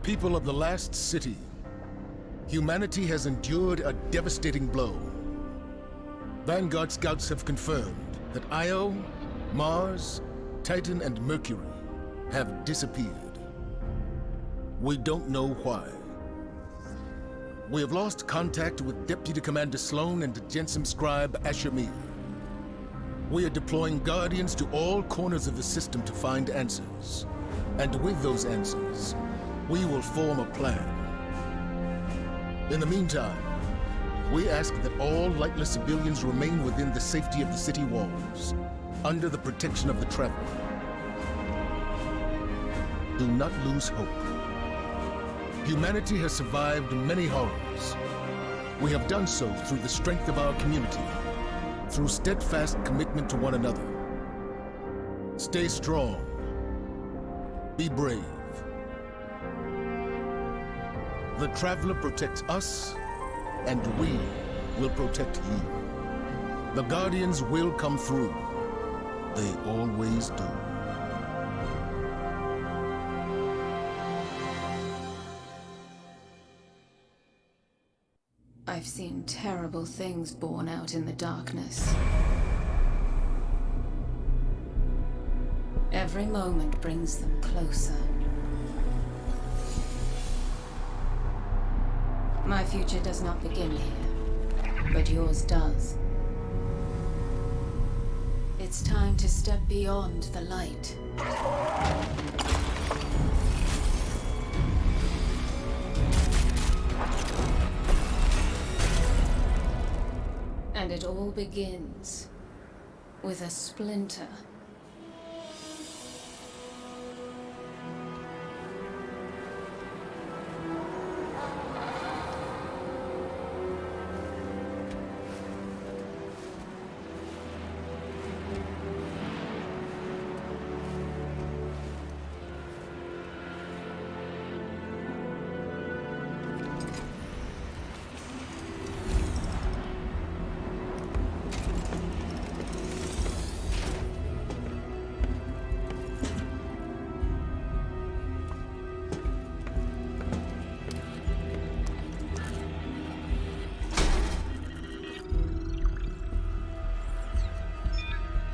People of the last city, humanity has endured a devastating blow. Vanguard scouts have confirmed that Io, Mars, Titan, and Mercury have disappeared. We don't know why. We have lost contact with Deputy Commander Sloan and Jensen Scribe Ashamir. We are deploying Guardians to all corners of the system to find answers. And with those answers, we will form a plan. In the meantime, we ask that all lightless civilians remain within the safety of the city walls, under the protection of the Traveler. Do not lose hope. Humanity has survived many horrors. We have done so through the strength of our community, through steadfast commitment to one another. Stay strong. Be brave. The Traveler protects us, and we will protect you. The Guardians will come through. They always do. I've seen terrible things born out in the darkness. Every moment brings them closer. My future does not begin here, but yours does. It's time to step beyond the light. And it all begins with a splinter.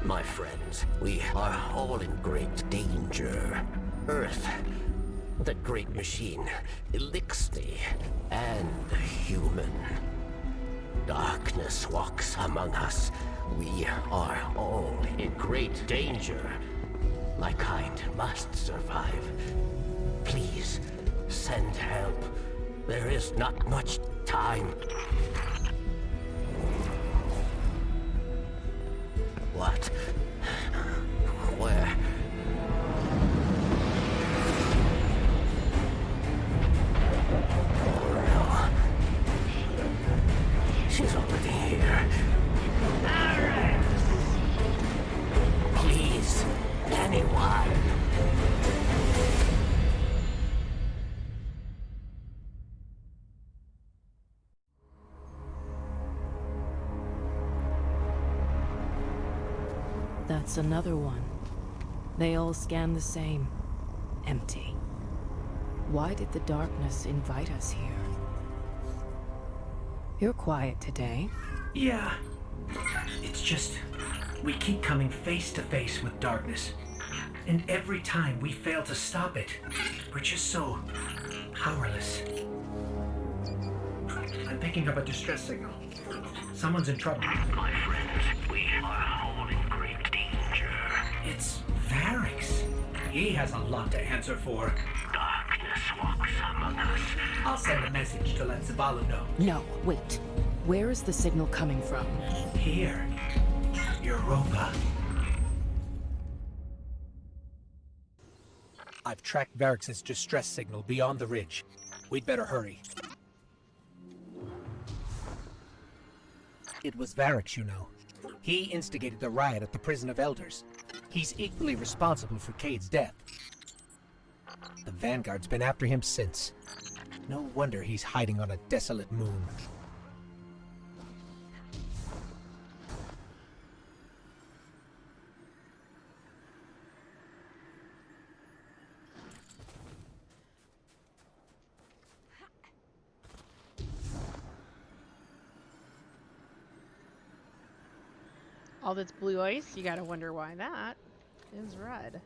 My friends, we are all in great danger. Earth, the great machine, Elixir, and the human. Darkness walks among us. We are all in great danger. My kind must survive. Please, send help. There is not much time. What? Where? Oh no. She's already here. Arath! Please, anyone. That's another one. They all scan the same. Empty. Why did the darkness invite us here? You're quiet today. Yeah. It's just, we keep coming face to face with darkness. And every time we fail to stop it, we're just so powerless. I'm picking up a distress signal. Someone's in trouble. My friends, we are all in great danger. It's Variks. He has a lot to answer for. Darkness walks among us. I'll send a message to let Zavala know. No, wait. Where is the signal coming from? Here. Europa. I've tracked Variks' distress signal beyond the ridge. We'd better hurry. It was Variks, you know. He instigated the riot at the Prison of Elders. He's equally responsible for Cade's death. The Vanguard's been after him since. No wonder he's hiding on a desolate moon. All that's blue ice, you gotta wonder why that is red.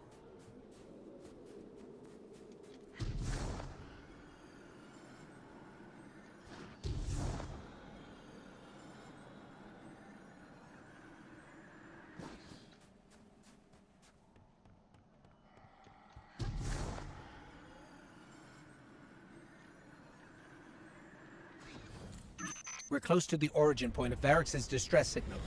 We're close to the origin point of Variks' distress signal.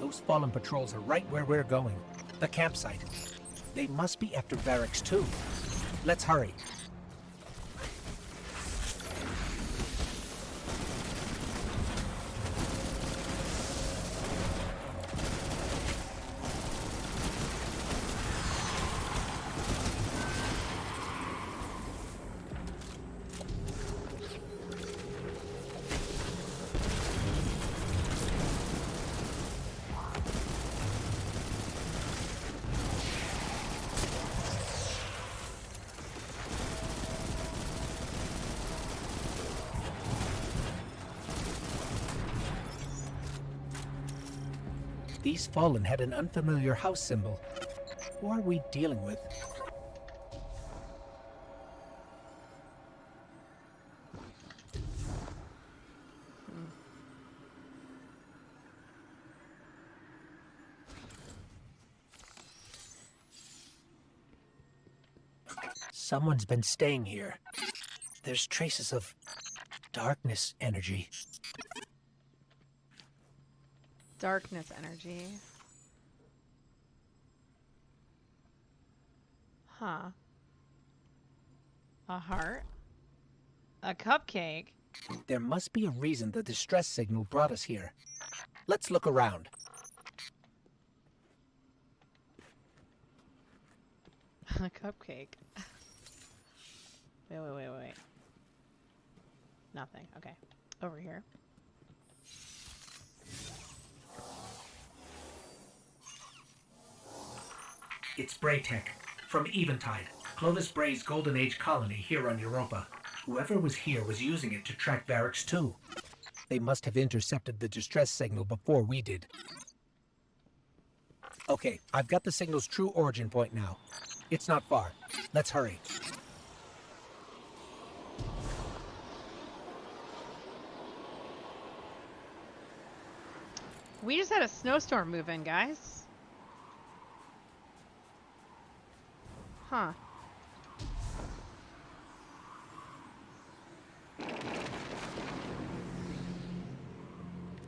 Those Fallen patrols are right where we're going. The campsite. They must be after Variks too. Let's hurry. These Fallen had an unfamiliar house symbol. Who are we dealing with? Someone's been staying here. There's traces of darkness energy. Darkness energy. Huh. A heart? A cupcake? There must be a reason the distress signal brought us here. Let's look around. A cupcake. Wait. Nothing. Okay. Over here. It's Braytech, from Eventide, Clovis Bray's Golden Age colony here on Europa. Whoever was here was using it to track Variks too. They must have intercepted the distress signal before we did. Okay, I've got the signal's true origin point now. It's not far. Let's hurry. We just had a snowstorm move in, guys. Huh.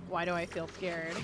Why do I feel scared?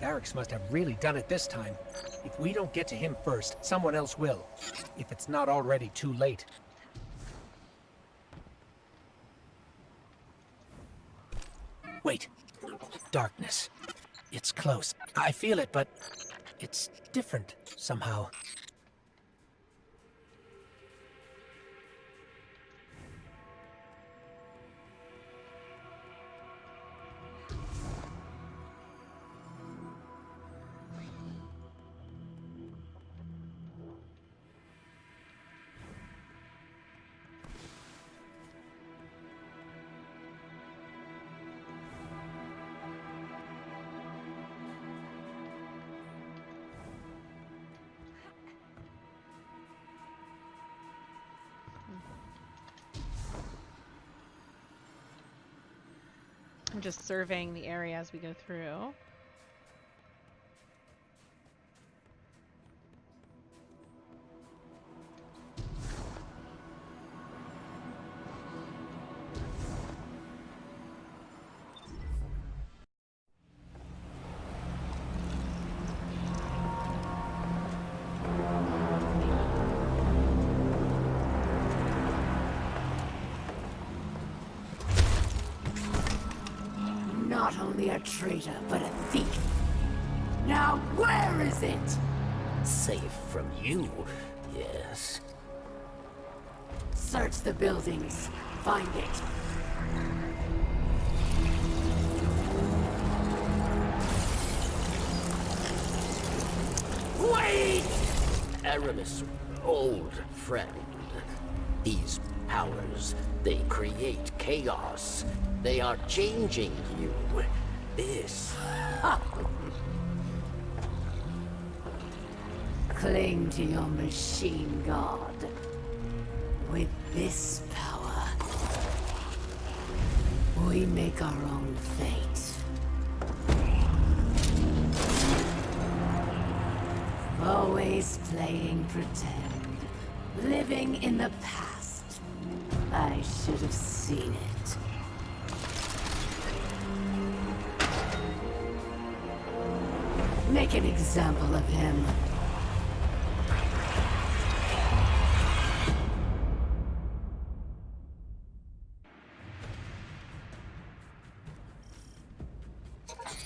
Variks must have really done it this time. If we don't get to him first, someone else will. If it's not already too late. Wait. Darkness. It's close. I feel it, but it's different somehow. I'm just surveying the area as we go through. Not only a traitor, but a thief. Now where is it? Safe from you, yes. Search the buildings. Find it. Wait! Eramis, old friend. These powers, they create chaos. They are changing you. This... Cling to your machine god. With this power, we make our own fate. Always playing pretend. Living in the past. I should have seen it. Make an example of him.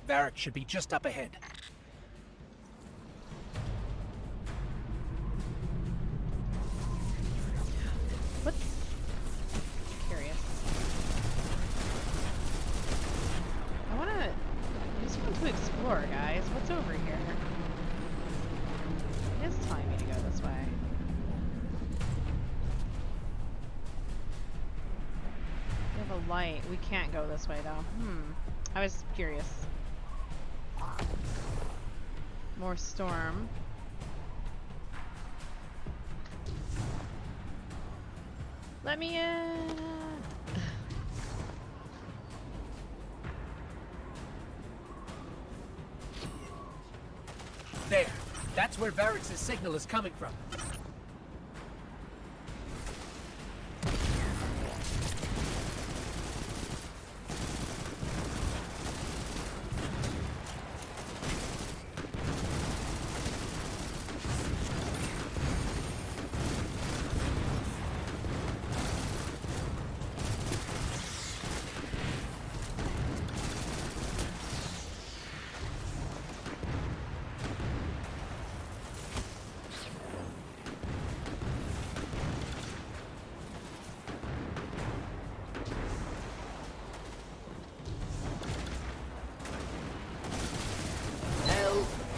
Variks should be just up ahead. What? Curious. I just want to explore, guys. What's over here? It is telling me to go this way. We have a light. We can't go this way, though. I was curious. More storm. Let me in! There. That's where Variks' signal is coming from.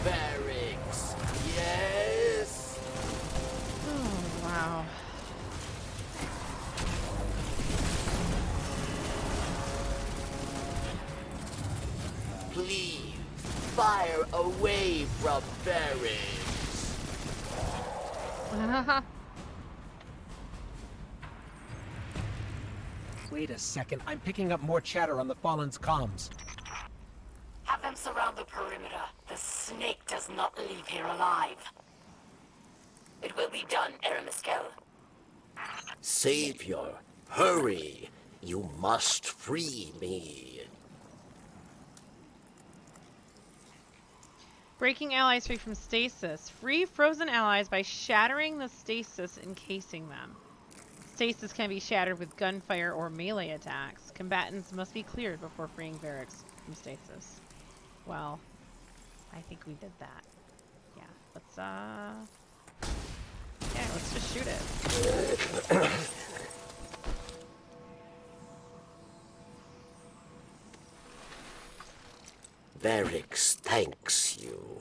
Variks, yes? Oh, wow. Please, fire away from Variks. Wait a second. I'm picking up more chatter on the Fallen's comms. Have them surround the perimeter. The snake does not leave here alive. It will be done, Eramis. Savior, hurry! You must free me. Breaking allies free from stasis. Free frozen allies by shattering the stasis encasing them. Stasis can be shattered with gunfire or melee attacks. Combatants must be cleared before freeing Variks from stasis. Well, I think we did that. Yeah, let's just shoot it. Variks thanks you.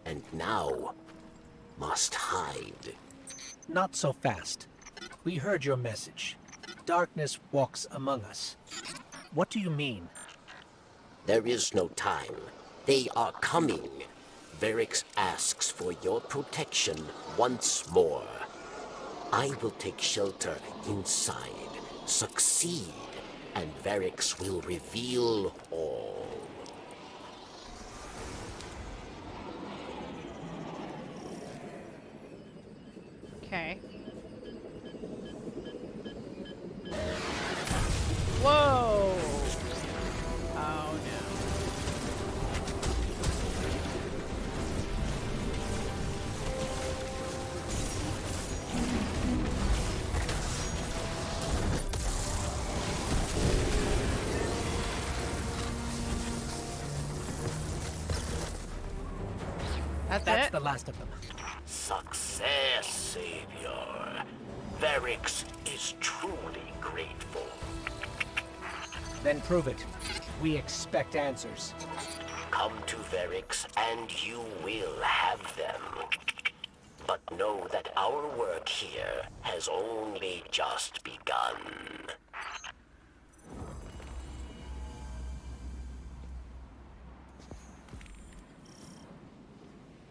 And now must hide. Not so fast. We heard your message. Darkness walks among us. What do you mean? There is no time. They are coming. Variks asks for your protection once more. I will take shelter inside, succeed, and Variks will reveal all. Okay. Whoa! Oh no. That's the last of them. Success, Savior. Variks is truly grateful. Then prove it. We expect answers. Come to Variks and you will have them. But know that our work here has only just begun.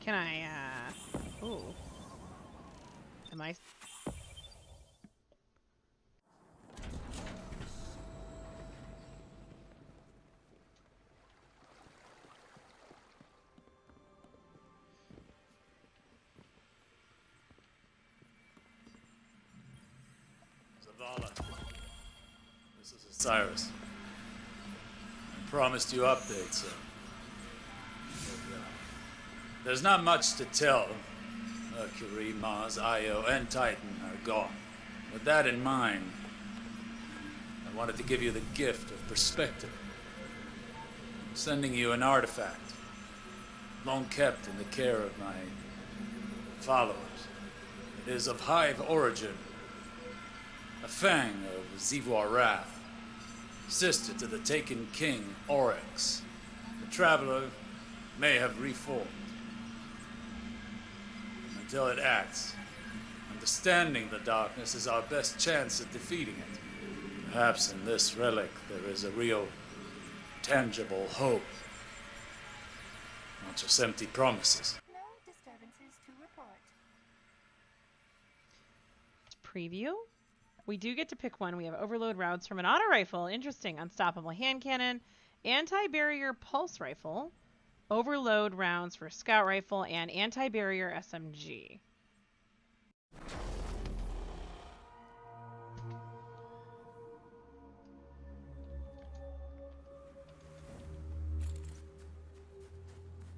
Can I, ooh. Am I... Zavala, this is Osiris. I promised you updates, so... There's not much to tell. Mercury, Mars, Io, and Titan are gone. With that in mind, I wanted to give you the gift of perspective. I'm sending you an artifact, long kept in the care of my followers. It is of hive origin, a Fang of Xivu Arath, sister to the taken king Oryx. The traveler may have reformed. Until it acts, understanding the darkness is our best chance at defeating it. Perhaps in this relic there is a real, tangible hope. Not just empty promises. No disturbances to report. Preview? We do get to pick one. We have overload rounds from an auto rifle. Interesting. Unstoppable hand cannon. Anti-barrier pulse rifle. Overload rounds for scout rifle and anti-barrier SMG.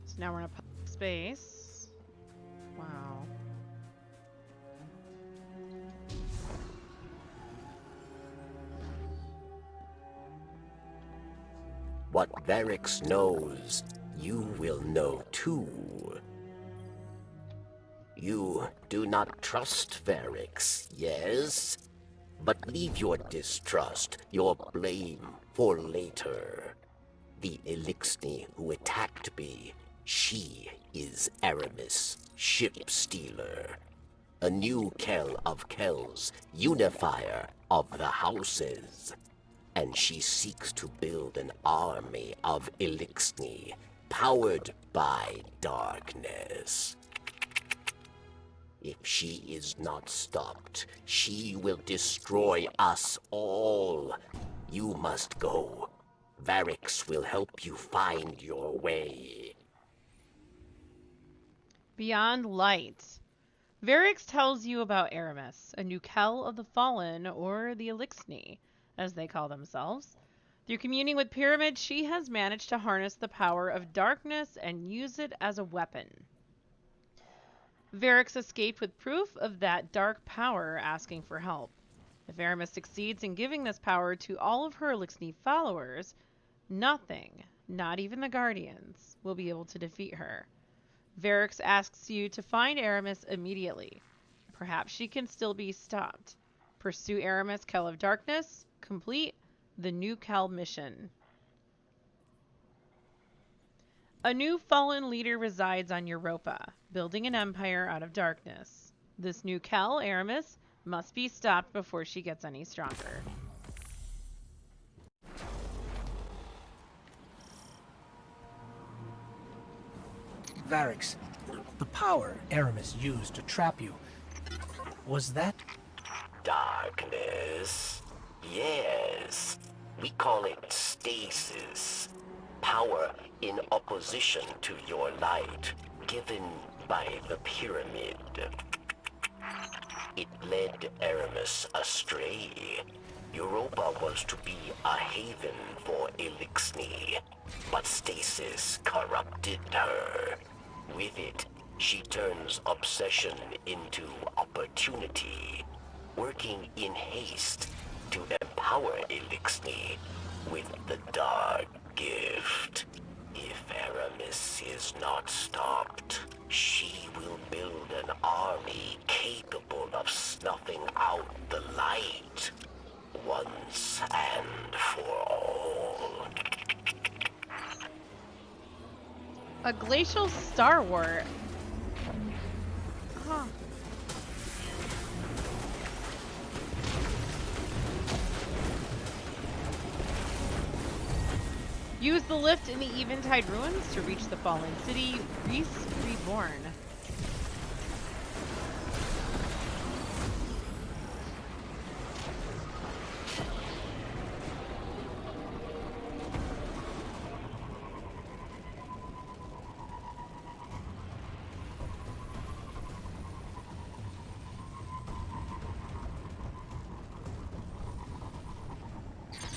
So now we're in a public space. Wow. What Variks knows, you will know too. You do not trust Variks, yes? But leave your distrust, your blame, for later. The Elixni who attacked me, she is Eramis, ship stealer. A new Kell of Kells, unifier of the houses. And she seeks to build an army of Elixni, powered by darkness. If she is not stopped, she will destroy us all. You must go. Variks will help you find your way. Beyond Light. Variks tells you about Eramis, a new Kell of the Fallen, or the Elixni, as they call themselves. Through communing with Pyramid, she has managed to harness the power of darkness and use it as a weapon. Variks escaped with proof of that dark power, asking for help. If Eramis succeeds in giving this power to all of her Elixni followers, nothing, not even the Guardians, will be able to defeat her. Variks asks you to find Eramis immediately. Perhaps she can still be stopped. Pursue Eramis, Kell of Darkness. Complete the New Kell mission. A new fallen leader resides on Europa, building an empire out of darkness. This new Kell Eramis must be stopped before she gets any stronger. Variks, the power Eramis used to trap you, was that? Darkness? Yes. We call it stasis. Power in opposition to your light, given by the pyramid. It led Eramis astray. Europa was to be a haven for Elixni, but stasis corrupted her. With it, she turns obsession into opportunity, working in haste to empower Elixni with the dark gift. If Eramis is not stopped, she will build an army capable of snuffing out the light once and for all. A glacial starwort. Huh. Use the lift in the Eventide ruins to reach the fallen city, Riis-Reborn.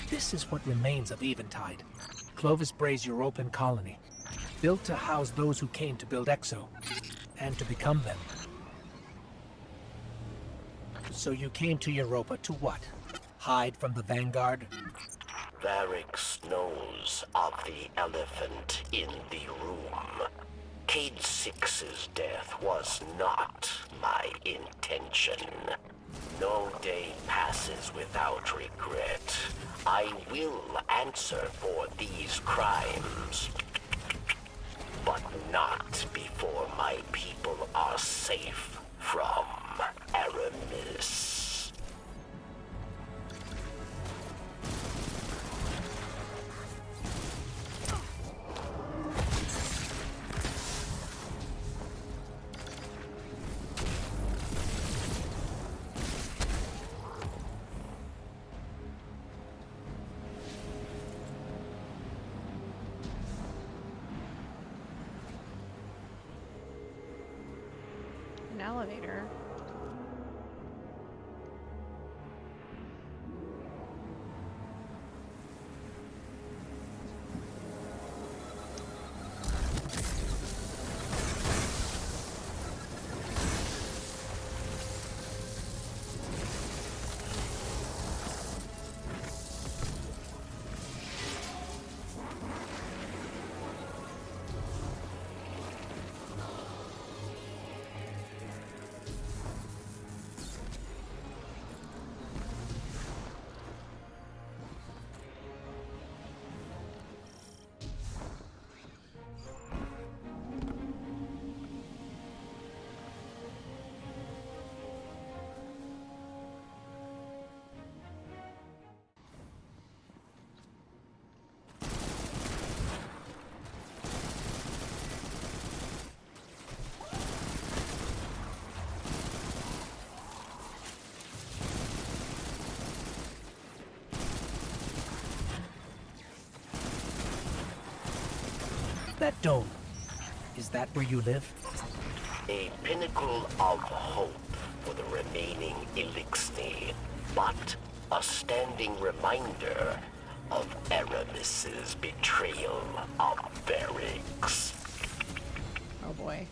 This is what remains of Eventide. Clovis Bray's European colony, built to house those who came to build Exo, and to become them. So you came to Europa to what? Hide from the Vanguard? Variks knows of the elephant in the room. Cade 6's death was not my intention. No day passes without regret. I will answer for these crimes, but not before my people are safe from Eramis. An elevator. That dome, is that where you live? A pinnacle of hope for the remaining Elixni, but a standing reminder of Eramis's betrayal of Variks. Oh boy.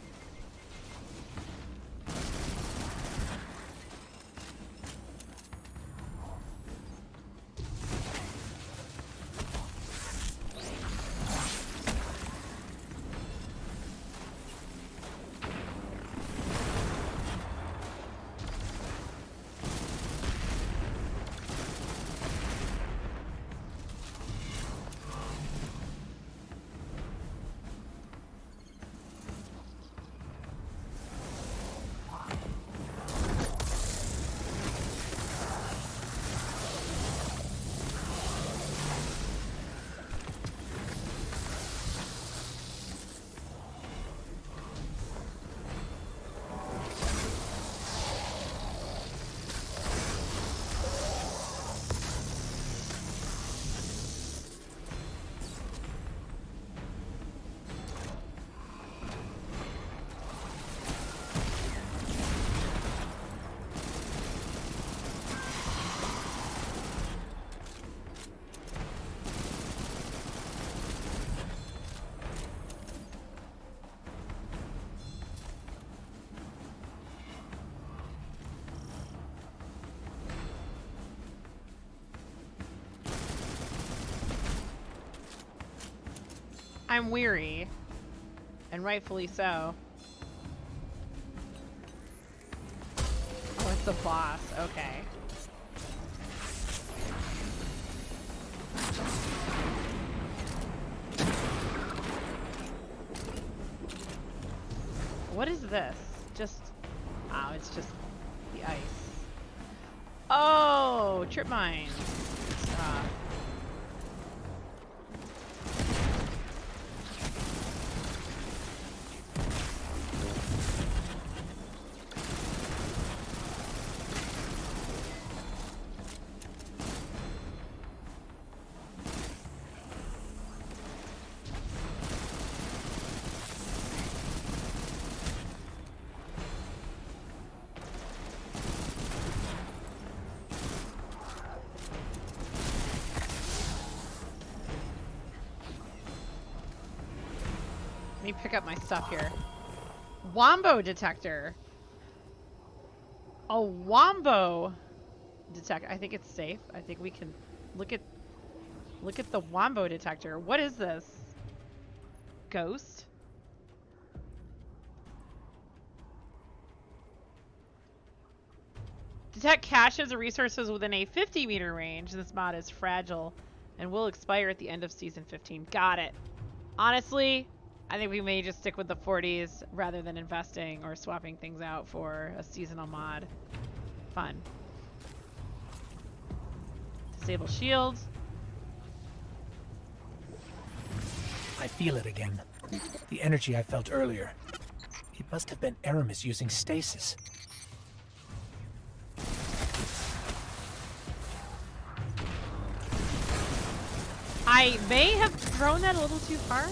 I'm weary. And rightfully so. Oh, it's the boss. Okay. What is this? Just... Oh, it's just the ice. Oh, trip mines. Let me pick up my stuff here. Wombo detector. A wombo detector. I think it's safe. I think we can look at the wombo detector. What is this? Ghost? Detect caches or resources within a 50-meter range. This mod is fragile and will expire at the end of Season 15. Got it. Honestly, I think we may just stick with the 40s rather than investing or swapping things out for a seasonal mod. Fun. Disable shields. I feel it again. The energy I felt earlier. It must have been Eramis using stasis. I may have thrown that a little too far.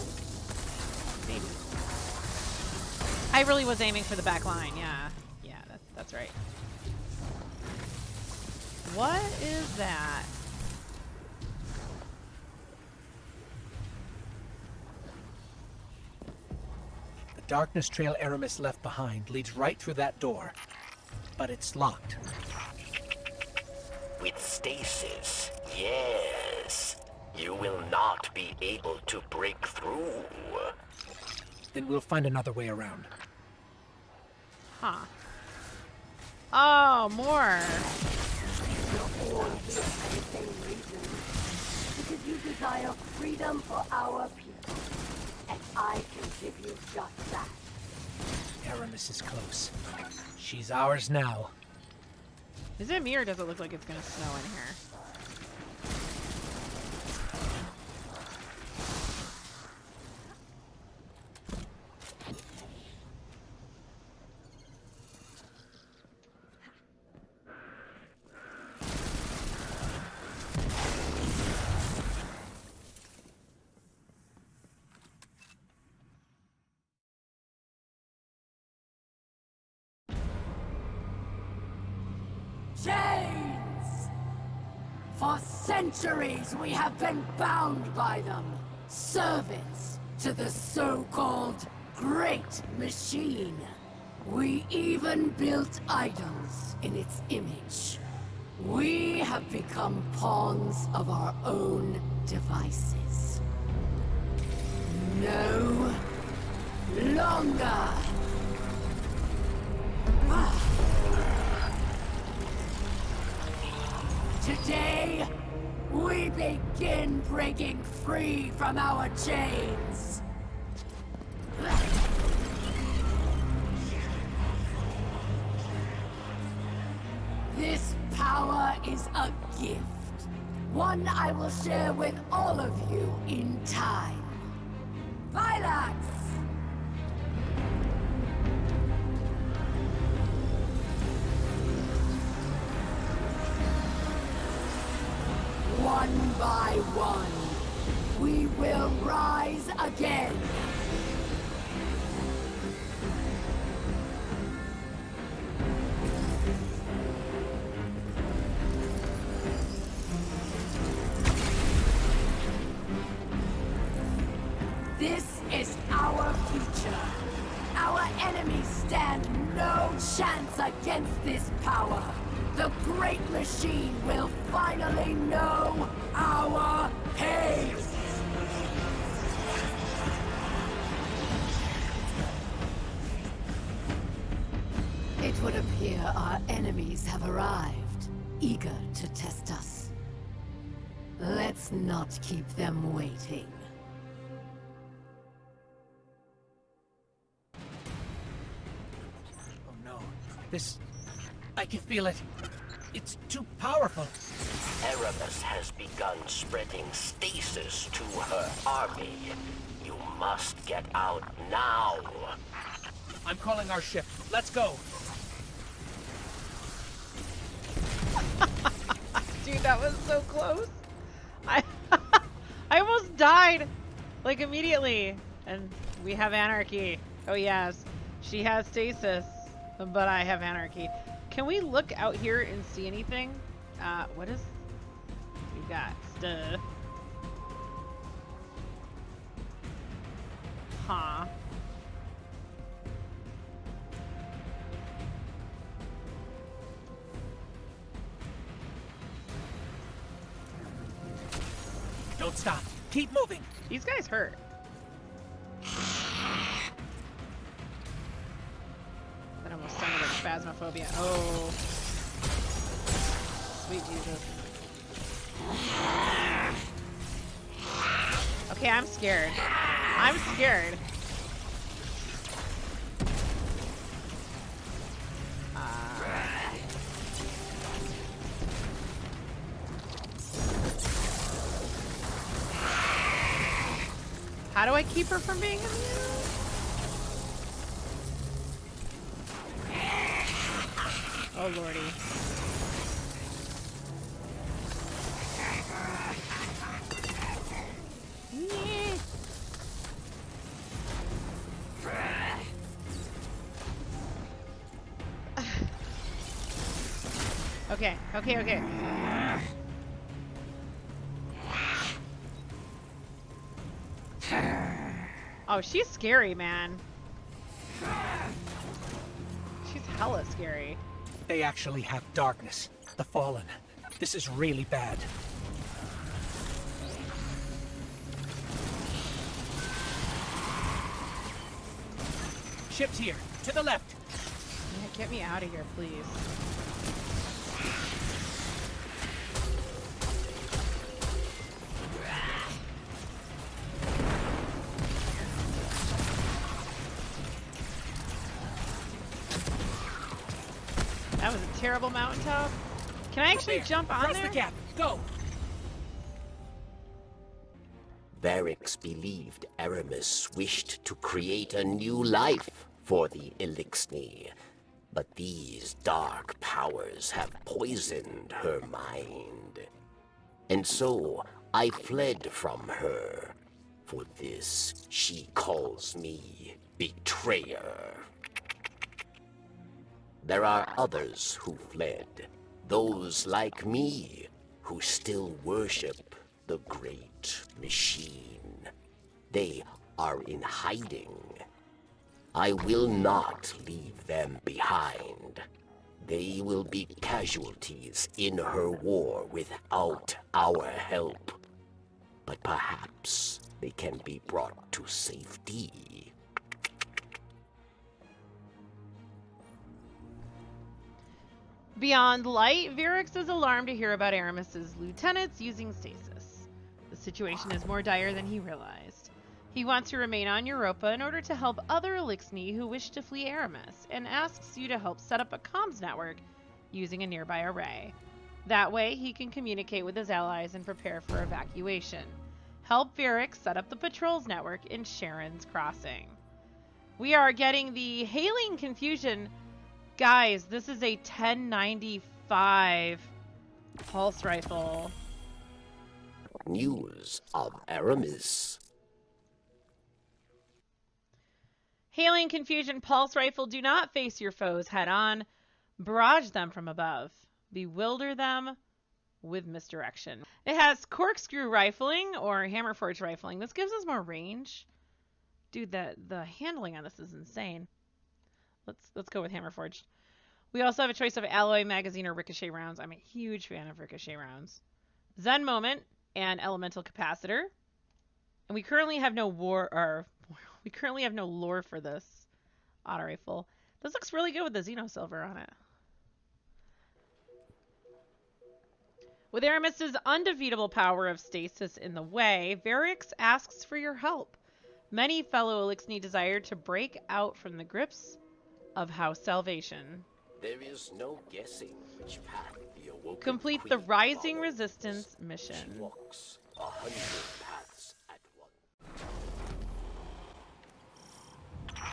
Maybe. I really was aiming for the back line. Yeah. Yeah, that's right. What is that? The darkness trail Eramis left behind leads right through that door. But it's locked. With stasis, yes. You will not be able to break through. Then we'll find another way around. Huh. Oh, more. Because you desire freedom for our people. And I can give you just that. Eramis is close. She's ours now. Is it me or does it look like it's gonna snow in here? Chains! For centuries we have been bound by them. Servants to the so-called Great Machine. We even built idols in its image. We have become pawns of our own devices. No longer. Today, we begin breaking free from our chains. This power is a gift. One I will share with all of you in time. Variks! One by one, we will rise again. This is our future. Our enemies stand no chance against this power. The Great Machine will finally know our pain! It would appear our enemies have arrived, eager to test us. Let's not keep them waiting. Oh no. This... I can feel it. It's too powerful. Eramis has begun spreading stasis to her army. You must get out now. I'm calling our ship. Let's go. Dude, that was so close. I I almost died, like, immediately. And we have anarchy. Oh yes, she has stasis, but I have anarchy. Can we look out here and see anything? What is... We got stuff. Huh. Don't stop. Keep moving. These guys hurt. That almost sounded like phasmophobia. Oh. Sweet Jesus. Okay, I'm scared. I'm scared. How do I keep her from being immune? Oh lordy. Okay, okay, okay. Oh, she's scary, man. She's hella scary. They actually have darkness. The Fallen. This is really bad. Ship's here. To the left. Yeah, get me out of here, please. That was a terrible mountaintop. Can I actually jump on Cross there? the gap. Go. Variks believed Eramis wished to create a new life for the Elixni, but these dark powers have poisoned her mind. And so I fled from her. For this, she calls me betrayer. There are others who fled, those like me, who still worship the great machine. They are in hiding. I will not leave them behind. They will be casualties in her war without our help. But perhaps they can be brought to safety. Beyond light, Variks is alarmed to hear about Eramis's lieutenants using stasis. The situation is more dire than he realized. He wants to remain on Europa in order to help other Elixni who wish to flee Eramis, and asks you to help set up a comms network using a nearby array. That way, he can communicate with his allies and prepare for evacuation. Help Variks set up the patrols network in Sharon's Crossing. We are getting the hailing confusion. Guys, this is a 1095 pulse rifle. News of Eramis. Hailing confusion pulse rifle. Do not face your foes head on. Barrage them from above. Bewilder them with misdirection. It has corkscrew rifling or hammerforge rifling. This gives us more range. Dude, the handling on this is insane. Let's go with hammerforged. We also have a choice of alloy, magazine, or ricochet rounds. I'm a huge fan of ricochet rounds. Zen moment and elemental capacitor. And we currently have no lore for this auto rifle. This looks really good with the Xeno Silver on it. With Eramis's undefeatable power of stasis in the way, Variks asks for your help. Many fellow Elixni desire to break out from the grips of House Salvation. There is no guessing which path the awoken Complete queen the Rising follows. Resistance mission. She walks 100 paths at once.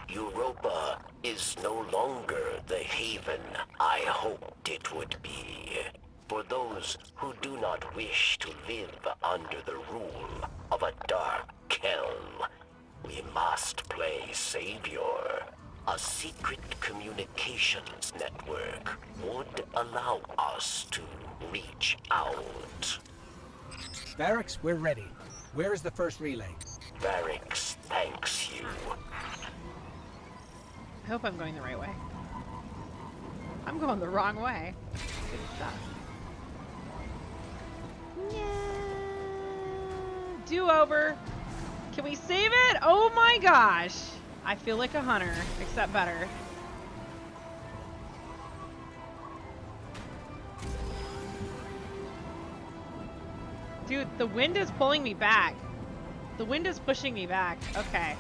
Europa is no longer the haven I hoped it would be. For those who do not wish to live under the rule of a dark Kell, we must play savior. A secret communications network would allow us to reach out. Variks, we're ready. Where is the first relay? Variks thanks you. I hope I'm going the right way. I'm going the wrong way. Good stuff. Do-over. Can we save it? Oh my gosh. I feel like a hunter, except better. Dude, the wind is pulling me back. The wind is pushing me back. Okay.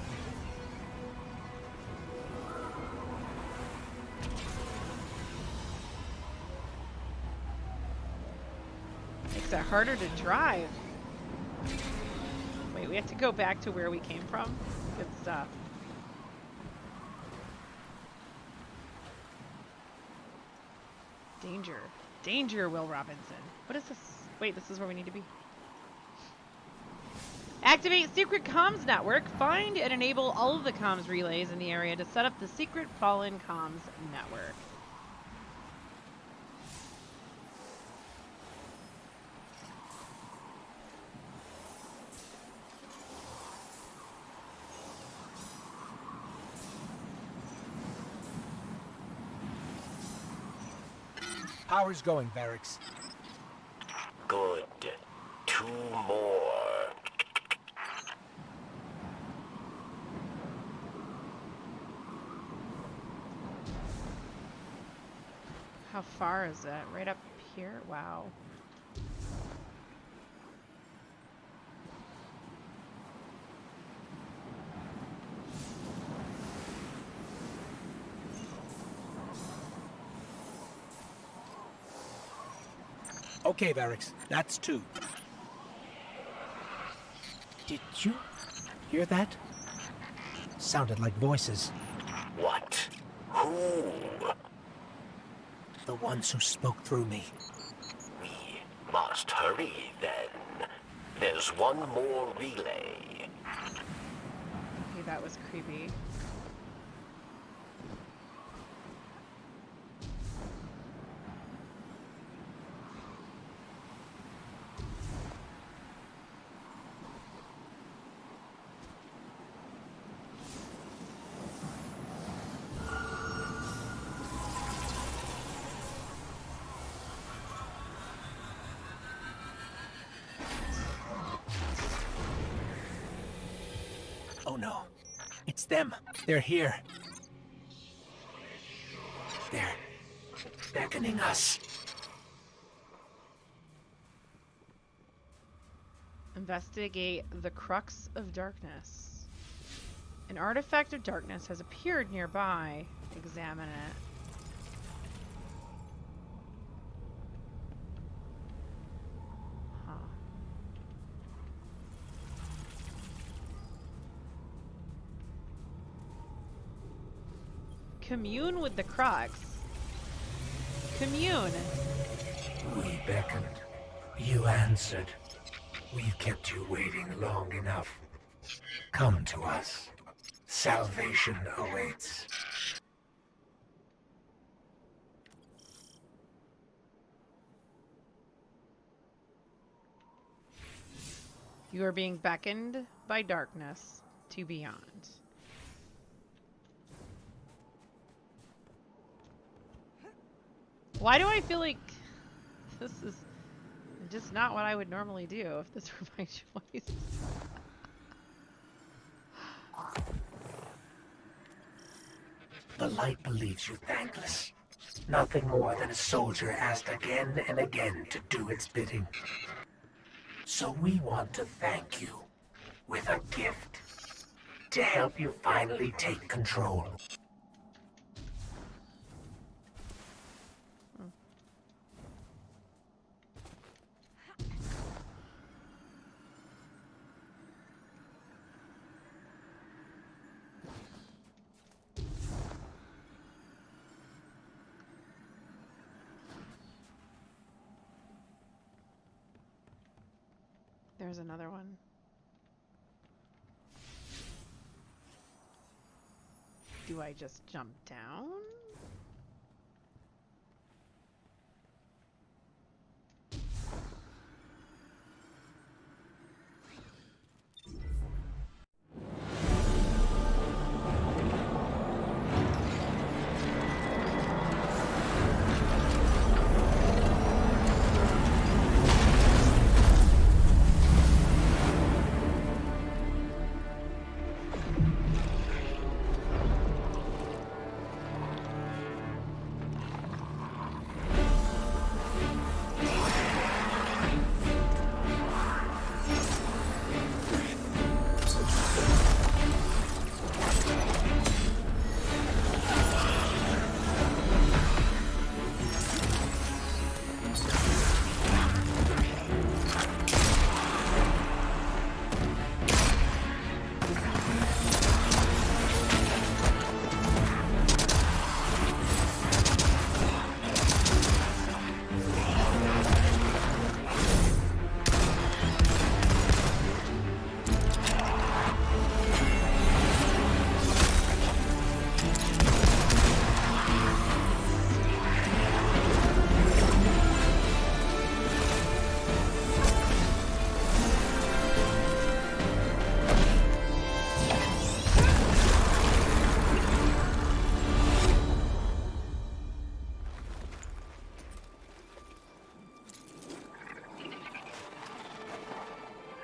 Makes it harder to drive. Wait, we have to go back to where we came from? Good stuff. Danger. Danger, Will Robinson. What is this? Wait, this is where we need to be. Activate secret comms network. Find and enable all of the comms relays in the area to set up the secret Fallen comms network. Power's going, Variks. Good. 2 more. How far is it? Right up here? Wow. Okay, Variks, that's 2. Did you hear that? Sounded like voices. What? Who? The ones who spoke through me. We must hurry then. There's one more relay. Okay, that was creepy. It's them. They're here. They're beckoning us. Investigate the Crux of Darkness. An artifact of darkness has appeared nearby. Examine it. Huh. Commune with the Crux. Commune. We beckoned. You answered. We've kept you waiting long enough. Come to us. Salvation awaits. You are being beckoned by darkness to beyond. Why do I feel like this is just not what I would normally do if this were my choice? The light believes you thankless. Nothing more than a soldier asked again and again to do its bidding. So we want to thank you with a gift to help you finally take control. There's another one. Do I just jump down?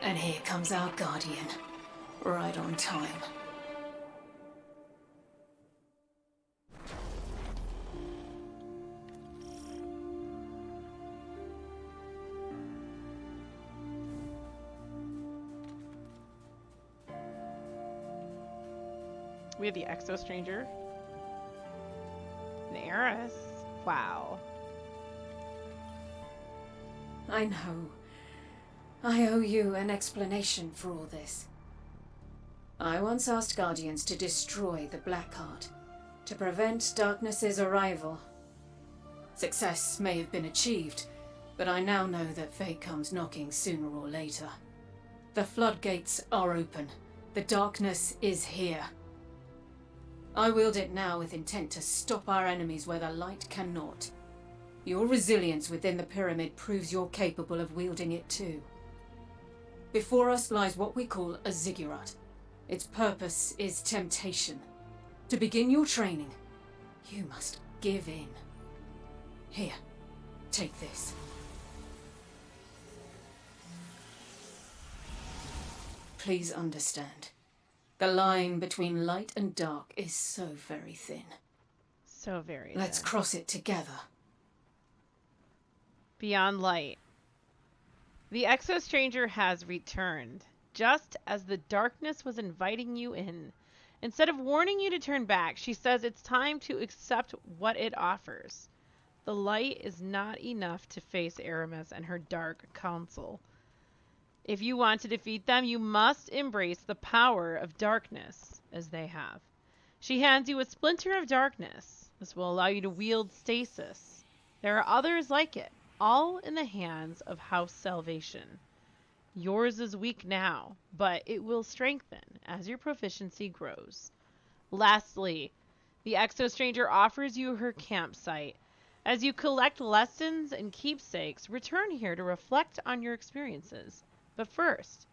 And here comes our guardian. Right on time. We have the Exo Stranger. An Eris. Wow. I know. I owe you an explanation for all this. I once asked Guardians to destroy the Black Heart, to prevent Darkness's arrival. Success may have been achieved, but I now know that fate comes knocking sooner or later. The floodgates are open. The darkness is here. I wield it now with intent to stop our enemies where the light cannot. Your resilience within the pyramid proves you're capable of wielding it too. Before us lies what we call a Ziggurat. Its purpose is temptation. To begin your training, you must give in. Here, take this. Please understand. The line between light and dark is so very thin. So very Let's thin. cross it together. Beyond light. The Exo Stranger has returned, just as the darkness was inviting you in. Instead of warning you to turn back, she says it's time to accept what it offers. The light is not enough to face Eramis and her dark council. If you want to defeat them, you must embrace the power of darkness, as they have. She hands you a splinter of darkness. This will allow you to wield stasis. There are others like it, all in the hands of House Salvation. Yours is weak now, but it will strengthen as your proficiency grows. Lastly, the Exo Stranger offers you her campsite. As you collect lessons and keepsakes, return here to reflect on your experiences. But first,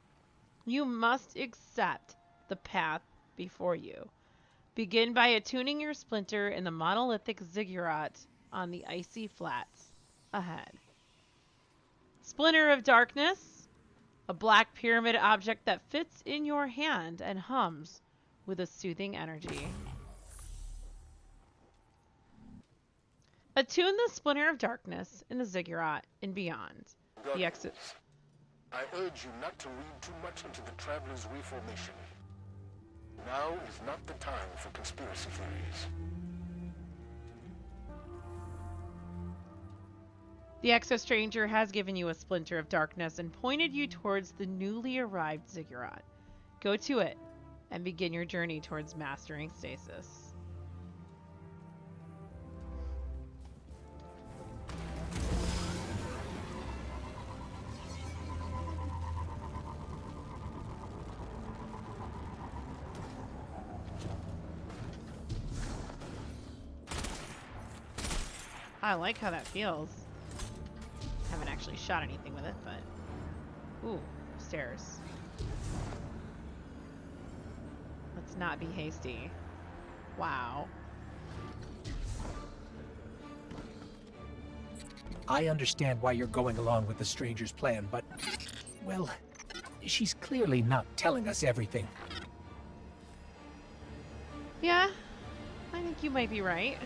you must accept the path before you. Begin by attuning your splinter in the monolithic ziggurat on the icy flats ahead. Splinter of Darkness, a black pyramid object that fits in your hand and hums with a soothing energy. Attune the Splinter of Darkness in the ziggurat and beyond. The exit. I urge you not to read too much into the Traveler's reformation. Now is not the time for conspiracy theories. The Exo Stranger has given you a Splinter of Darkness and pointed you towards the newly arrived ziggurat. Go to it and begin your journey towards mastering stasis. I like how that feels. Haven't actually shot anything with it, but... Ooh, stairs. Let's not be hasty. Wow. I understand why you're going along with the Stranger's plan, but... well, she's clearly not telling us everything. Yeah, I think you might be right.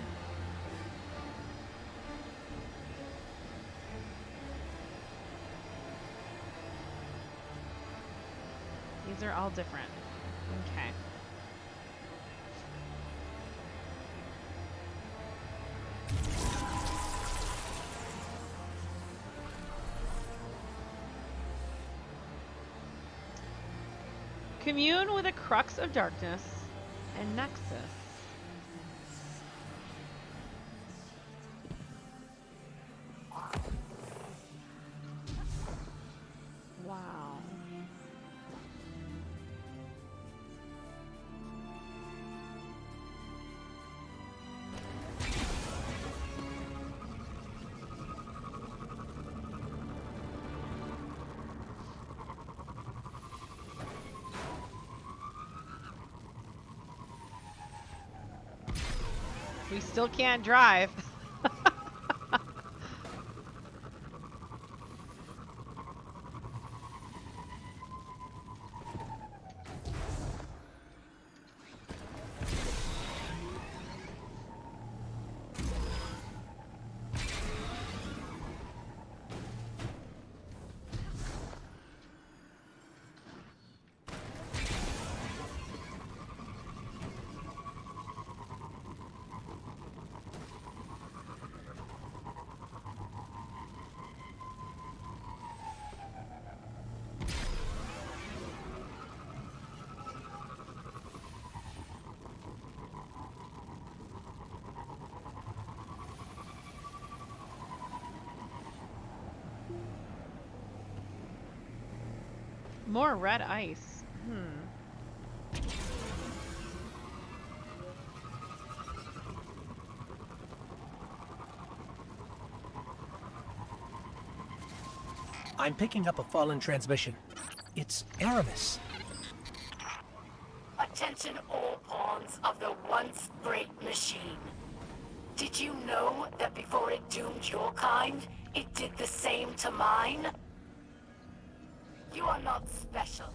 These are all different. Okay. Commune with a Crux of Darkness and Nexus. Wow. We still can't drive. More red ice. I'm picking up a Fallen transmission. It's Eramis. Attention all pawns of the once great machine. Did you know that before it doomed your kind, it did the same to mine? You are not special,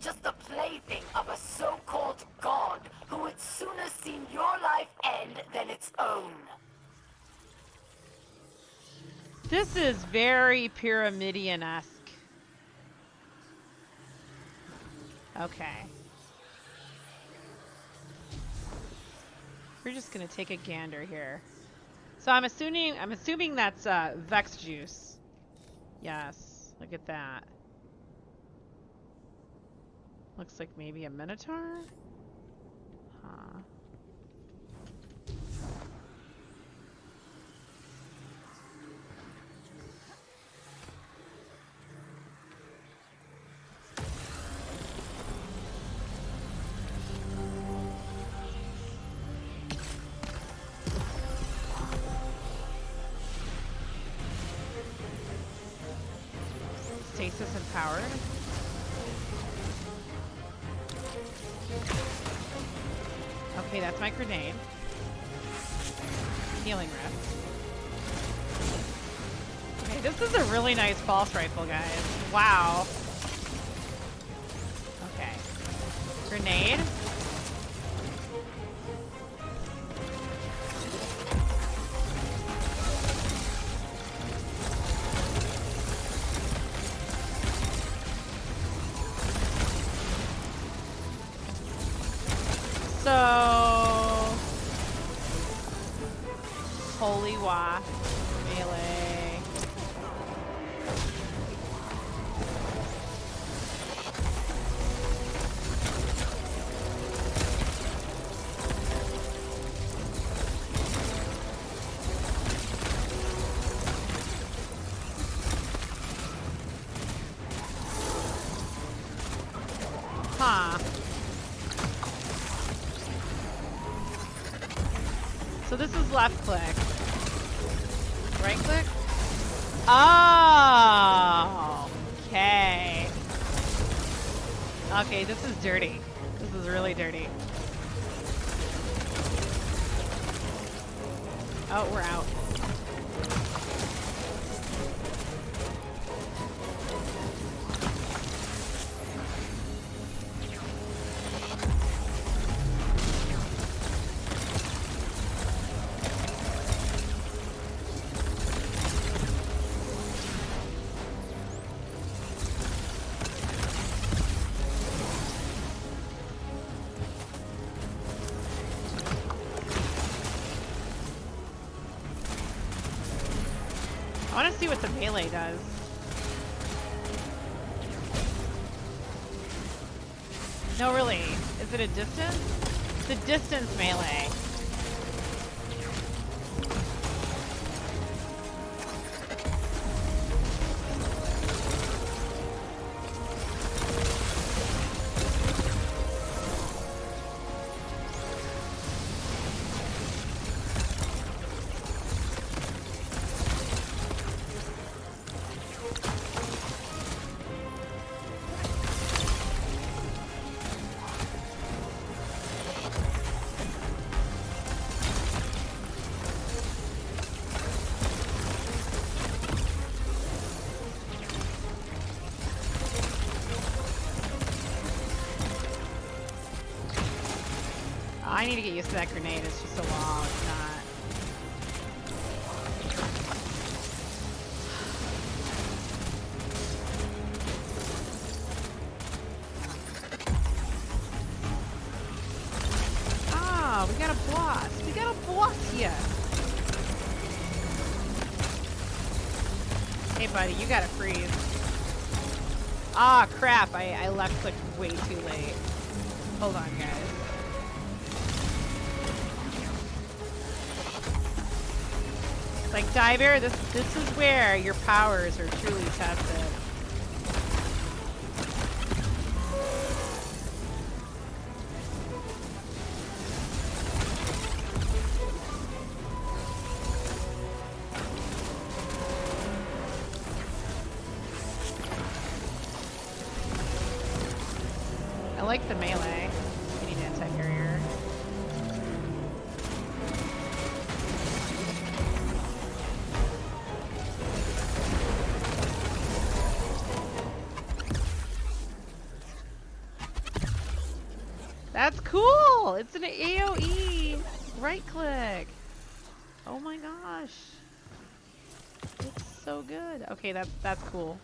just the plaything of a so-called god who would sooner seen your life end than its own. This is very Pyramidion-esque. Okay. We're just gonna take a gander here. So I'm assuming that's Vex juice. Yes, look at that. Looks like maybe a Minotaur? Huh. Stasis empowered. Okay, that's my grenade. Healing rift. Okay, this is a really nice pulse rifle, guys. Wow. Okay. Grenade. So, holy waft, melee. Huh. So this is left click. Right click? Oh, okay. Okay, this is dirty. This is really dirty. Oh, we're out. I want to see what the melee does. No, really. Is it a distance? It's a distance melee. I need to get used to that grenade. It's just so long. It's not. Ah, we got a boss. We got a boss here. Hey, buddy, you gotta freeze. Ah, crap. I left clicked way too late. Hold on, guys. Like, Diver, this is where your powers are truly tested. I like the melee. I need anti-barrier. cool! It's an AoE right click. Oh my gosh. It's so good. Okay, that's cool.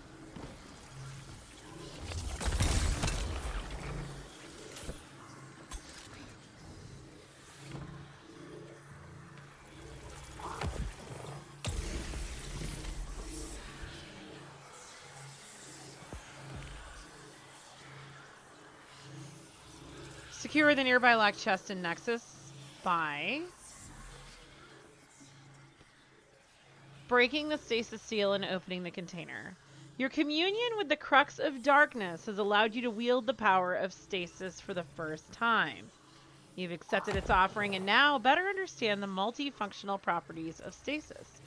Secure the nearby locked chest in Nexus by breaking the stasis seal and opening the container. Your communion with the Crux of Darkness has allowed you to wield the power of stasis for the first time. You've accepted its offering and now better understand the multifunctional properties of stasis.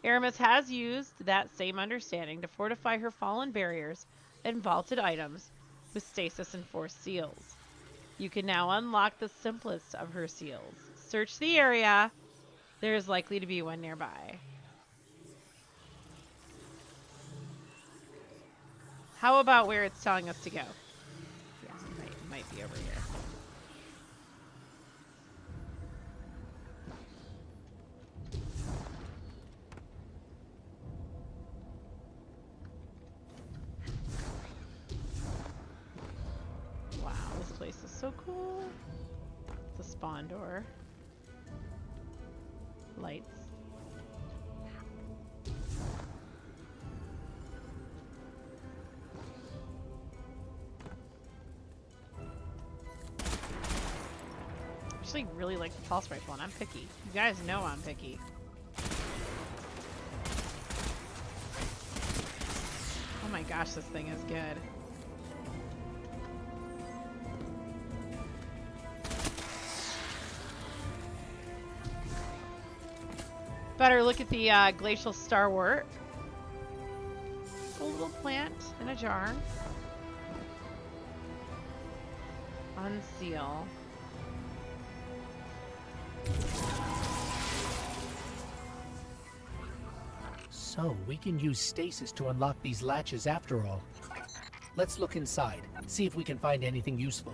Eramis has used that same understanding to fortify her fallen barriers and vaulted items with stasis enforced seals. You can now unlock the simplest of her seals. Search the area. There is likely to be one nearby. How about where it's telling us to go? Yeah, it might be over here. Wow, this place is so cool. The spawn door. Lights. I actually really like the pulse rifle, and I'm picky. You guys know I'm picky. Oh my gosh, this thing is good. Better look at the glacial starwort. A little plant in a jar. Unseal. So, we can use stasis to unlock these latches after all. Let's look inside, see if we can find anything useful.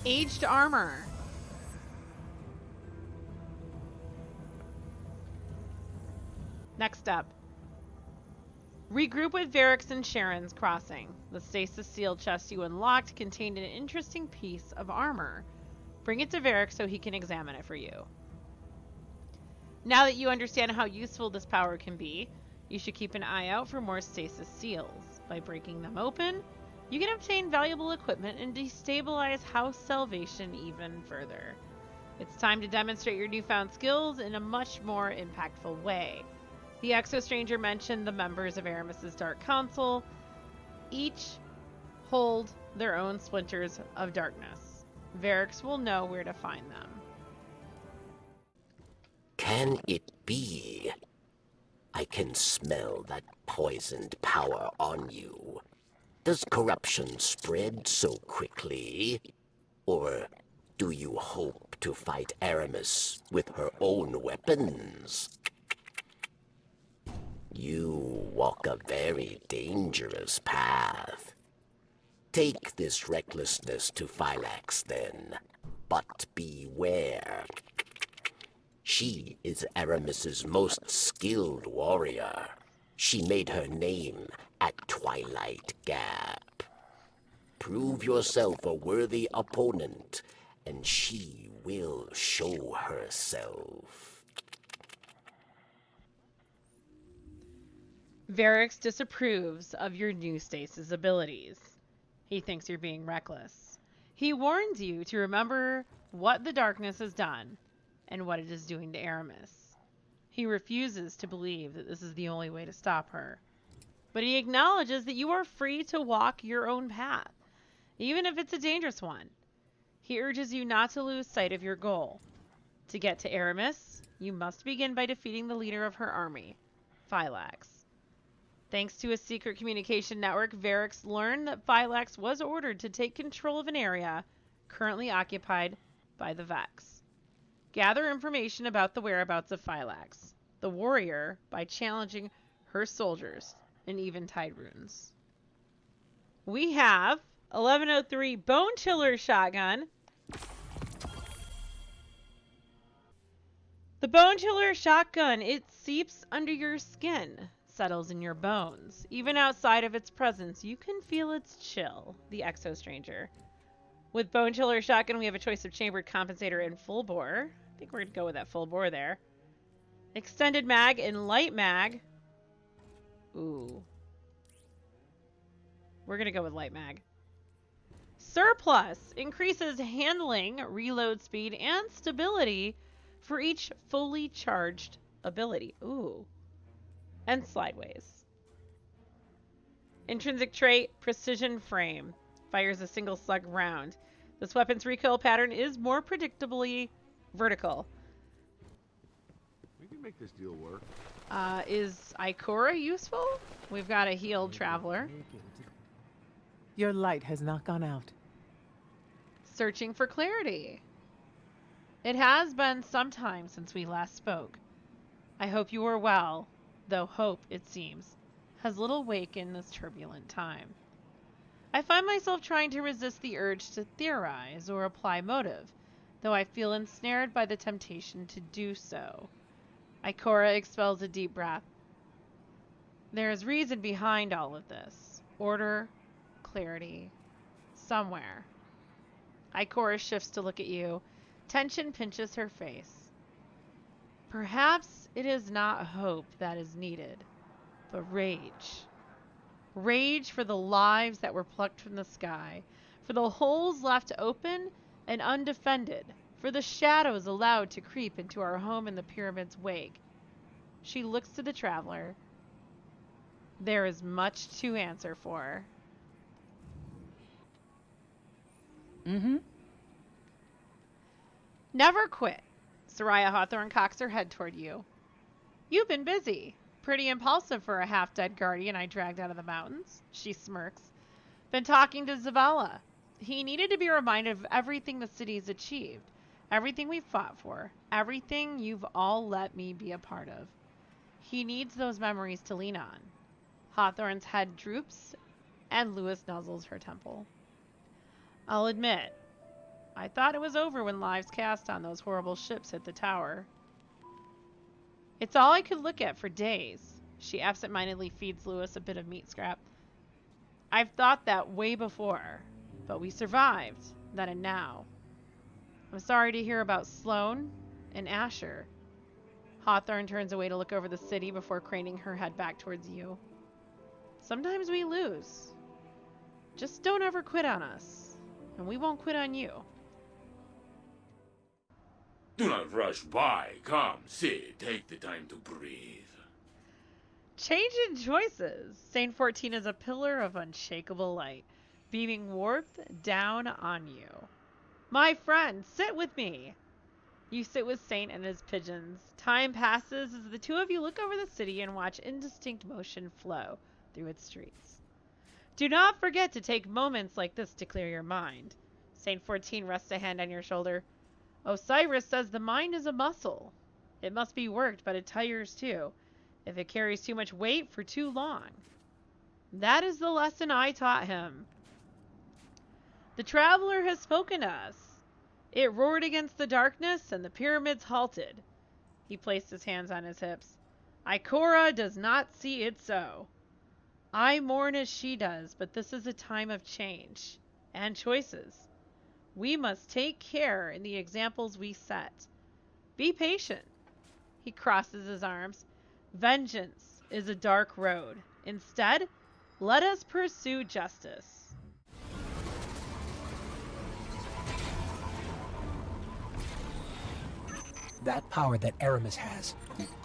Aged armor. Next up. Regroup with Variks and Sharon's crossing. The stasis sealed chest you unlocked contained an interesting piece of armor. Bring it to Variks so he can examine it for you. Now that you understand how useful this power can be, you should keep an eye out for more stasis seals. By breaking them open, you can obtain valuable equipment and destabilize House Salvation even further. It's time to demonstrate your newfound skills in a much more impactful way. The Exo Stranger mentioned the members of Eramis's Dark Council. Each hold their own splinters of darkness. Variks will know where to find them. Can it be? I can smell that poisoned power on you. Does corruption spread so quickly? Or do you hope to fight Eramis with her own weapons? You walk a very dangerous path. Take this recklessness to Phylax then, but beware. She is Eramis's most skilled warrior. She made her name at Twilight Gap. Prove yourself a worthy opponent, and she will show herself. Variks disapproves of your new stasis abilities. He thinks you're being reckless. He warns you to remember what the darkness has done and what it is doing to Eramis. He refuses to believe that this is the only way to stop her. But he acknowledges that you are free to walk your own path, even if it's a dangerous one. He urges you not to lose sight of your goal. To get to Eramis, you must begin by defeating the leader of her army, Phylax. Thanks to a secret communication network, Variks learned that Phylax was ordered to take control of an area currently occupied by the Vex. Gather information about the whereabouts of Phylax, the warrior, by challenging her soldiers in Eventide runes. We have 1103 Bone Chiller Shotgun. The Bone Chiller Shotgun, it seeps under your skin, settles in your bones. Even outside of its presence, you can feel its chill. The Exo Stranger. With Bone Chiller Shotgun, we have a choice of chambered compensator and full bore. I think we're going to go with that full bore there. Extended mag and light mag. Ooh. We're going to go with light mag. Surplus increases handling, reload speed, and stability for each fully charged ability. Ooh. And slideways. Intrinsic trait, precision frame. Fires a single slug round. This weapon's recoil pattern is more predictably vertical. We can make this deal work. Is Ikora useful? We've got a healed traveler. Your light has not gone out. Searching for clarity. It has been some time since we last spoke. I hope you are well, though hope, it seems, has little wake in this turbulent time. I find myself trying to resist the urge to theorize or apply motive, though I feel ensnared by the temptation to do so. Ikora expels a deep breath. There is reason behind all of this. Order, clarity, somewhere. Ikora shifts to look at you. Tension pinches her face. Perhaps it is not hope that is needed, but rage. Rage for the lives that were plucked from the sky, for the holes left open and undefended, for the shadows allowed to creep into our home in the pyramid's wake. She looks to the traveler. There is much to answer for. Mm-hmm. Never quit. Soraya Hawthorne cocks her head toward you. You've been busy. Pretty impulsive for a half-dead guardian I dragged out of the mountains. She smirks. Been talking to Zavala. He needed to be reminded of everything the city's achieved. Everything we've fought for. Everything you've all let me be a part of. He needs those memories to lean on. Hawthorne's head droops, and Lewis nuzzles her temple. I'll admit, I thought it was over when lives cast on those horrible ships hit the tower. It's all I could look at for days. She absentmindedly feeds Lewis a bit of meat scrap. I've thought that way before, but we survived, then and now. I'm sorry to hear about Sloane and Asher. Hawthorne turns away to look over the city before craning her head back towards you. Sometimes we lose. Just don't ever quit on us, and we won't quit on you. Do not rush by. Come, sit. Take the time to breathe. Change in choices. Saint 14 is a pillar of unshakable light, beaming warmth down on you. My friend, sit with me. You sit with Saint and his pigeons. Time passes as the two of you look over the city and watch indistinct motion flow through its streets. Do not forget to take moments like this to clear your mind. Saint 14 rests a hand on your shoulder. Osiris says the mind is a muscle. It must be worked, but it tires too, if it carries too much weight for too long. That is the lesson I taught him. The traveler has spoken to us. It roared against the darkness, and the pyramids halted. He placed his hands on his hips. Ikora does not see it so. I mourn as she does, but this is a time of change and choices. We must take care in the examples we set. Be patient. He crosses his arms. Vengeance is a dark road. Instead, let us pursue justice. That power that Eramis has,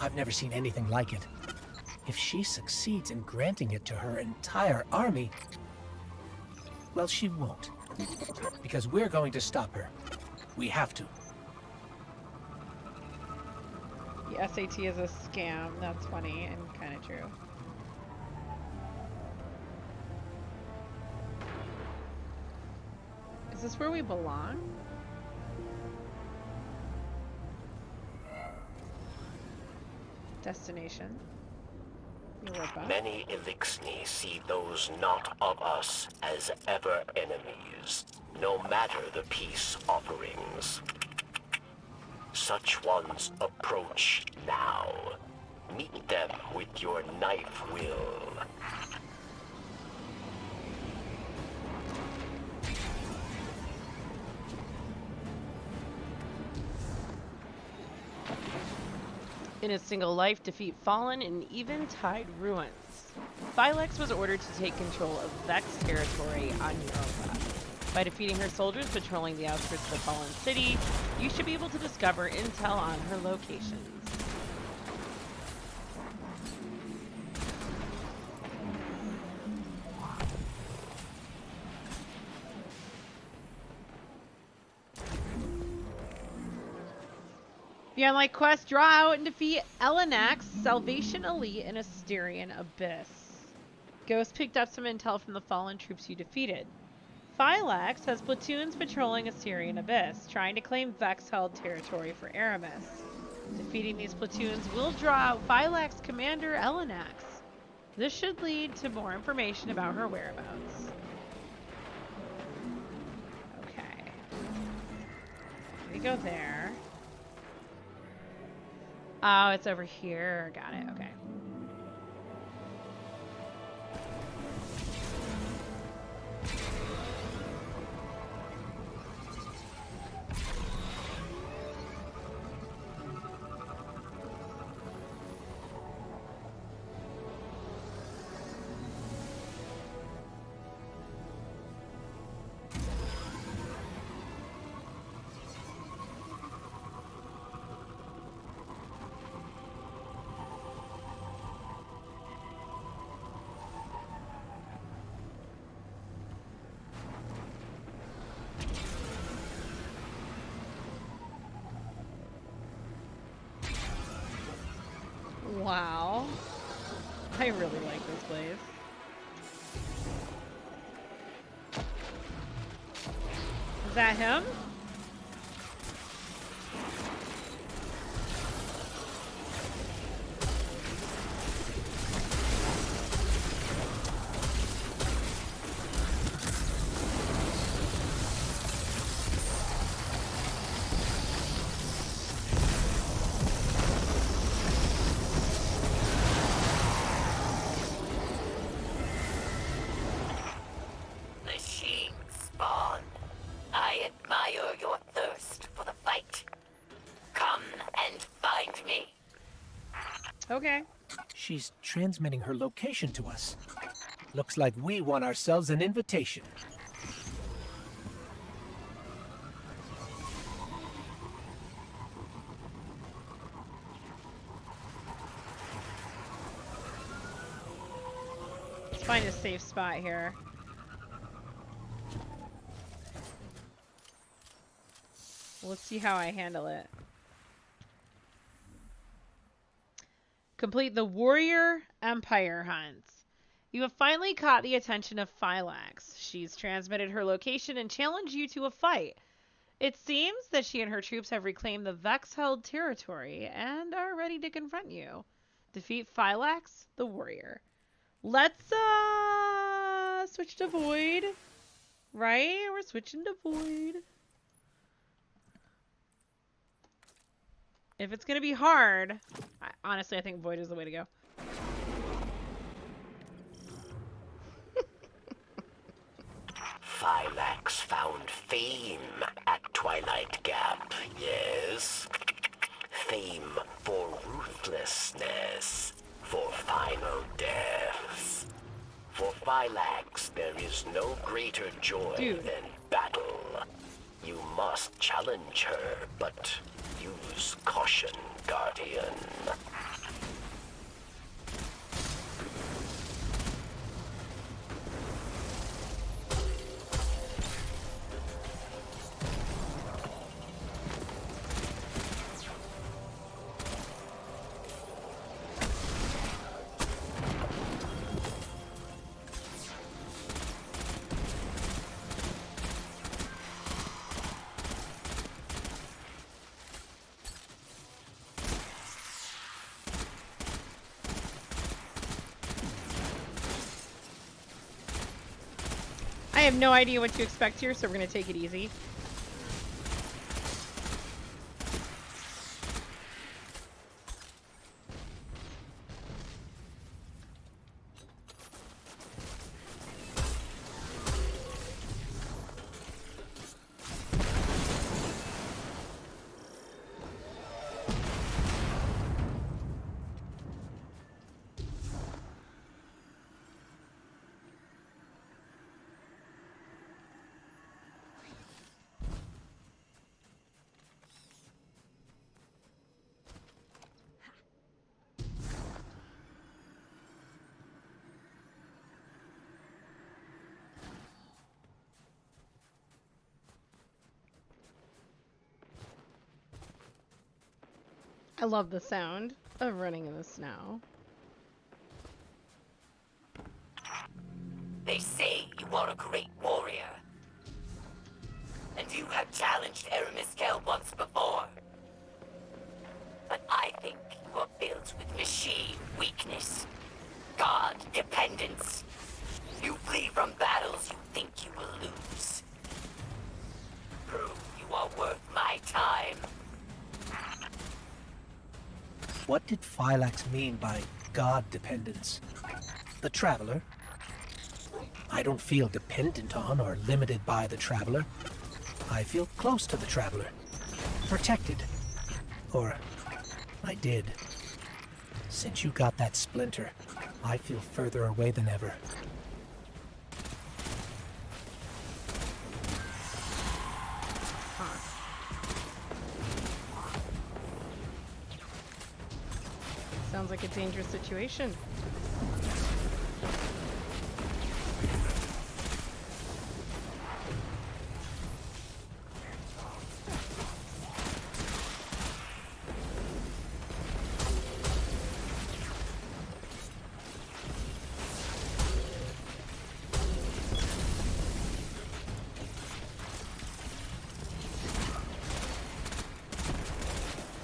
I've never seen anything like it. If she succeeds in granting it to her entire army, well, she won't. Because we're going to stop her. We have to. The SAT is a scam. That's funny and kind of true. Is this where we belong? Destination. Europa. Many Elixni see those not of us as ever enemies, no matter the peace offerings. Such ones approach now. Meet them with your knife will. In a single life, defeat Fallen in Eventide ruins. Thylex was ordered to take control of Vex territory on Europa. By defeating her soldiers patrolling the outskirts of the Fallen City, you should be able to discover intel on her locations. Beyond Light Quest, draw out and defeat Elanax, Salvation Elite, and Asterian Abyss. Ghost picked up some intel from the fallen troops you defeated. Thylax has platoons patrolling Asterian Abyss, trying to claim Vex-held territory for Eramis. Defeating these platoons will draw out Thylax commander Elanax. This should lead to more information about her whereabouts. Okay. We go there. Oh, it's over here. Got it. Okay. Wow. I really like this place. Is that him? Okay. She's transmitting her location to us. Looks like we won ourselves an invitation. Let's find a safe spot here. Let's see how I handle it. Complete the Warrior Empire hunt. You have finally caught the attention of Thylax. She's transmitted her location and challenged you to a fight. It seems that she and her troops have reclaimed the Vex-held territory and are ready to confront you. Defeat Thylax, the warrior. Let's switch to Void. Right? We're switching to Void. If it's going to be hard, honestly, I think Void is the way to go. Thylax found fame at Twilight Gap, yes? Fame for ruthlessness, for final death. For Thylax, there is no greater joy than battle. You must challenge her, but use caution, Guardian. I have no idea what to expect here, so we're gonna take it easy. I love the sound of running in the snow. They say you are a great warrior. And you have challenged Kell once before. But I think you are built with machine weakness, god dependence. You flee from battles you think you will lose. Prove you are worth my time. What did Phylax mean by god dependence? The Traveler? I don't feel dependent on or limited by the Traveler. I feel close to the Traveler. Protected. Or, I did. Since you got that splinter, I feel further away than ever. Sounds like a dangerous situation.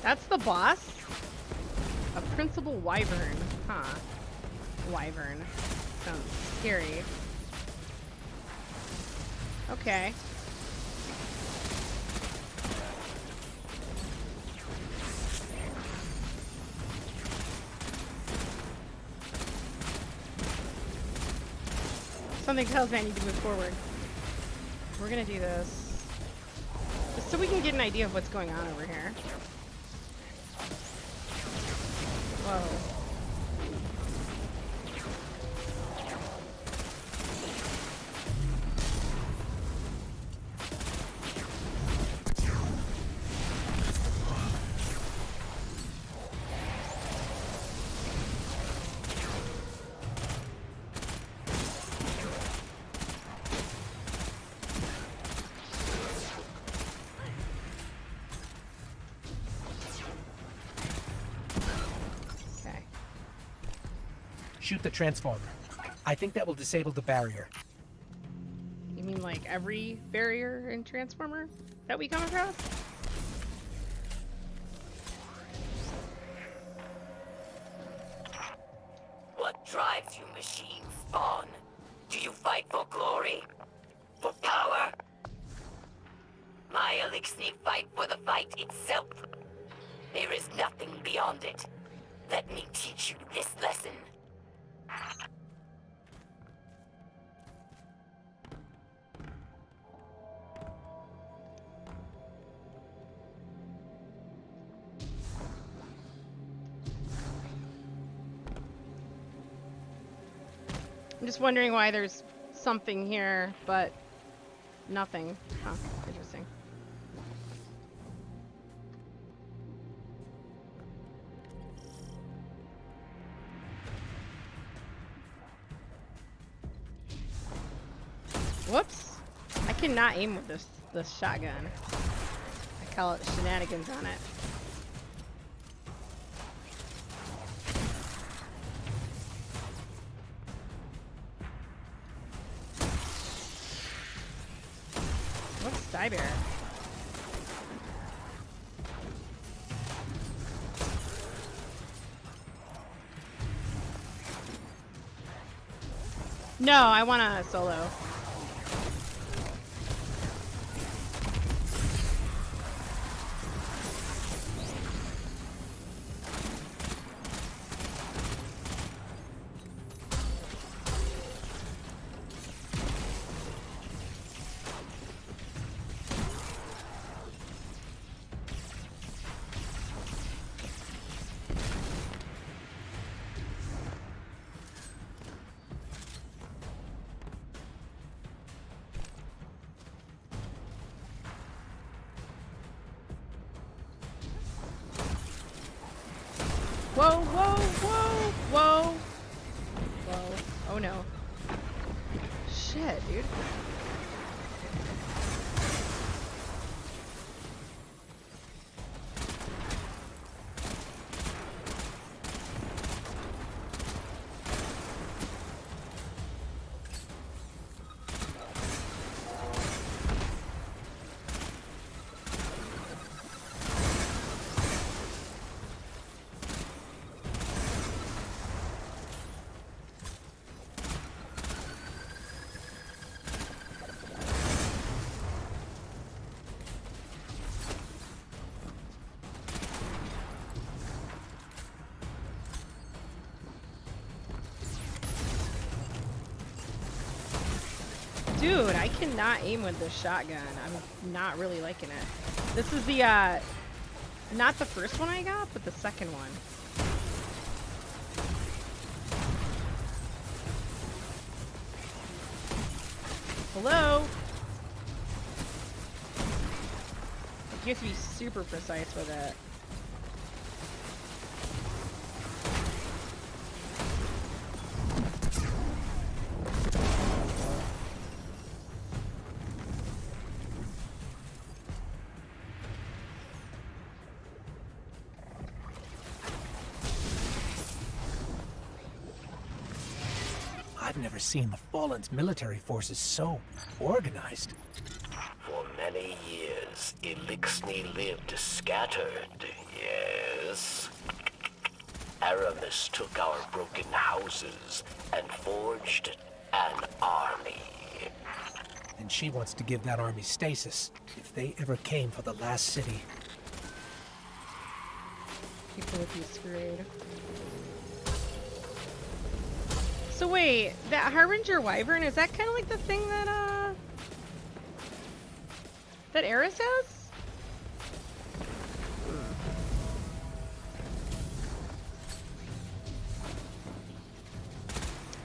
That's the boss? A principal wyvern. Huh. Wyvern. Sounds scary. Okay. Something tells me I need to move forward. We're gonna do this. Just so we can get an idea of what's going on over here. Whoa. Shoot the transformer. I think that will disable the barrier. You mean like every barrier and transformer that we come across? What drives you, machine spawn? Do you fight for glory? For power? My Elixir fight for the fight itself. There is nothing beyond it. Let me teach you this lesson. I'm just wondering why there's something here, but nothing. Huh, interesting. Whoops! I cannot aim with this shotgun. I call it shenanigans on it. What's Stybear? No, I want a solo. Whoa, whoa, whoa, whoa. Whoa. Oh no. Shit, dude. Dude, I cannot aim with this shotgun. I'm not really liking it. This is the, not the first one I got, but the second one. Hello? You have to be super precise with it. I've never seen the Fallen's military forces so organized. For many years, Elixni lived scattered, yes. Eramis took our broken houses and forged an army. And she wants to give that army stasis, if they ever came for the last city. People would be screwed. So wait, that Harbinger Wyvern, is that kind of like the thing that, that Eris has?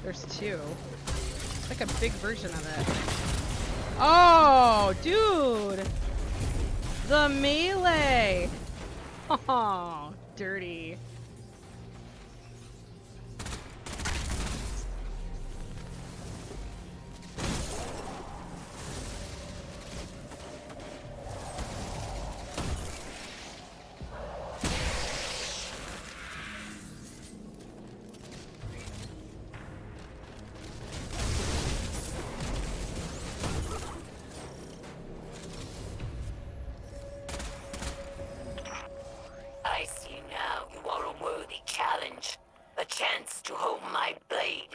There's two. It's like a big version of it. Oh, dude! The melee! Oh, dirty. I see now you are a worthy challenge. A chance to hold my blade.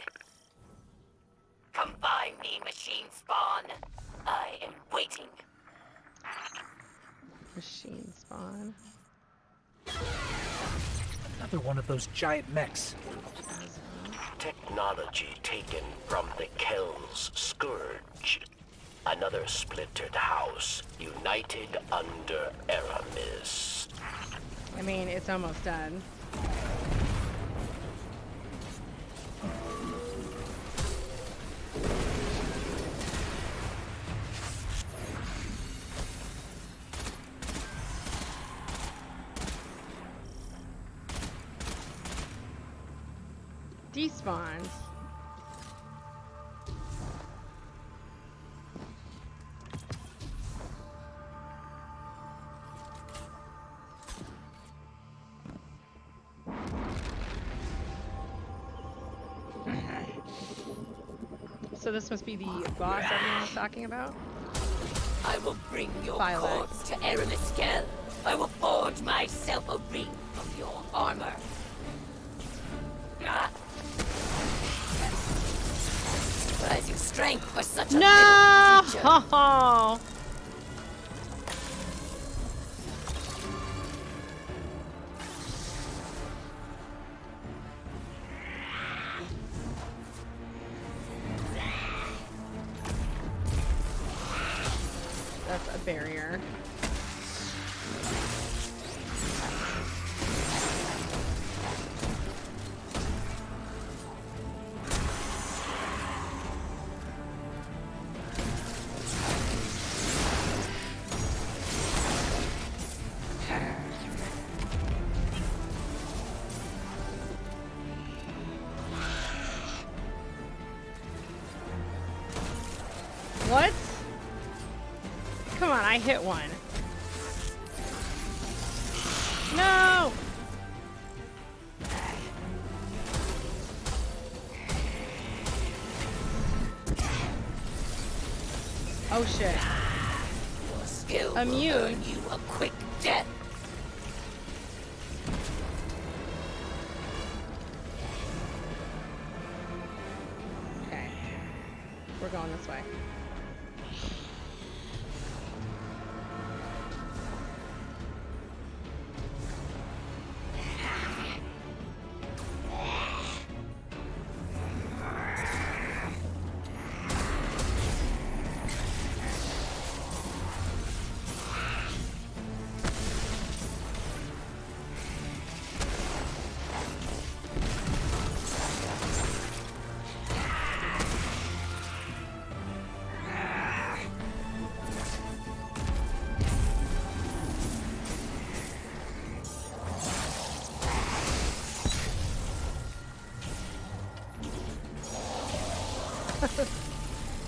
Come find me, machine spawn. I am waiting. Machine spawn. Another one of those giant mechs. Technology taken from the Kell's scourge. Another splintered house, united under Eramis. I mean, it's almost done. Despawns. So this must be the boss everyone was talking about? I will bring your Violet. corpse to Eramis Kell. I will forge myself a ring from your armor. Ah. Rising strength for such a little creature. No! That's a barrier. What? Come on, I hit one. No! Oh shit. Your skill will Immune. earn you a quick death. Okay. We're going this way.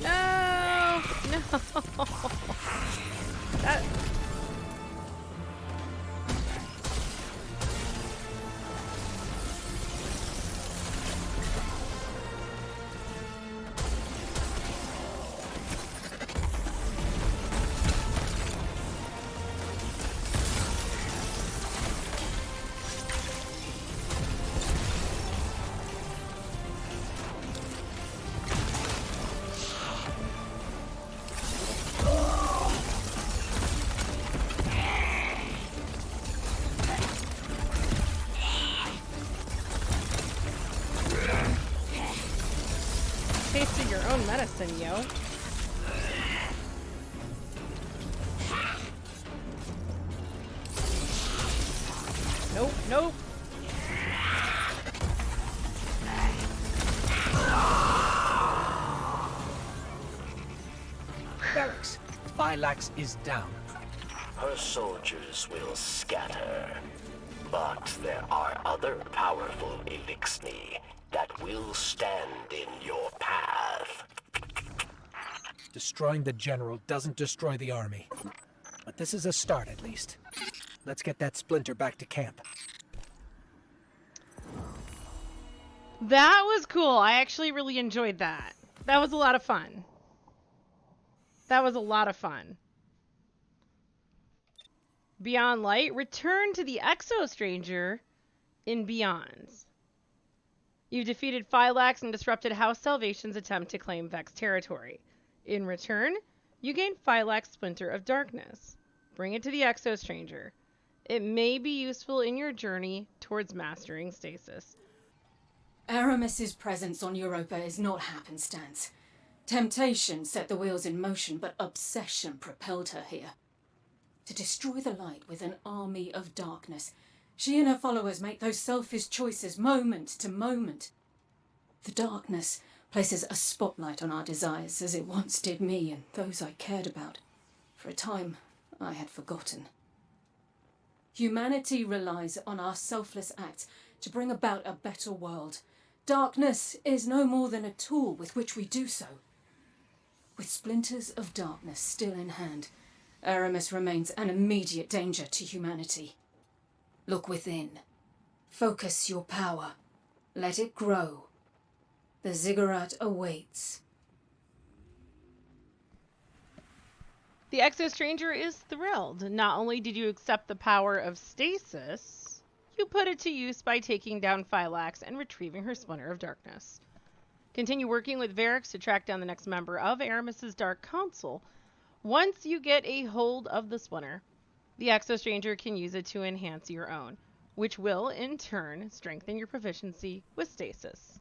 No! No! That... Tasted your own medicine, yo. Nope, nope. Variks, Phylax is down. Her soldiers will scatter, but there are other powerful Elixni that will stand in your path. Destroying the general doesn't destroy the army. But this is a start, at least. Let's get that splinter back to camp. That was cool. I actually really enjoyed that. That was a lot of fun. That was a lot of fun. Beyond Light, return to the Exo Stranger in Beyonds. You've defeated Phylax and disrupted House Salvation's attempt to claim Vex territory. In return, you gain Phylax Splinter of Darkness. Bring it to the Exo Stranger. It may be useful in your journey towards mastering stasis. Eramis's presence on Europa is not happenstance. Temptation set the wheels in motion, but obsession propelled her here. To destroy the light with an army of darkness, she and her followers make those selfish choices moment to moment. The darkness places a spotlight on our desires, as it once did me and those I cared about. For a time, I had forgotten. Humanity relies on our selfless acts to bring about a better world. Darkness is no more than a tool with which we do so. With splinters of darkness still in hand, Eramis remains an immediate danger to humanity. Look within. Focus your power. Let it grow. The Ziggurat awaits. The Exo Stranger is thrilled. Not only did you accept the power of stasis, you put it to use by taking down Phylax and retrieving her Splinter of Darkness. Continue working with Variks to track down the next member of Eramis's Dark Council. Once you get a hold of the Splinter, the Exo Stranger can use it to enhance your own, which will, in turn, strengthen your proficiency with stasis.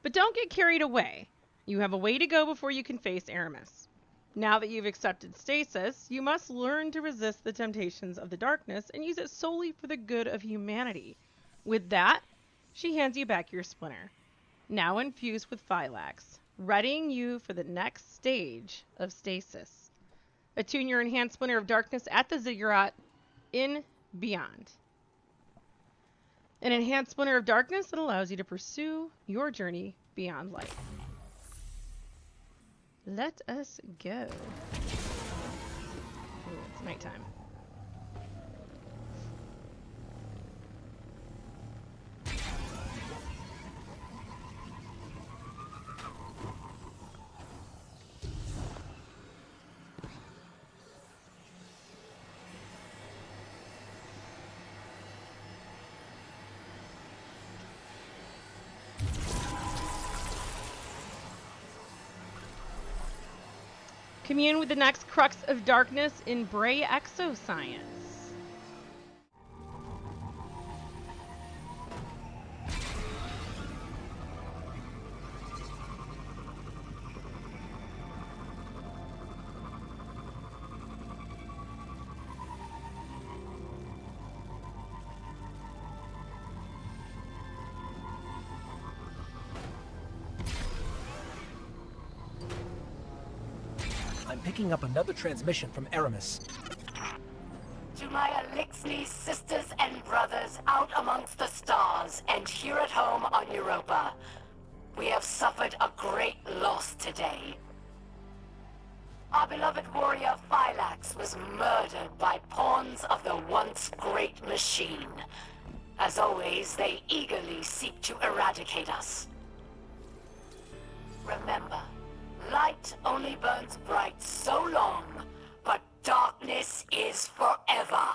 But don't get carried away. You have a way to go before you can face Eramis. Now that you've accepted stasis, you must learn to resist the temptations of the darkness and use it solely for the good of humanity. With that, she hands you back your Splinter, now infused with Phylax, readying you for the next stage of stasis. Attune your enhanced Splinter of Darkness at the Ziggurat in Beyond. An enhanced Splinter of Darkness that allows you to pursue your journey beyond light. Let us go. Ooh, it's nighttime. Commune with the next Crux of Darkness in Bray Exoscience. I'm picking up another transmission from Eramis. To my Elixni sisters and brothers out amongst the stars and here at home on Europa, we have suffered a great loss today. Our beloved warrior Phylax was murdered by pawns of the once great machine. As always, they eagerly seek to eradicate us. Remember, light only burns bright so long, but darkness is forever.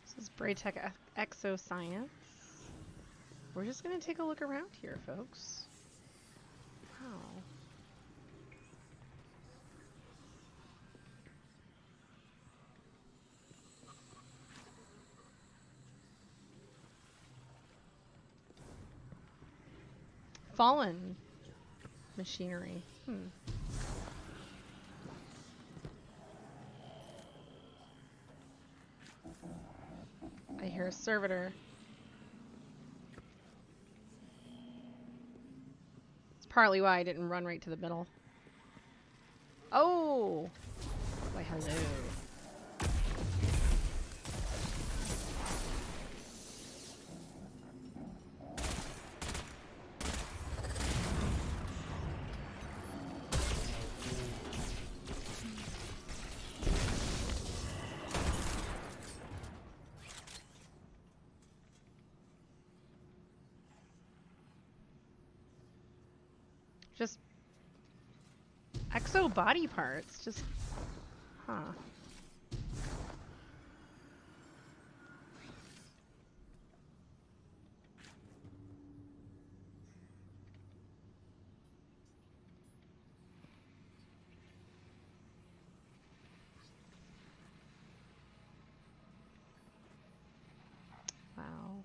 This is Braytech Exoscience. We're just gonna take a look around here, folks. Wow. Fallen machinery. I hear a servitor. It's partly why I didn't run right to the middle. Oh! Why, hello. Just exo body parts, just huh. Wow.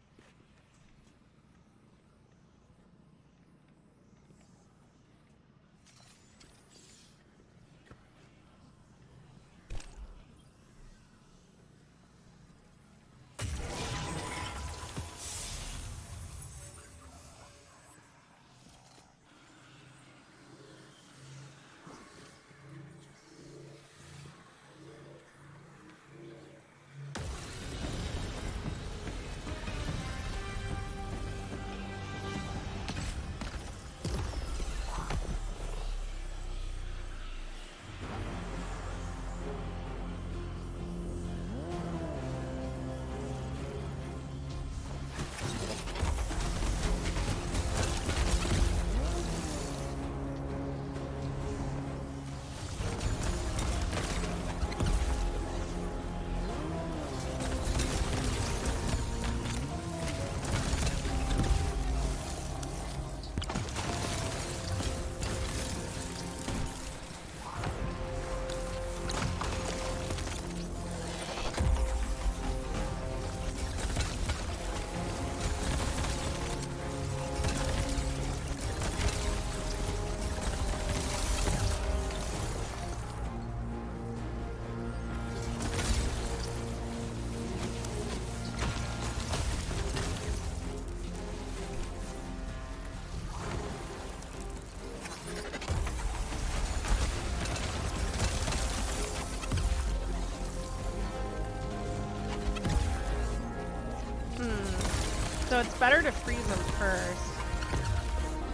it's better to freeze them first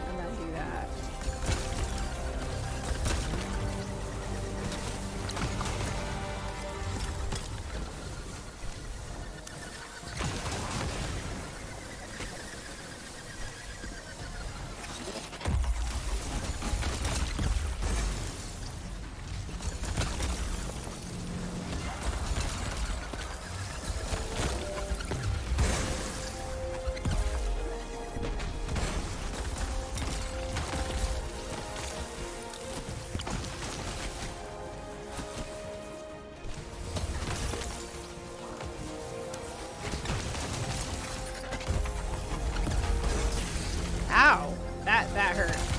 and then do that. Ow! That hurt.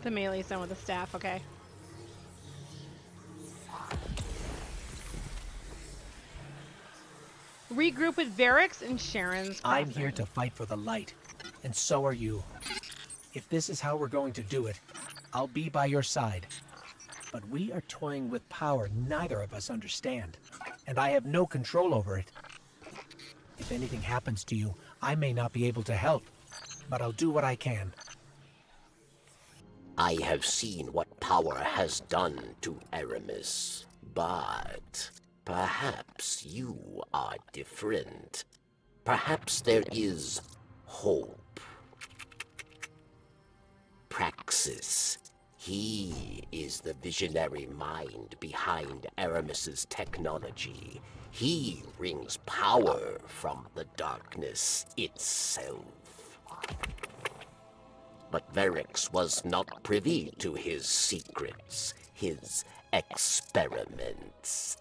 The melee's done with the staff, okay. Regroup with Variks and Sharon's I'm crossing. here to fight for the light, and so are you. If this is how we're going to do it, I'll be by your side. But we are toying with power neither of us understand, and I have no control over it. If anything happens to you, I may not be able to help, but I'll do what I can. I have seen what power has done to Eramis, but perhaps you are different. Perhaps there is hope. Praxis. He is the visionary mind behind Eramis's technology. He wrings power from the darkness itself. But Variks was not privy to his secrets, his experiments.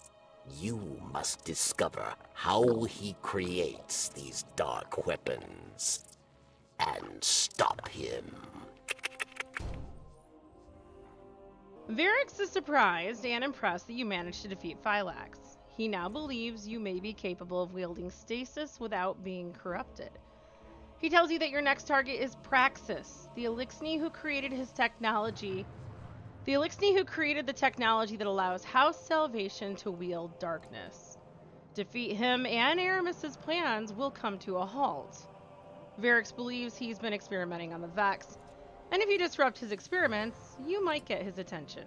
You must discover how he creates these dark weapons and stop him. Variks is surprised and impressed that you managed to defeat Phylax. He now believes you may be capable of wielding stasis without being corrupted. He tells you that your next target is Praxis, the Elixni who created his technology. The Elixni who created the technology that allows House Salvation to wield darkness. Defeat him and Eramis's plans will come to a halt. Variks believes he's been experimenting on the Vex, and if you disrupt his experiments, you might get his attention.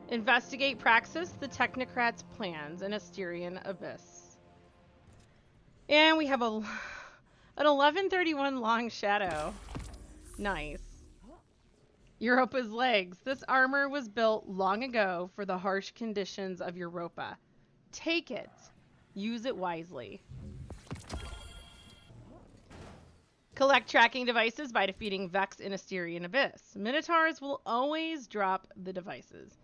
Investigate Praxis, the Technocrat's plans in Asterian Abyss. And we have an 1131 long shadow. Nice. Europa's legs. This armor was built long ago for the harsh conditions of Europa. Take it. Use it wisely. Collect tracking devices by defeating Vex in Asterian Abyss. Minotaurs will always drop the devices.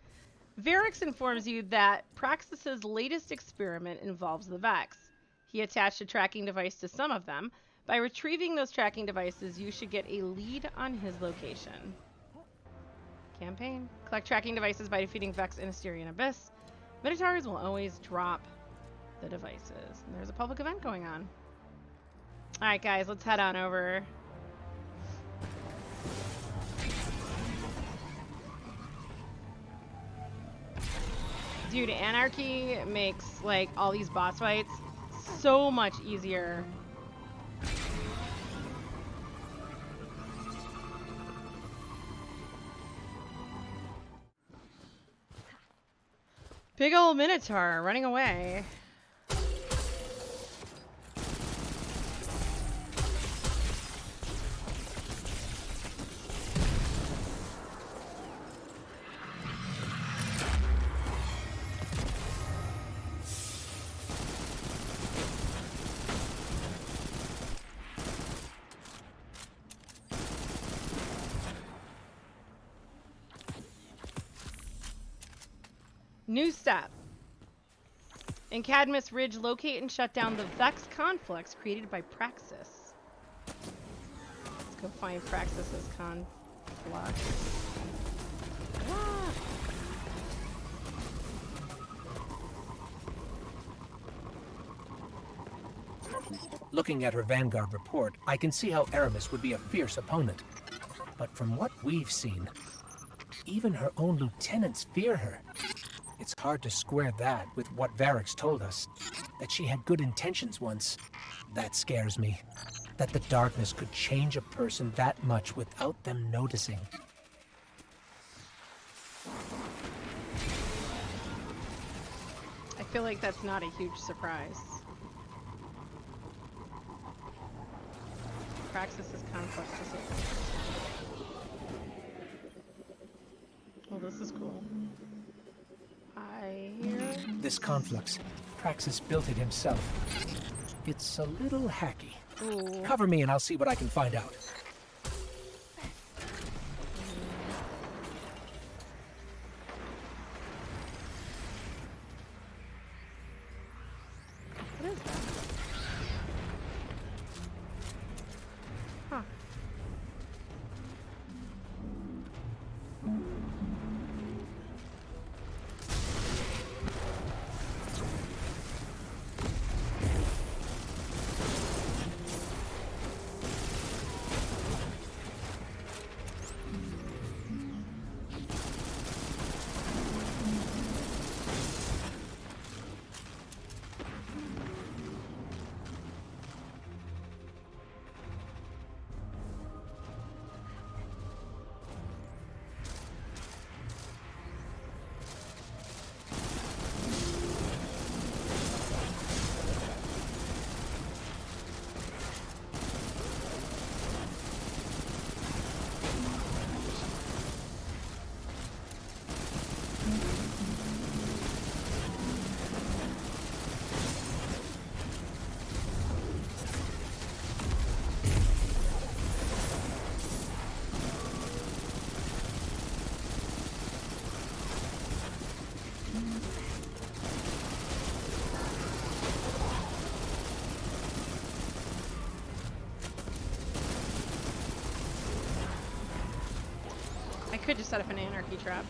Variks informs you that Praxis's latest experiment involves the Vex. He attached a tracking device to some of them. By retrieving those tracking devices, you should get a lead on his location. Campaign. Collect tracking devices by defeating Vex in Asterian Abyss. Minotaurs will always drop the devices. And there's a public event going on. Alright guys, let's head on over Dude, Anarchy makes, like, all these boss fights so much easier. Big old Minotaur running away. New step. In Cadmus Ridge, locate and shut down the Vex conflicts created by Praxis. Let's go find Praxis's conflict. Ah. Looking at her Vanguard report, I can see how Eramis would be a fierce opponent. But from what we've seen, even her own lieutenants fear her. It's hard to square that with what Variks told us, that she had good intentions once. That scares me. That the darkness could change a person that much without them noticing. I feel like that's not a huge surprise. Praxis's conflict is well, this is cool. This conflux, Praxis built it himself. It's a little hacky. Ooh. Cover me and I'll see what I can find out. What is that? Huh. Could just set up an anarchy trap.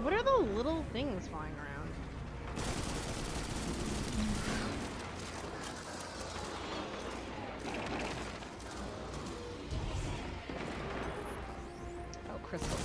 What are the little things flying around? Oh, crystals.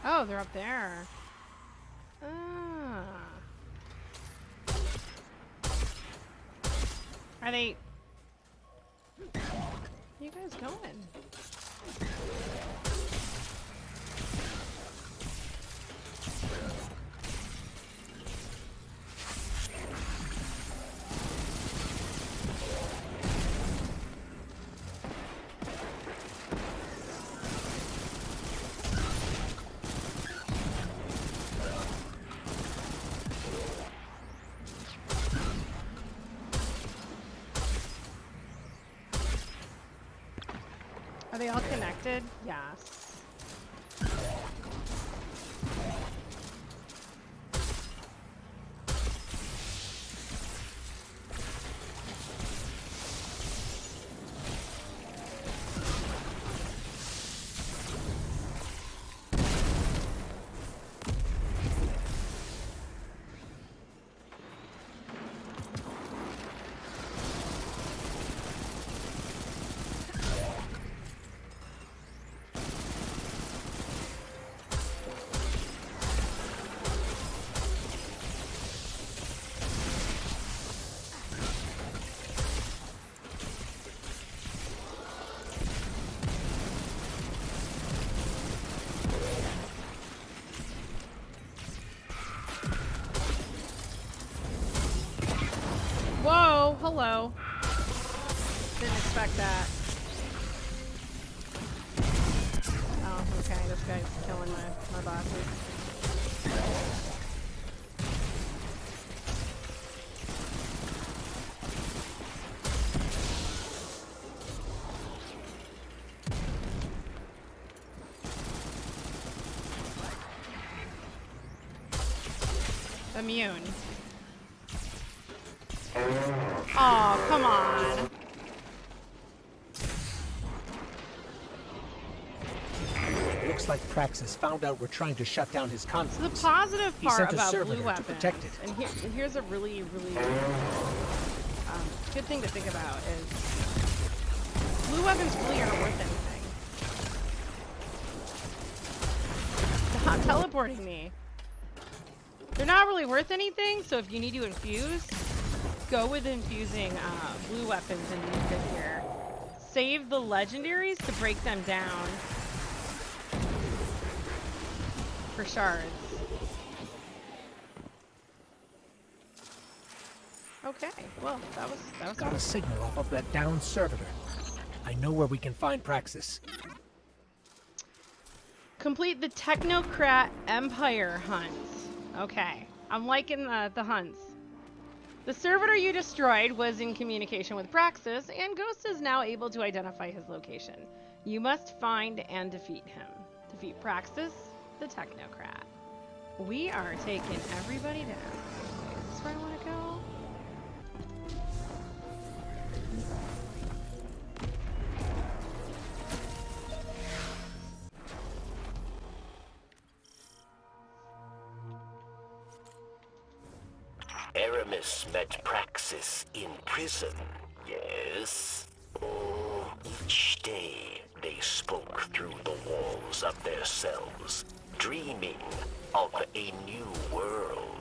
Oh, they're up there. Ah. Are they... Where you guys going? Are they all connected? Yes. Whoa, hello. Didn't expect that. Oh, okay, this guy's killing my bosses. Immune. Oh, come on. Looks like Praxis found out we're trying to shut down his confront. So the positive He part sent a about servitor blue to weapons, protect it. and here's a really good thing to think about is blue weapons really aren't worth anything. Stop teleporting me. They're not really worth anything, so if you need to infuse, go with infusing blue weapons and use it here. Save the legendaries to break them down for shards. Okay, well, that was Got a signal off of that downed servitor. I know where we can find Praxis. Complete the Technocrat Empire hunt. Okay, I'm liking the hunts. The servitor you destroyed was in communication with Praxis, and Ghost is now able to identify his location. You must find and defeat him. Defeat Praxis, the Technocrat. We are taking everybody down. Is this where I want to go? Eramis met Praxis in prison, yes? Oh, each day they spoke through the walls of their cells, dreaming of a new world.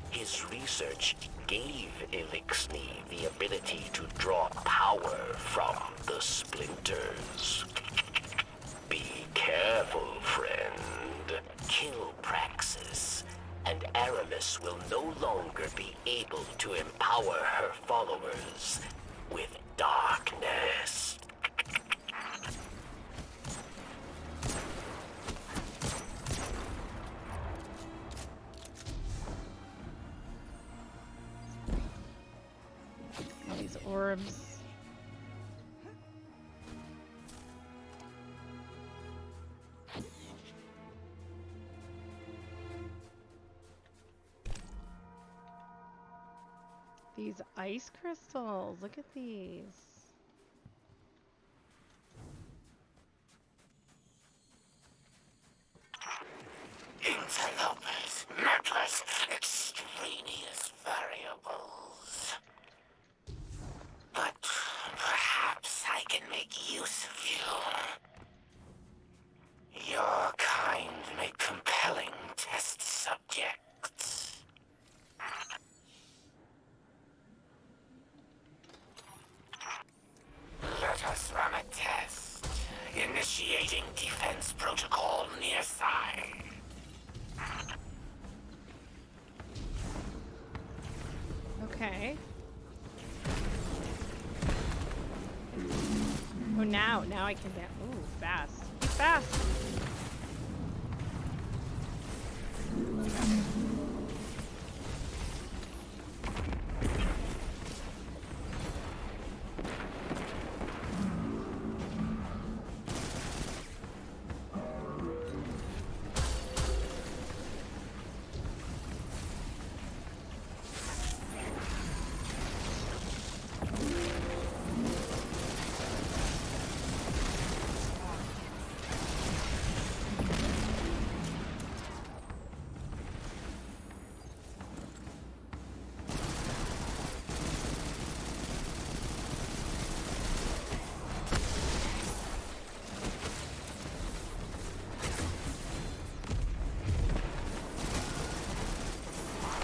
His research gave Elixni the ability to draw power from the splinters. Be careful, friend. Kill Praxis, and Eramis will no longer be able to empower her followers with darkness. All these orbs. These ice crystals, look at these. Interlopers, mapless, extraneous variables. But perhaps I can make use of you. Your kind may now I can get. Ooh, fast. He's fast.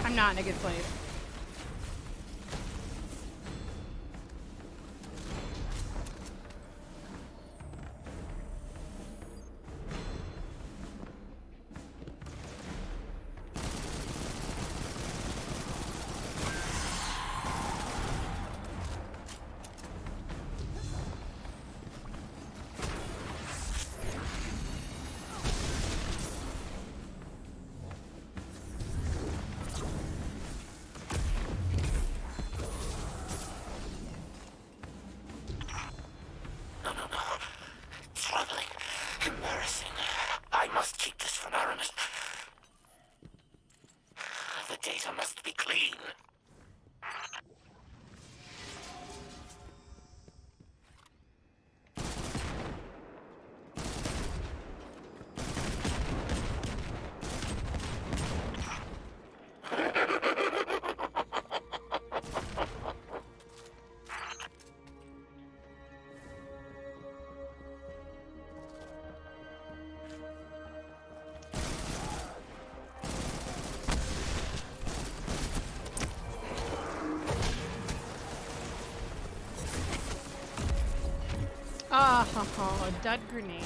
I'm not in a good place. Oh, dud grenade.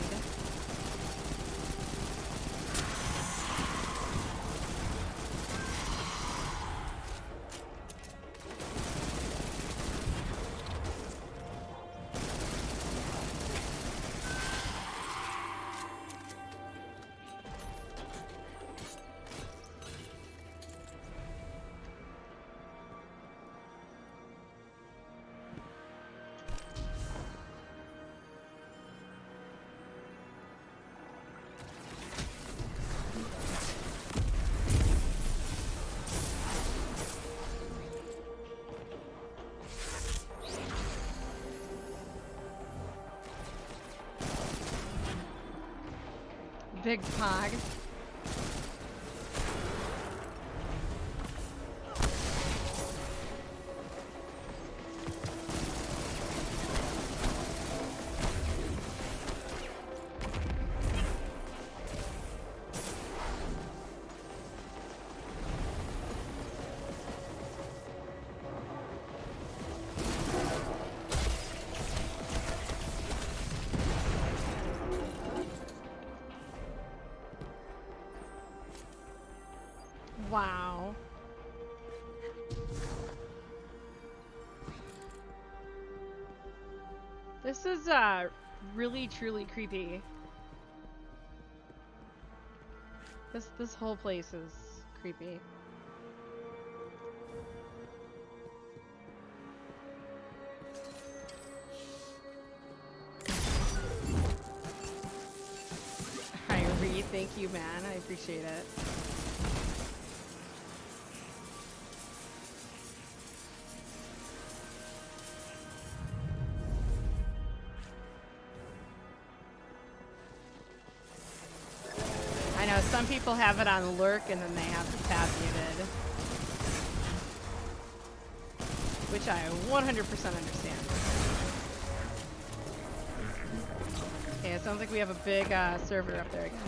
Big pog. Wow. This is really truly creepy. This whole place is creepy. Hi, Reed. Thank you, man. I appreciate it. I know some people have it on lurk and then they have the tab muted, which I 100% understand. Okay, it sounds like we have a big server up there again.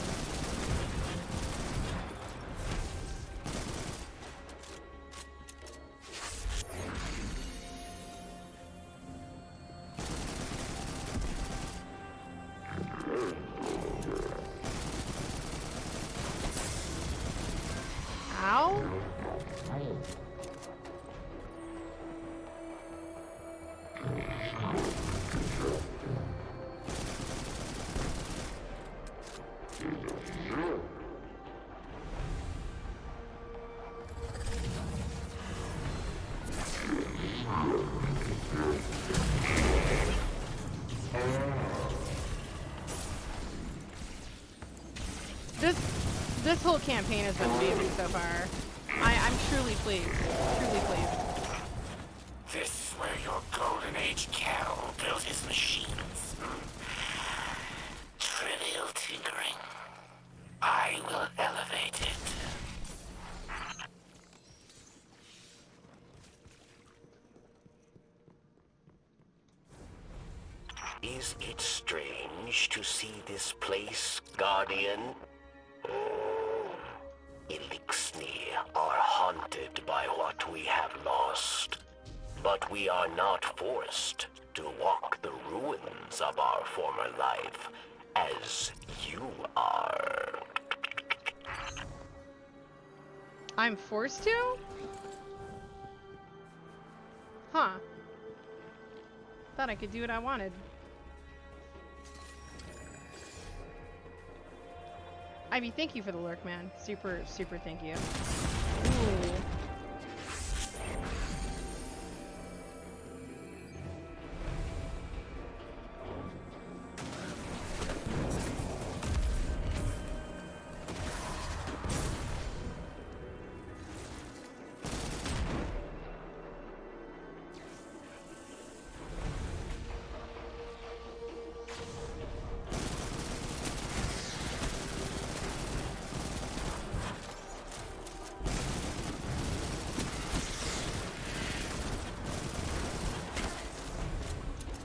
This whole campaign has been amazing so far. I'm truly pleased. Truly pleased. This is where your Golden Age Kell built his machines. Trivial tinkering. I will elevate it. Is it strange to see this place, Guardian? Elixni are haunted by what we have lost. But we are not forced to walk the ruins of our former life, as you are. I'm forced to? Huh. Thought I could do what I wanted. I mean, thank you for the lurk, man. Super, super thank you. Ooh.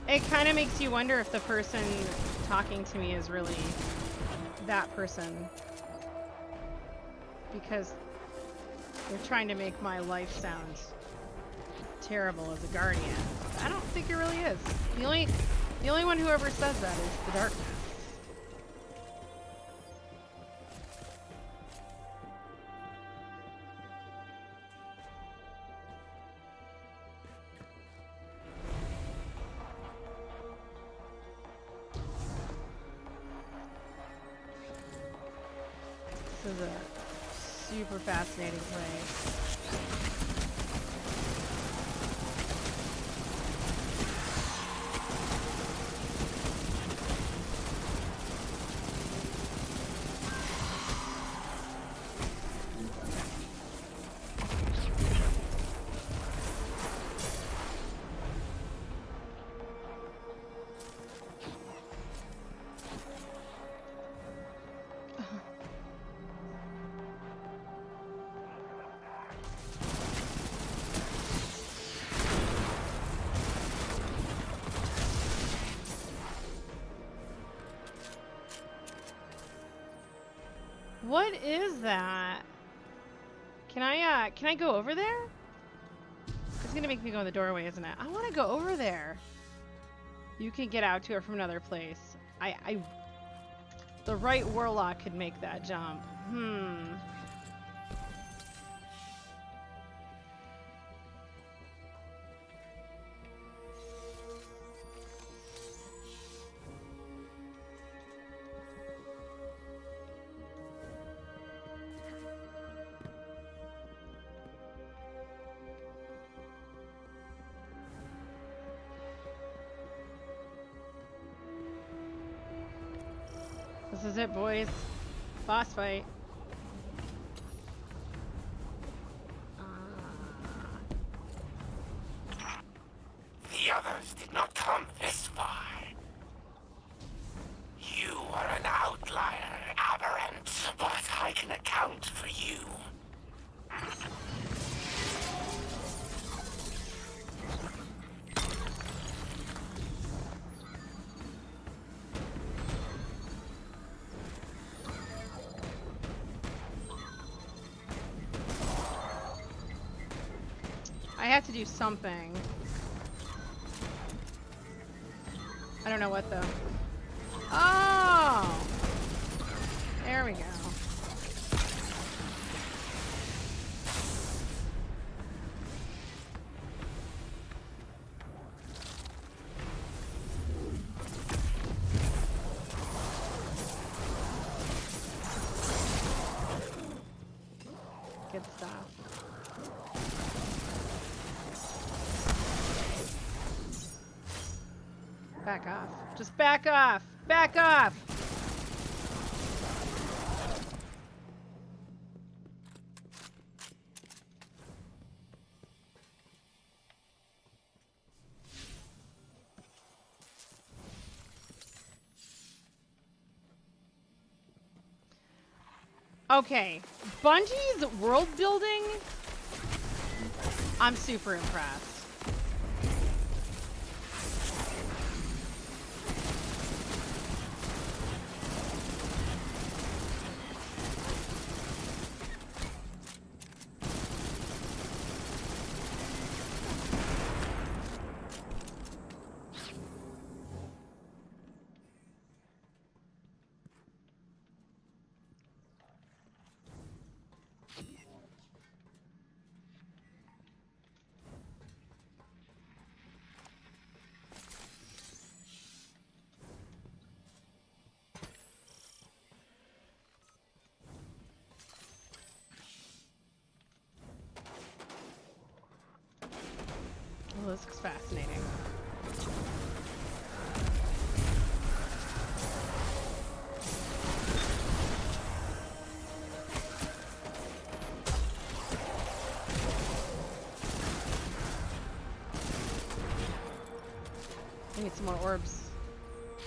It kind of makes you wonder if the person talking to me is really that person. Because they're trying to make my life sound terrible as a guardian. I don't think it really is. The only one who ever says that is the darkness. This is a super fascinating place. What is that? Can I go over there? It's gonna make me go in the doorway, isn't it? I want to go over there. You can get out to it from another place. The right warlock could make that jump. This is it, boys. Boss fight. The others did not come this far. You are an outlier, aberrant, but I can account for you. I have to do something. I don't know what though. Oh! There we go. Good stuff. Back off. Just back off! Back off! Okay, Bungie's world building, I'm super impressed. Well, this looks fascinating. I need some more orbs.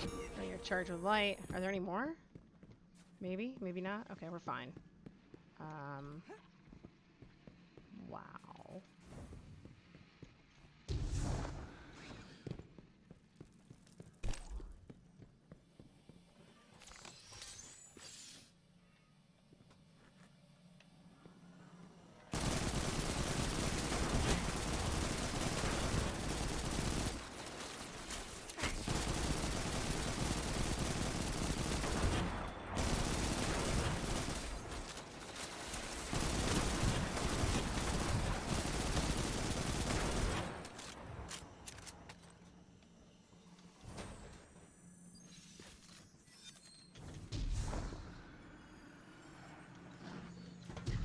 Oh, you're charged with light. Are there any more? Maybe? Maybe not? Okay, we're fine. Wow.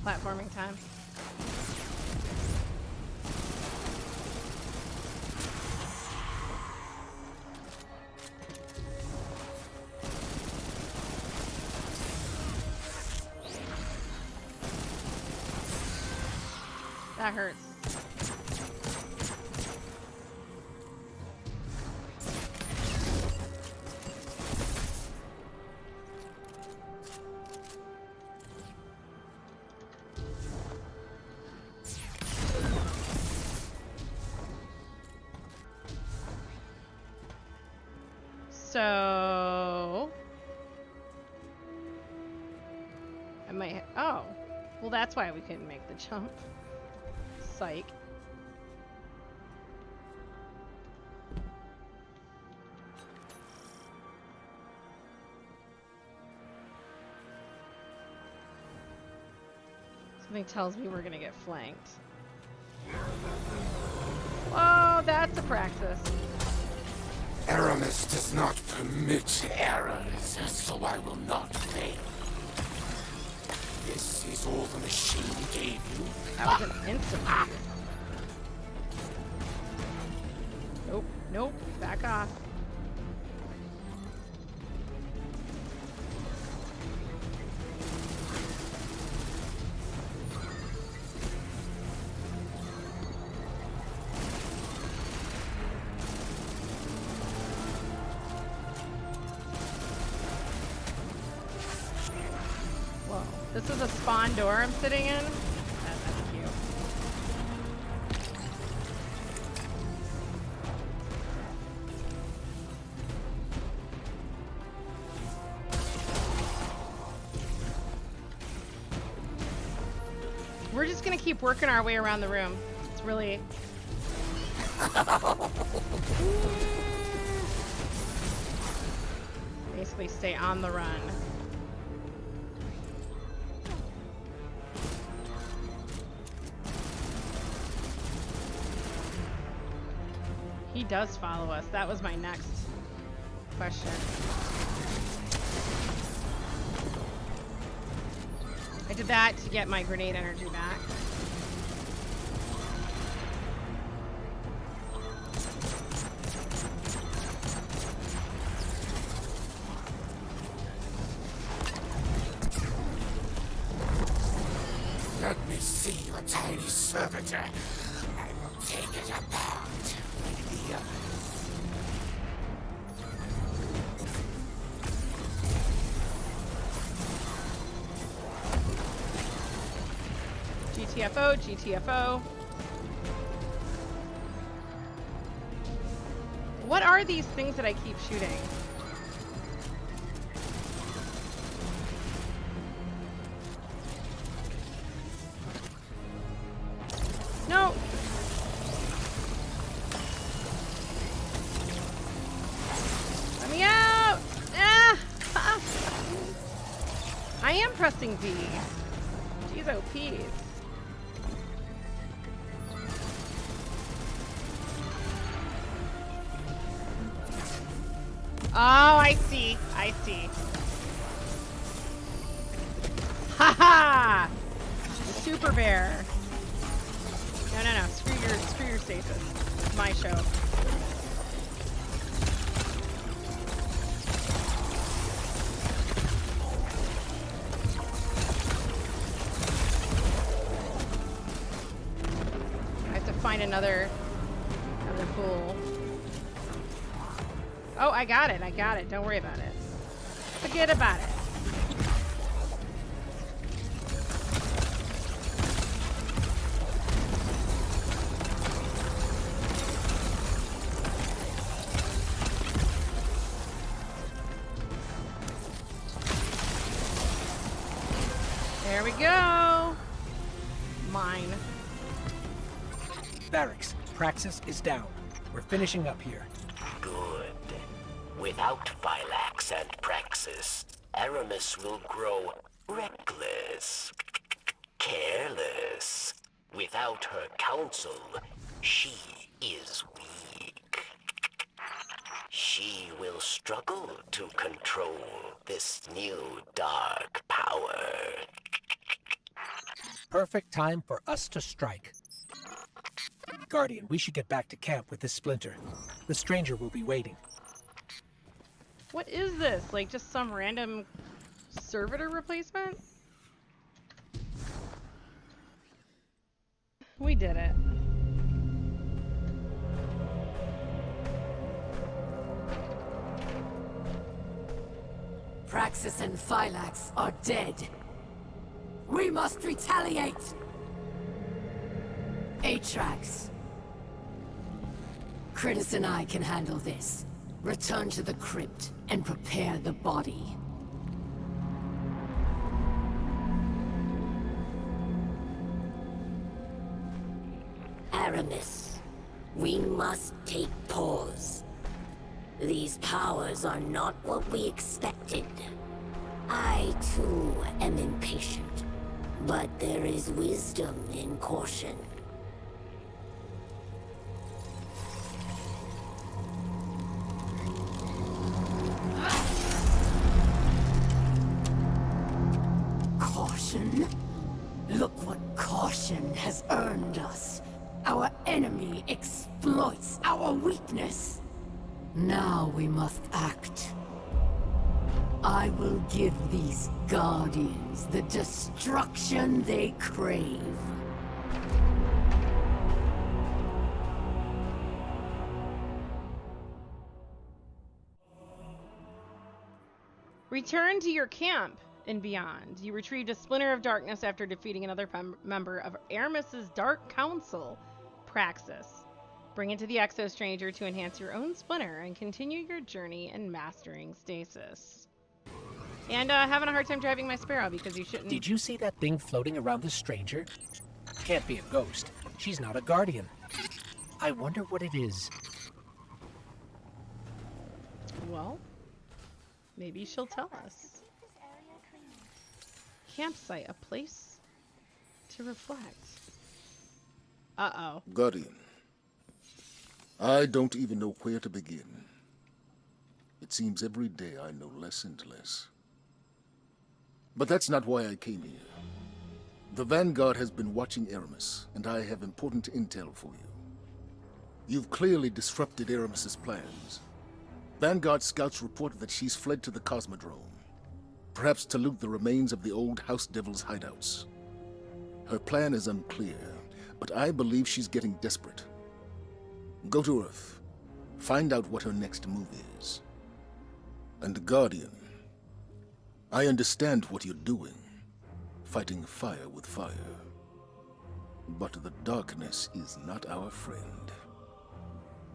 Platforming time. That hurts. So I might. Oh, well, that's why we couldn't make the jump. Psych. Something tells me we're gonna get flanked. Oh, that's a Praxis. Eramis does not permit errors, so I will not fail. This is all the machine gave you. That was an instant. Nope, nope, back off. This is a spawn door I'm sitting in. That's cute. We're just gonna keep working our way around the room. It's really... Basically stay on the run. He does follow us. That was my next question. I did that to get my grenade energy back. Let me see your tiny servitor. I will take it apart. The others. GTFO, GTFO. What are these things that I keep shooting? No! Let me out! Ah! I am pressing B. Jeez, OPs. Oh, I see. I see. Haha! Super bear. No. Screw your stasis. It's my show. I have to find another pool. Oh, I got it. Don't worry about it. Forget about it. There we go. Mine. Variks, Praxis is down. We're finishing up here. Good. Without Phylax and Praxis, Eramis will grow reckless, careless. Without her counsel, she is weak. She will struggle to control this new dark power. Perfect time for us to strike. Guardian, we should get back to camp with this splinter. The stranger will be waiting. What is this? Like just some random servitor replacement? We did it. Praxis and Phylax are dead. We must retaliate! Atrax. Critus and I can handle this. Return to the crypt and prepare the body. Eramis, we must take pause. These powers are not what we expected. I, too, am impatient. But there is wisdom in caution. Caution? Look what caution has earned us. Our enemy exploits our weakness. Now we must act. I will give these Guardians the destruction they crave. Return to your camp and beyond. You retrieved a splinter of darkness after defeating another member of Eramis's Dark Council, Praxis. Bring it to the Exo Stranger to enhance your own splinter and continue your journey in mastering stasis. And having a hard time driving my Sparrow because you shouldn't... Did you see that thing floating around the stranger? Can't be a ghost. She's not a Guardian. I wonder what it is. Well, maybe she'll tell us. Campsite, a place to reflect. Uh-oh. Guardian, I don't even know where to begin. It seems every day I know less and less. But that's not why I came here. The Vanguard has been watching Eramis, and I have important intel for you. You've clearly disrupted Eramis's plans. Vanguard scouts report that she's fled to the Cosmodrome, perhaps to loot the remains of the old House Devil's hideouts. Her plan is unclear, but I believe she's getting desperate. Go to Earth, find out what her next move is. And Guardian, I understand what you're doing, fighting fire with fire. But the darkness is not our friend.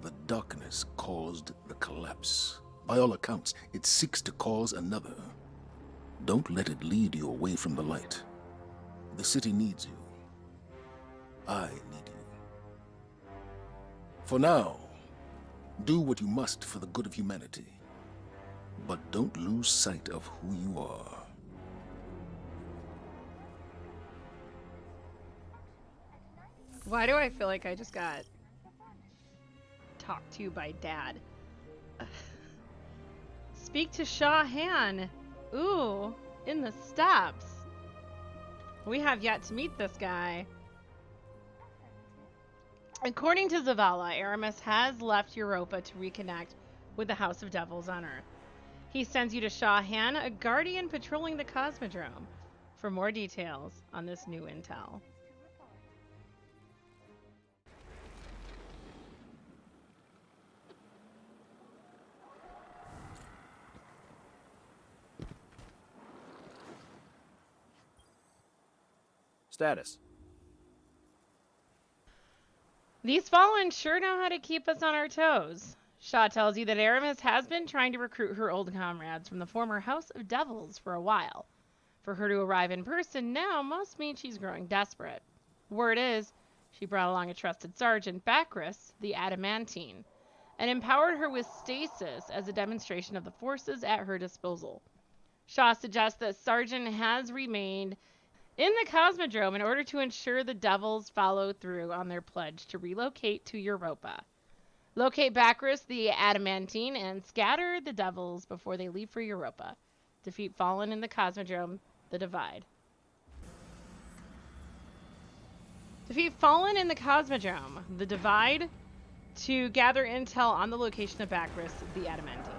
The darkness caused the collapse. By all accounts, it seeks to cause another. Don't let it lead you away from the light. The city needs you. I need you. For now, do what you must for the good of humanity. But don't lose sight of who you are. Why do I feel like I just got talked to by Dad? Speak to Shah Han. Ooh, in the steppes. We have yet to meet this guy. According to Zavala, Eramis has left Europa to reconnect with the House of Devils on Earth. He sends you to Shah Han, a guardian patrolling the Cosmodrome, for more details on this new intel. Status. These Fallen sure know how to keep us on our toes. Shah tells you that Eramis has been trying to recruit her old comrades from the former House of Devils for a while. For her to arrive in person now must mean she's growing desperate. Word is, she brought along a trusted sergeant, Variks, the Adamantine, and empowered her with stasis as a demonstration of the forces at her disposal. Shah suggests that Sergeant has remained in the Cosmodrome in order to ensure the Devils follow through on their pledge to relocate to Europa. Locate Variks, the Adamantine, and scatter the Devils before they leave for Europa. Defeat Fallen in the Cosmodrome, the Divide. Defeat Fallen in the Cosmodrome, the Divide, to gather intel on the location of Variks, the Adamantine.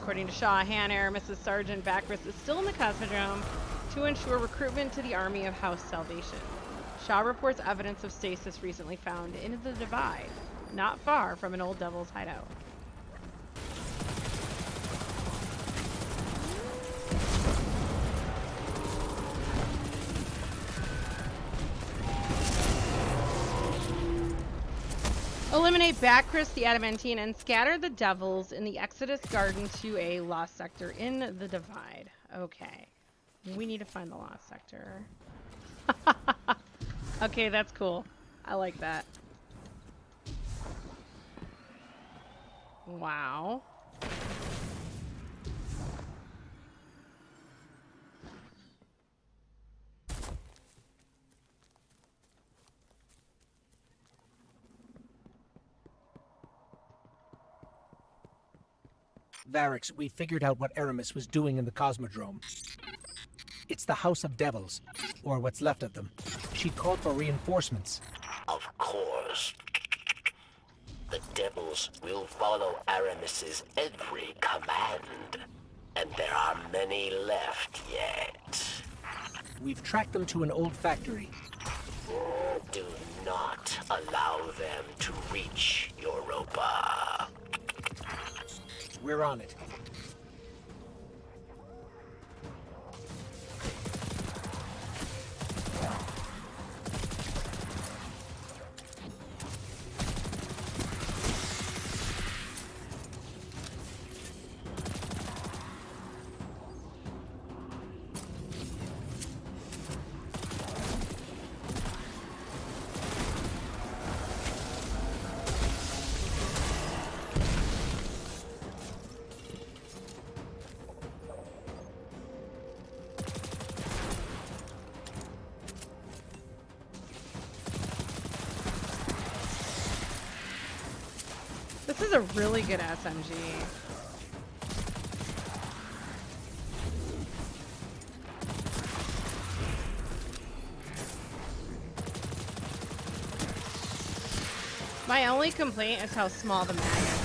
According to Shah Han, Eramis' Sergeant Variks is still in the Cosmodrome to ensure recruitment to the army of House Salvation. Shah reports evidence of stasis recently found in the Divide, not far from an old Devil's hideout. Eliminate Variks, the Adamantine, and scatter the Devils in the Exodus Garden to a lost sector in the Divide. Okay. We need to find the lost sector. Okay, that's cool. I like that. Wow. Variks, we figured out what Eramis was doing in the Cosmodrome. It's the House of Devils, or what's left of them. She called for reinforcements. Of course. The Devils will follow Aramis's every command, and there are many left yet. We've tracked them to an old factory. Do not allow them to reach Europa. We're on it. This is a really good SMG. My only complaint is how small the mag is.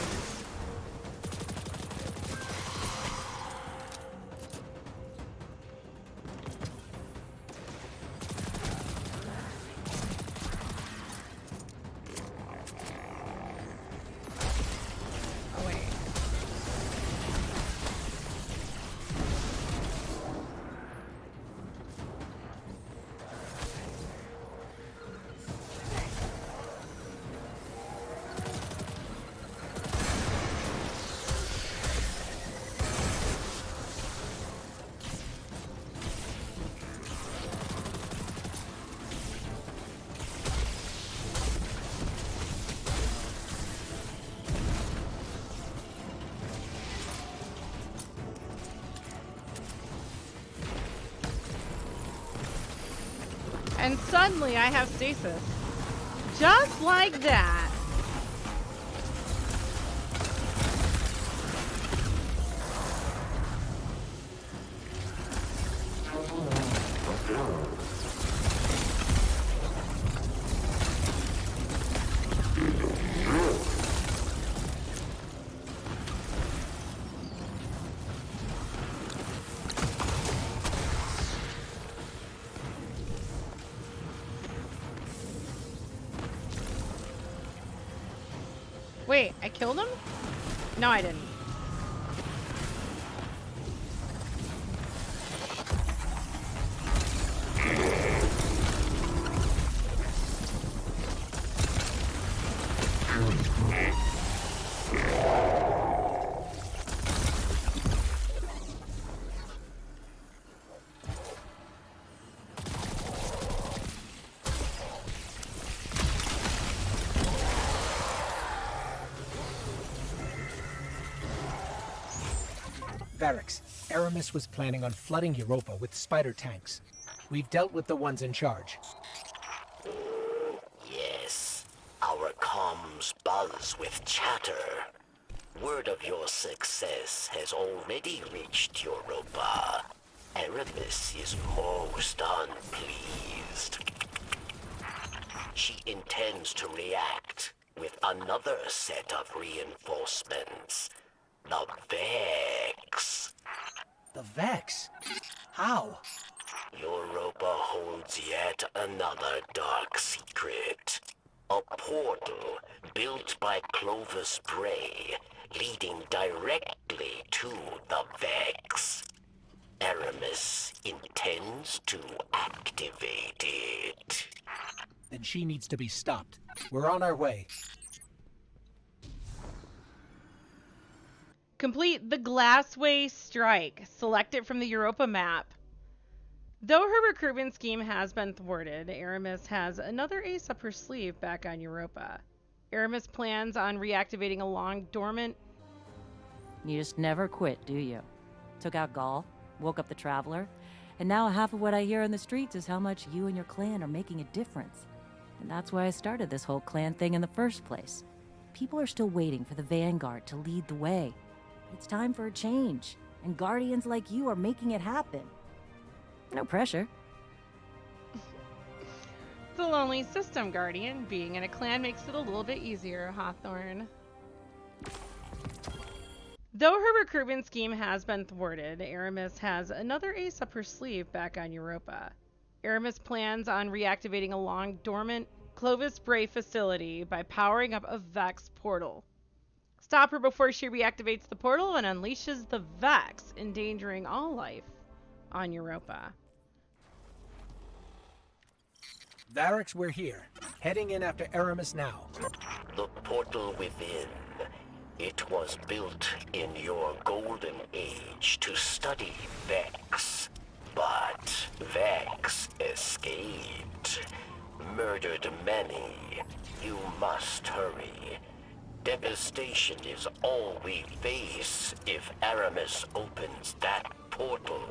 And suddenly I have stasis. Just like that. Wait, I killed him? No, I didn't. Variks, Eramis was planning on flooding Europa with spider tanks. We've dealt with the ones in charge. Yes, our comms buzz with chatter. Word of your success has already reached Europa. Eramis is most unpleased. She intends to react with another set of reinforcements. The Vex. The Vex? How? Europa holds yet another dark secret. A portal built by Clovis Bray, leading directly to the Vex. Eramis intends to activate it. Then she needs to be stopped. We're on our way. Complete the Glassway Strike. Select it from the Europa map. Though her recruitment scheme has been thwarted, Eramis has another ace up her sleeve back on Europa. Eramis plans on reactivating a long dormant... You just never quit, do you? Took out Gaul, woke up the Traveler, and now half of what I hear in the streets is how much you and your clan are making a difference. And that's why I started this whole clan thing in the first place. People are still waiting for the Vanguard to lead the way. It's time for a change, and Guardians like you are making it happen. No pressure. It's a lonely system, Guardian. Being in a clan makes it a little bit easier, Hawthorne. Though her recruitment scheme has been thwarted, Eramis has another ace up her sleeve back on Europa. Eramis plans on reactivating a long dormant Clovis Bray facility by powering up a Vex portal. Stop her before she reactivates the portal and unleashes the Vex, endangering all life on Europa. Variks, we're here. Heading in after Eramis now. The portal within. It was built in your golden age to study Vex. But Vex escaped. Murdered many. You must hurry. Devastation is all we face if Eramis opens that portal.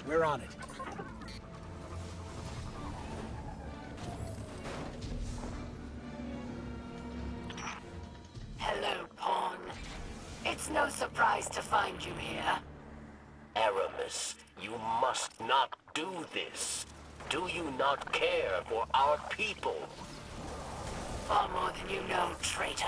We're on it. Hello, Pawn. It's no surprise to find you here. Eramis, you must not do this. Do you not care for our people? Far more than you know, traitor.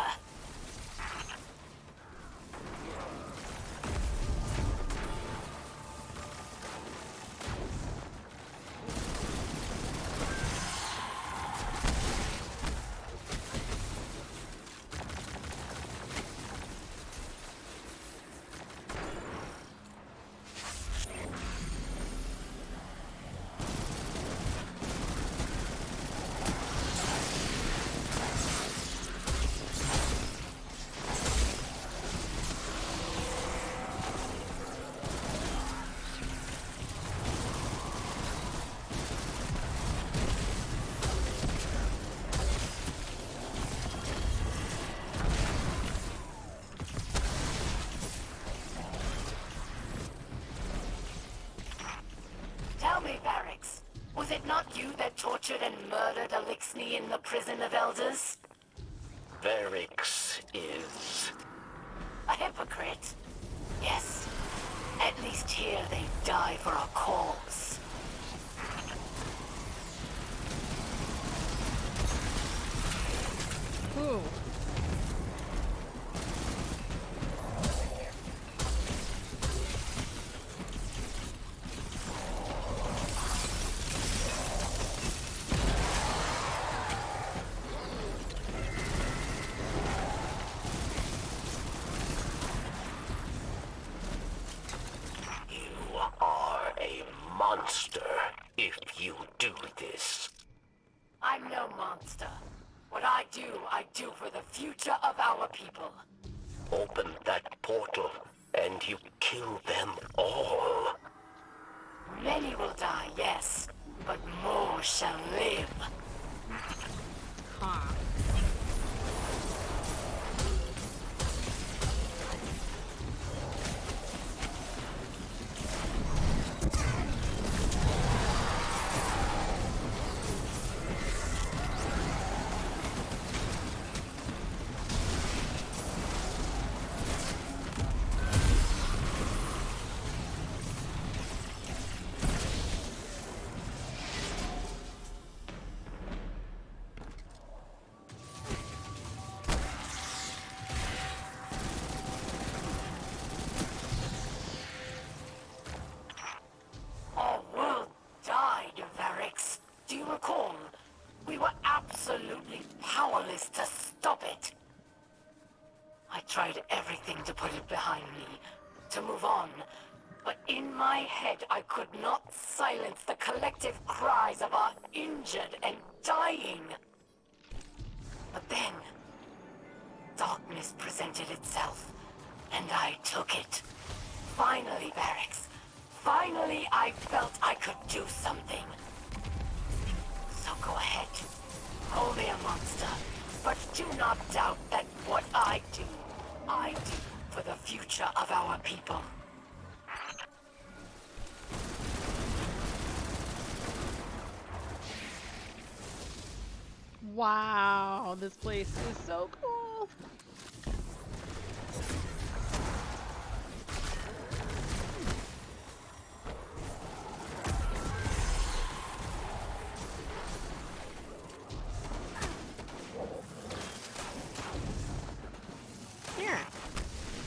Was it not you that tortured and murdered Elixni in the prison of elders? Variks is... a hypocrite? Yes. At least here they die for a cause. Ooh. You are a monster if you do this. I'm no monster. What I do for the future of our people. Open that portal, and you kill them all. Many will die, yes, but more shall live. Huh. Our world died, Variks. Do you recall? We were absolutely powerless to stop it. I tried everything to put it behind me, to move on. But in my head, I could not silence the collective cries of our injured and dying. But then, darkness presented itself, and I took it. Finally, Variks. Finally, I felt I could do something. So go ahead. Call me a monster. But do not doubt that what I do for the future of our people. Wow, this place is so cool. Here.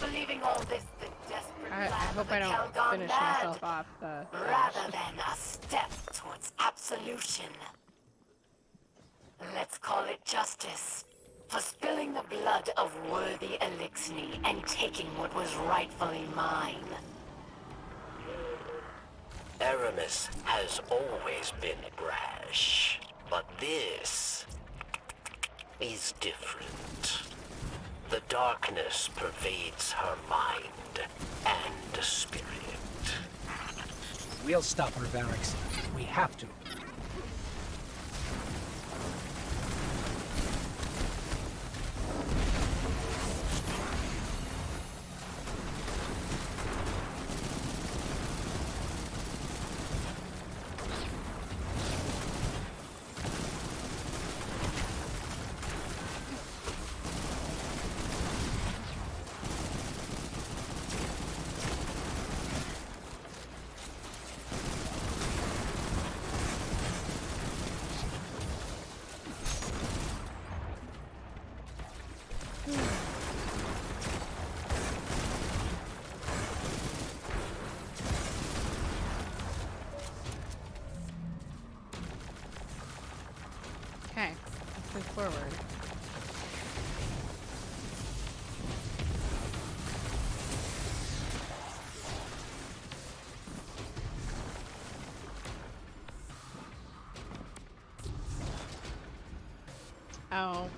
Believing all this, the desperate I plan hope of I the don't Kell gone finish mad, myself off the rather than a step towards absolution. Let's call it justice. For spilling the blood of worthy Elixni and taking what was rightfully mine. Eramis has always been brash, but this is different. The darkness pervades her mind and spirit. We'll stop her, Variks. We have to. Okay, let's move forward. Oh.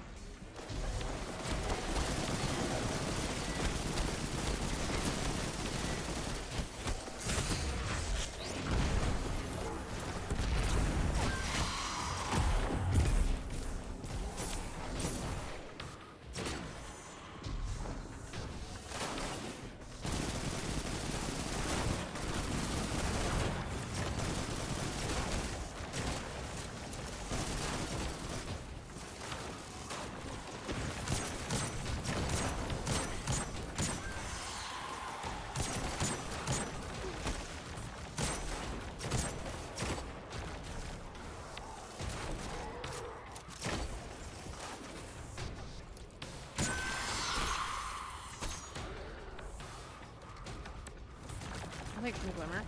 take some glimmer.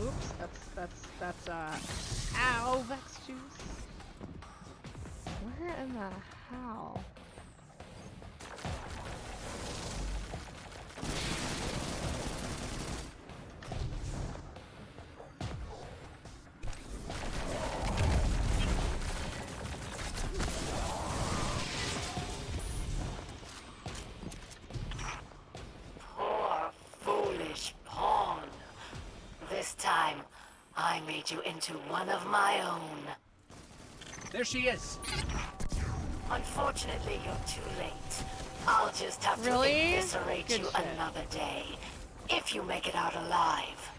Oops, that's ow, Vex juice. Where in the hell? Poor, foolish pawn. This time, I made you into one of my own. There she is. Unfortunately, you're too late. I'll just have to Really? eviscerate Good you shit. another day, if you make it out alive.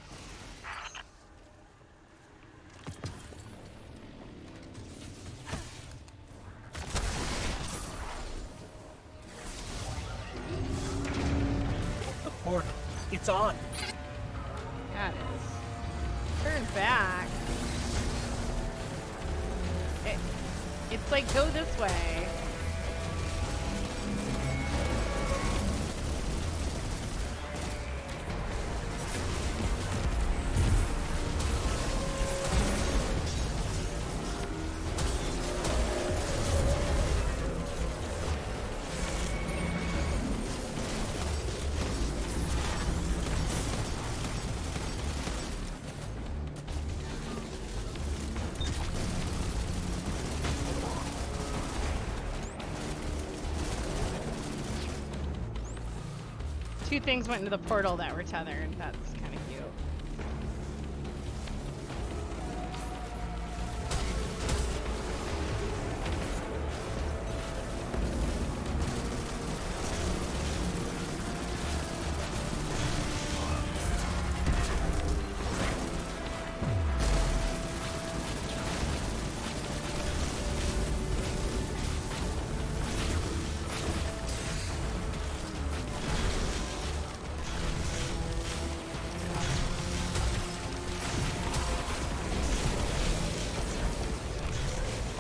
The portal. It's on. Yeah, it is. Turn back. It's like, go this way. Two things went into the portal that were tethered. That's kind of cute.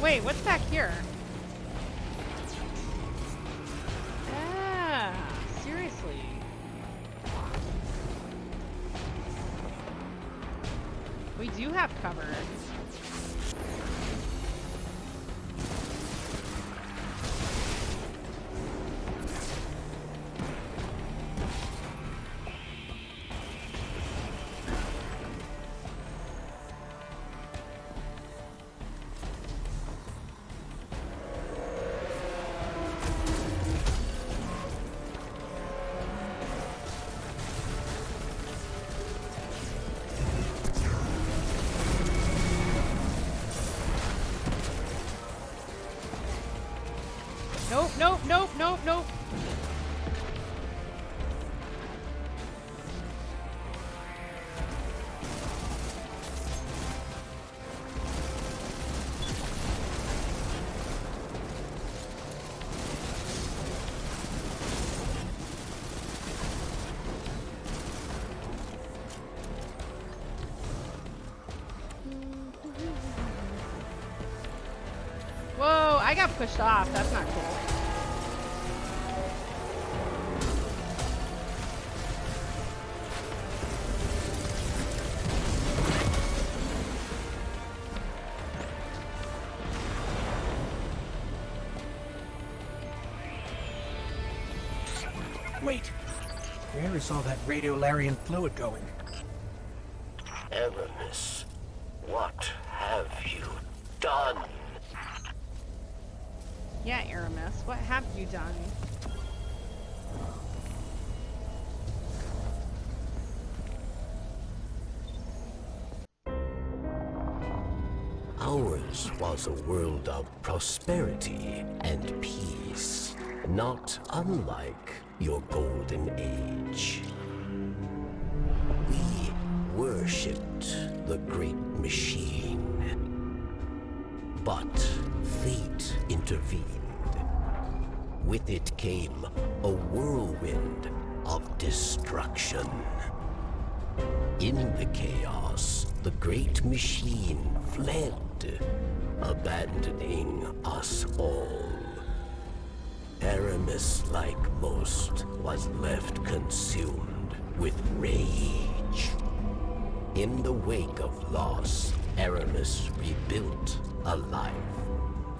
Wait, what's back here? Ah, seriously. We do have cover. Nope, nope, nope, nope, nope. Whoa, I got pushed off. That's not cool. Wait. Where is all that radiolarian fluid going? Eramis, what have you done? Yeah, Eramis, what have you done? Ours was a world of prosperity and peace, not unlike your golden age. We worshipped the great machine. But fate intervened. With it came a whirlwind of destruction. In the chaos, the great machine fled, abandoning us all. Eramis, like most, was left consumed with rage age. In the wake of loss, Eramis rebuilt a life,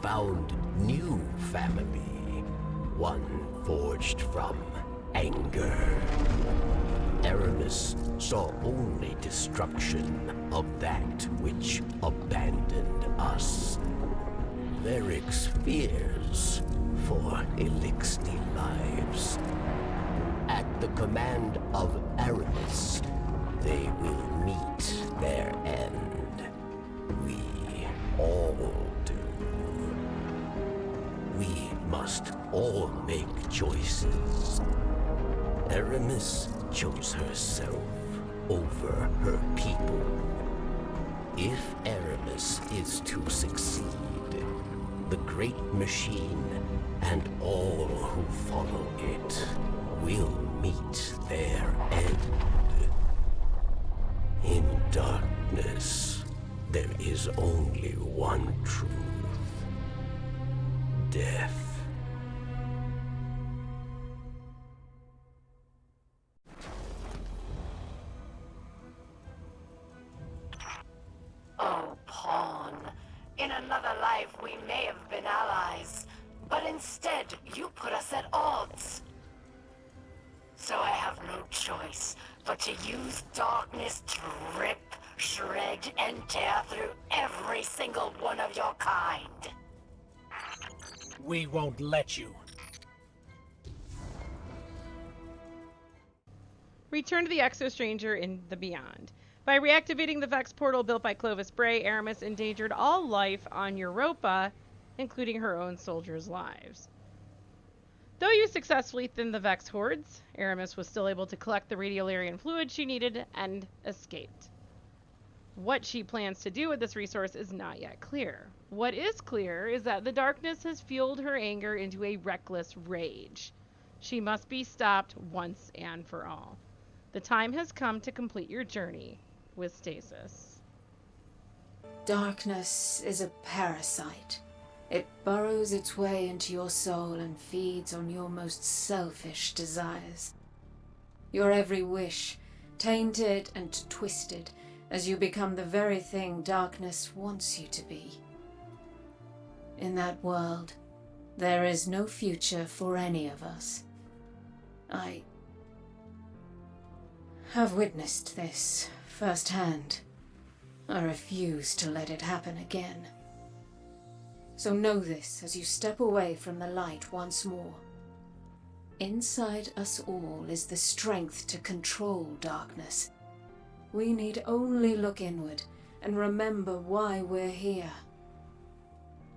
found new family, one forged from anger. Eramis saw only destruction of that which abandoned us. Variks fears for Elixir lives. At the command of Eramis, they will meet their end. We all do. We must all make choices. Eramis chose herself over her people. If Eramis is to succeed, the great machine and all who follow it will meet their end. In darkness, there is only one truth. Death. Oh, Pawn. In another life, we may have been allies, but instead, you put us at odds. So I have no choice but to use darkness to rip, shred, and tear through every single one of your kind. We won't let you. Return to the Exo Stranger in the Beyond. By reactivating the Vex portal built by Clovis Bray, Eramis endangered all life on Europa, including her own soldiers' lives. Though you successfully thinned the Vex hordes, Eramis was still able to collect the radiolarian fluid she needed and escaped. What she plans to do with this resource is not yet clear. What is clear is that the darkness has fueled her anger into a reckless rage. She must be stopped once and for all. The time has come to complete your journey with Stasis. Darkness is a parasite. It burrows its way into your soul and feeds on your most selfish desires. Your every wish, tainted and twisted, as you become the very thing darkness wants you to be. In that world, there is no future for any of us. I have witnessed this firsthand. I refuse to let it happen again. So know this as you step away from the light once more. Inside us all is the strength to control darkness. We need only look inward and remember why we're here.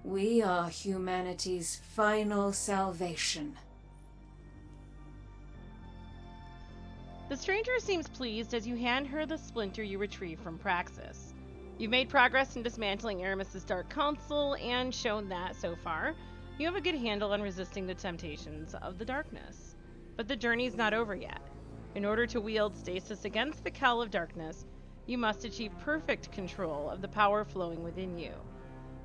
We are humanity's final salvation. The stranger seems pleased as you hand her the splinter you retrieved from Praxis. You've made progress in dismantling Eramis's Dark Council and shown that, so far, you have a good handle on resisting the temptations of the darkness. But the journey's not over yet. In order to wield stasis against the Kell of Darkness, you must achieve perfect control of the power flowing within you.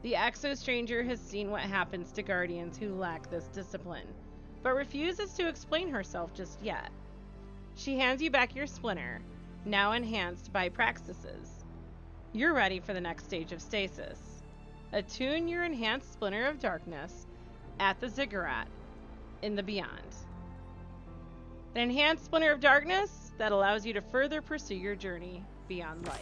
The Exo Stranger has seen what happens to Guardians who lack this discipline, but refuses to explain herself just yet. She hands you back your splinter, now enhanced by Praxis's. You're ready for the next stage of stasis. Attune your enhanced splinter of darkness at the Ziggurat in the Beyond. An enhanced splinter of darkness that allows you to further pursue your journey beyond light.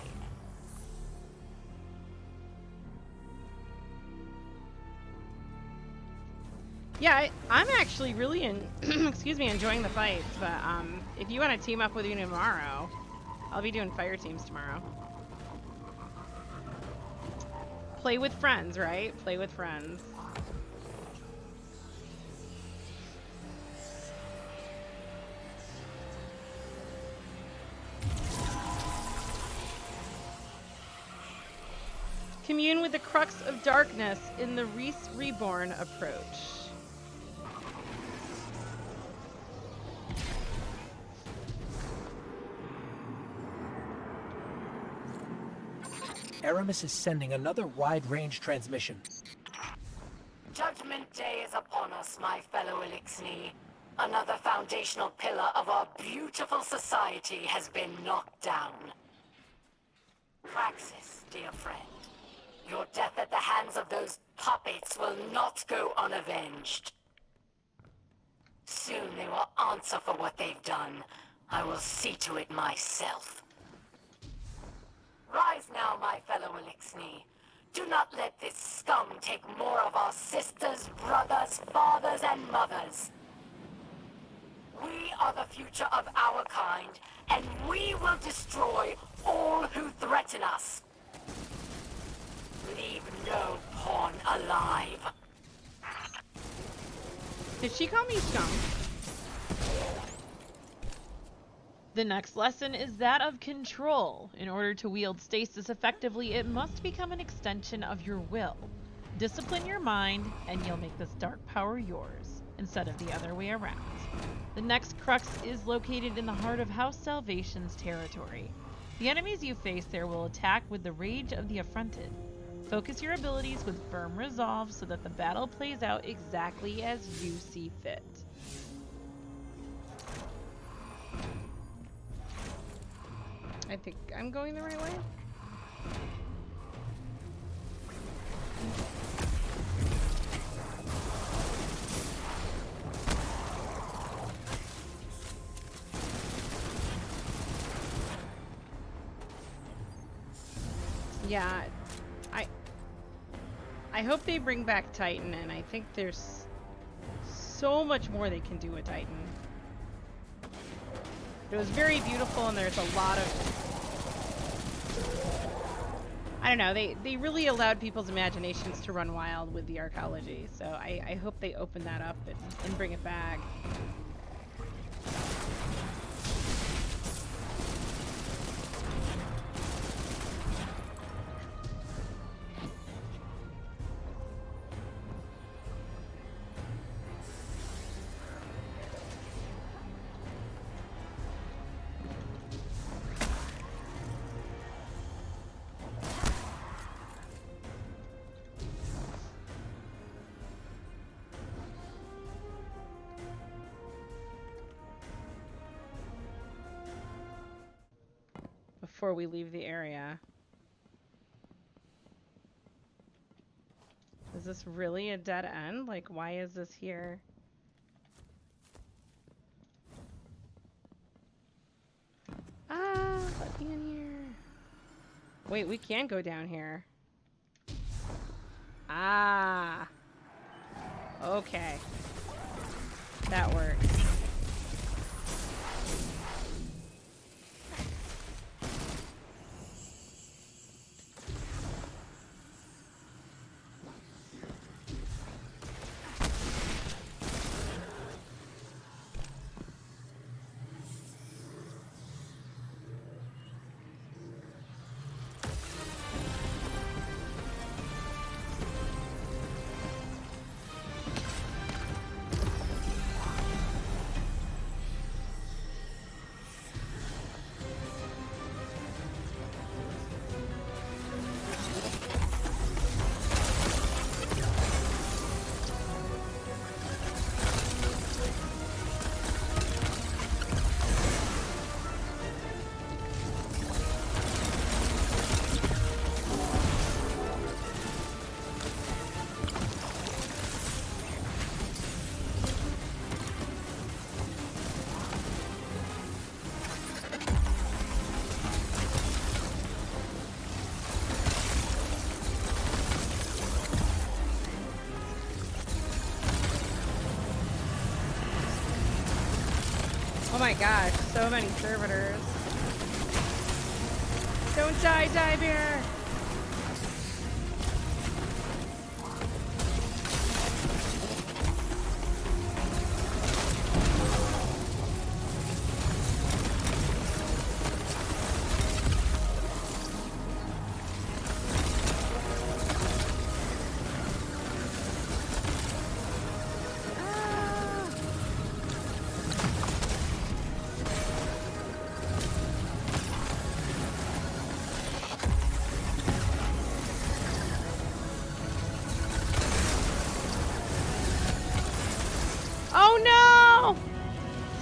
Yeah, I'm actually really enjoying the fights, but if you want to team up with you tomorrow, I'll be doing fire teams tomorrow. Play with friends, right? Play with friends. Commune with the Crux of Darkness in the Riis-Reborn approach. Eramis is sending another wide-range transmission. Judgment Day is upon us, my fellow Elixir. Another foundational pillar of our beautiful society has been knocked down. Praxis, dear friend. Your death at the hands of those puppets will not go unavenged. Soon they will answer for what they've done. I will see to it myself. Rise now, my fellow Elixni. Do not let this scum take more of our sisters, brothers, fathers, and mothers. We are the future of our kind, and we will destroy all who threaten us. Leave no pawn alive. Did she call me scum? The next lesson is that of control. In order to wield stasis effectively, it must become an extension of your will. Discipline your mind, and you'll make this dark power yours, instead of the other way around. The next crux is located in the heart of House Salvation's territory. The enemies you face there will attack with the rage of the affronted. Focus your abilities with firm resolve so that the battle plays out exactly as you see fit. I think I'm going the right way. Yeah, I hope they bring back Titan, and I think there's so much more they can do with Titan. It was very beautiful, and there's a lot of... I don't know, they really allowed people's imaginations to run wild with the archaeology, so I hope they open that up and bring it back. Before we leave the area. Is this really a dead end? Like, why is this here? Ah, let me in here. Wait, we can go down here. Ah. Okay. That works. Oh my gosh, so many servitors. Don't die, Divebear!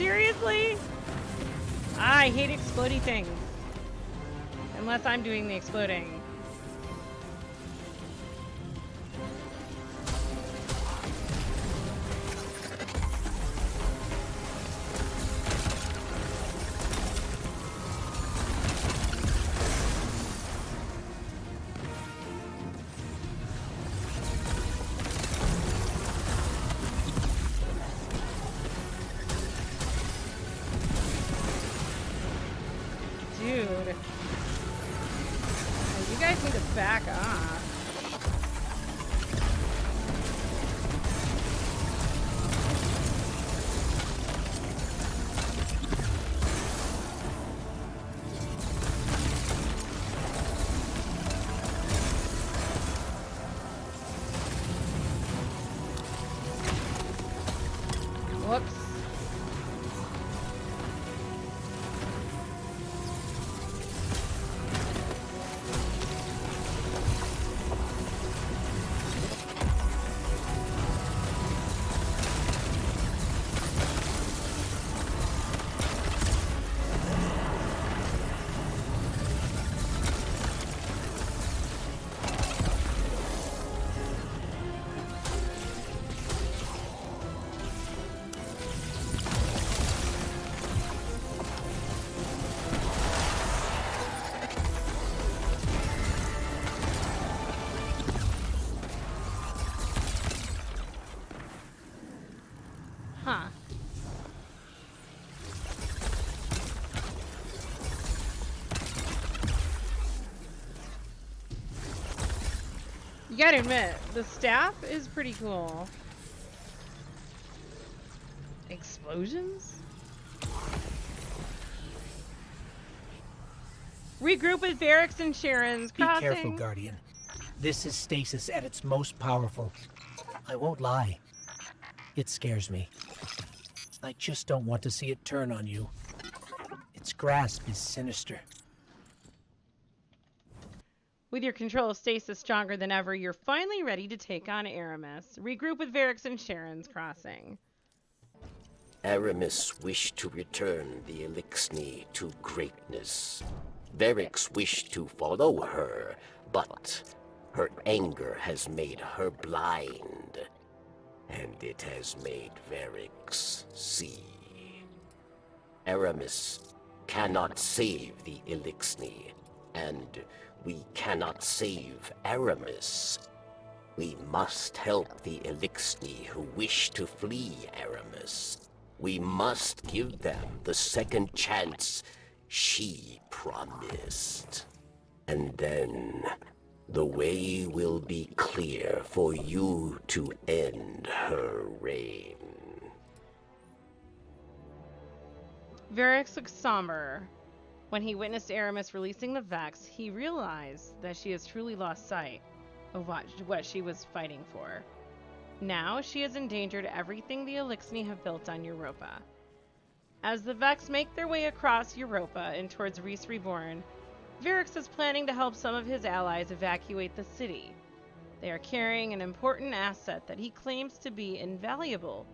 Seriously? I hate explodey things. Unless I'm doing the exploding. Dude. You guys need to back off. Whoops. Huh. You gotta admit, the staff is pretty cool. Explosions? Regroup with Variks and Sharon's Be crossing. careful, Guardian. This is stasis at its most powerful. I won't lie. It scares me. I just don't want to see it turn on you. Its grasp is sinister. With your control of stasis stronger than ever, you're finally ready to take on Eramis. Regroup with Variks and Sharon's crossing. Eramis wished to return the Elixni to greatness. Variks wished to follow her, but her anger has made her blind. And it has made Variks see. Eramis cannot save the Elixni, and we cannot save Eramis. We must help the Elixni who wish to flee Eramis. We must give them the second chance she promised. And then the way will be clear for you to end her reign. Variks looks somber. When he witnessed Eramis releasing the Vex, he realized that she has truly lost sight of what she was fighting for. Now she has endangered everything the Elixni have built on Europa. As the Vex make their way across Europa and towards Riis-Reborn, Variks is planning to help some of his allies evacuate the city. They are carrying an important asset that he claims to be invaluable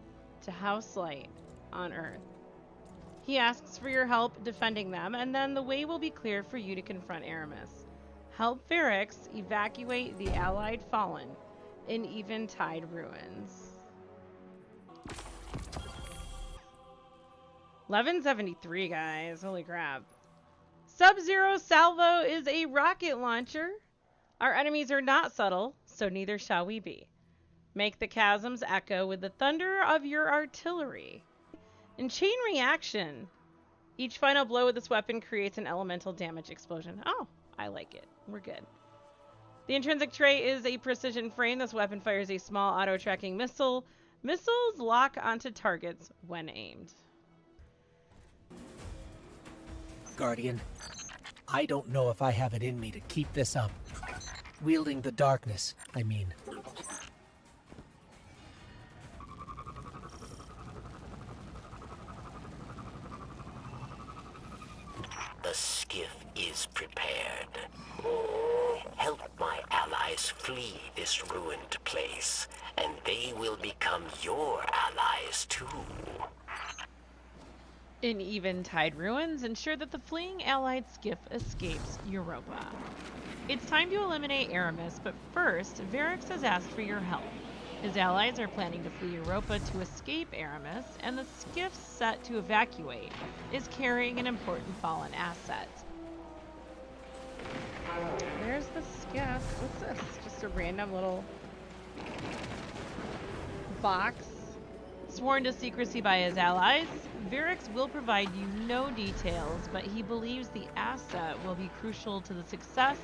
to House Light on Earth. He asks for your help defending them, and then the way will be clear for you to confront Eramis. Help Variks evacuate the allied Fallen in Eventide ruins. 1173, guys. Holy crap. Sub-Zero Salvo is a rocket launcher. Our enemies are not subtle, so neither shall we be. Make the chasms echo with the thunder of your artillery. In chain reaction, each final blow with this weapon creates an elemental damage explosion. Oh, I like it. We're good. The intrinsic trait is a precision frame. This weapon fires a small auto-tracking missile. Missiles lock onto targets when aimed. Guardian, I don't know if I have it in me to keep this up. Wielding the darkness, I mean. The skiff is prepared. Help my allies flee this ruined place, and they will become your allies too. In Eventide ruins, ensure that the fleeing allied skiff escapes Europa. It's time to eliminate Eramis, but first, Variks has asked for your help. His allies are planning to flee Europa to escape Eramis, and the skiff set to evacuate is carrying an important Fallen asset. There's the skiff. What's this? Just a random little box. Sworn to secrecy by his allies, Variks will provide you no details, but he believes the asset will be crucial to the success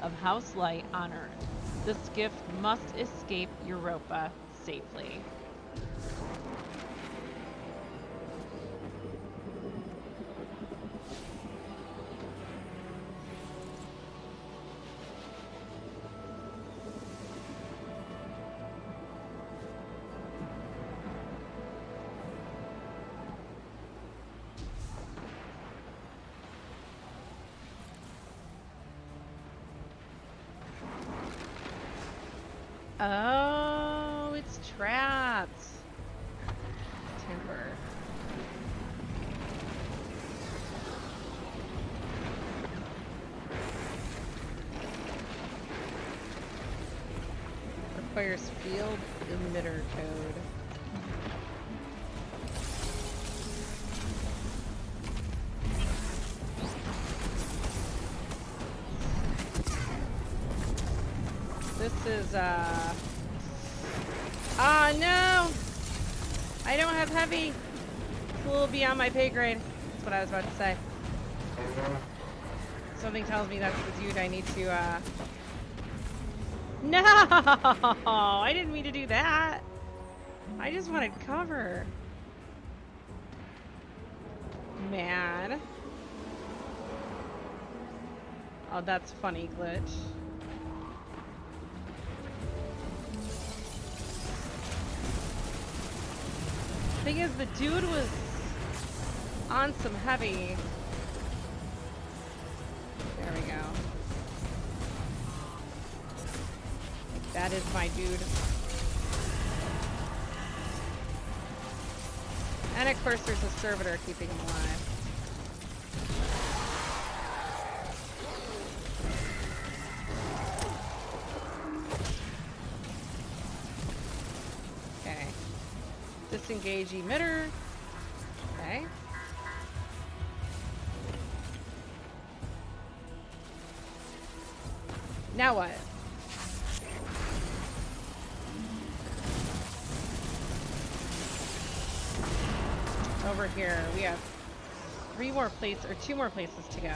of House Light on Earth. The skiff must escape Europa safely. Oh, it's trapped. Timber. Requires field emitter code. This is, ah, no! I don't have heavy. It's a little beyond my pay grade. That's what I was about to say. Something tells me that's the dude I need to, No! I didn't mean to do that. I just wanted cover. Man. Oh, that's funny glitch. Thing is, the dude was on some heavy. There we go. That is my dude. And of course there's a servitor keeping him alive. Okay. Disengage emitter. Okay. Now what? Over here, we have two more places to go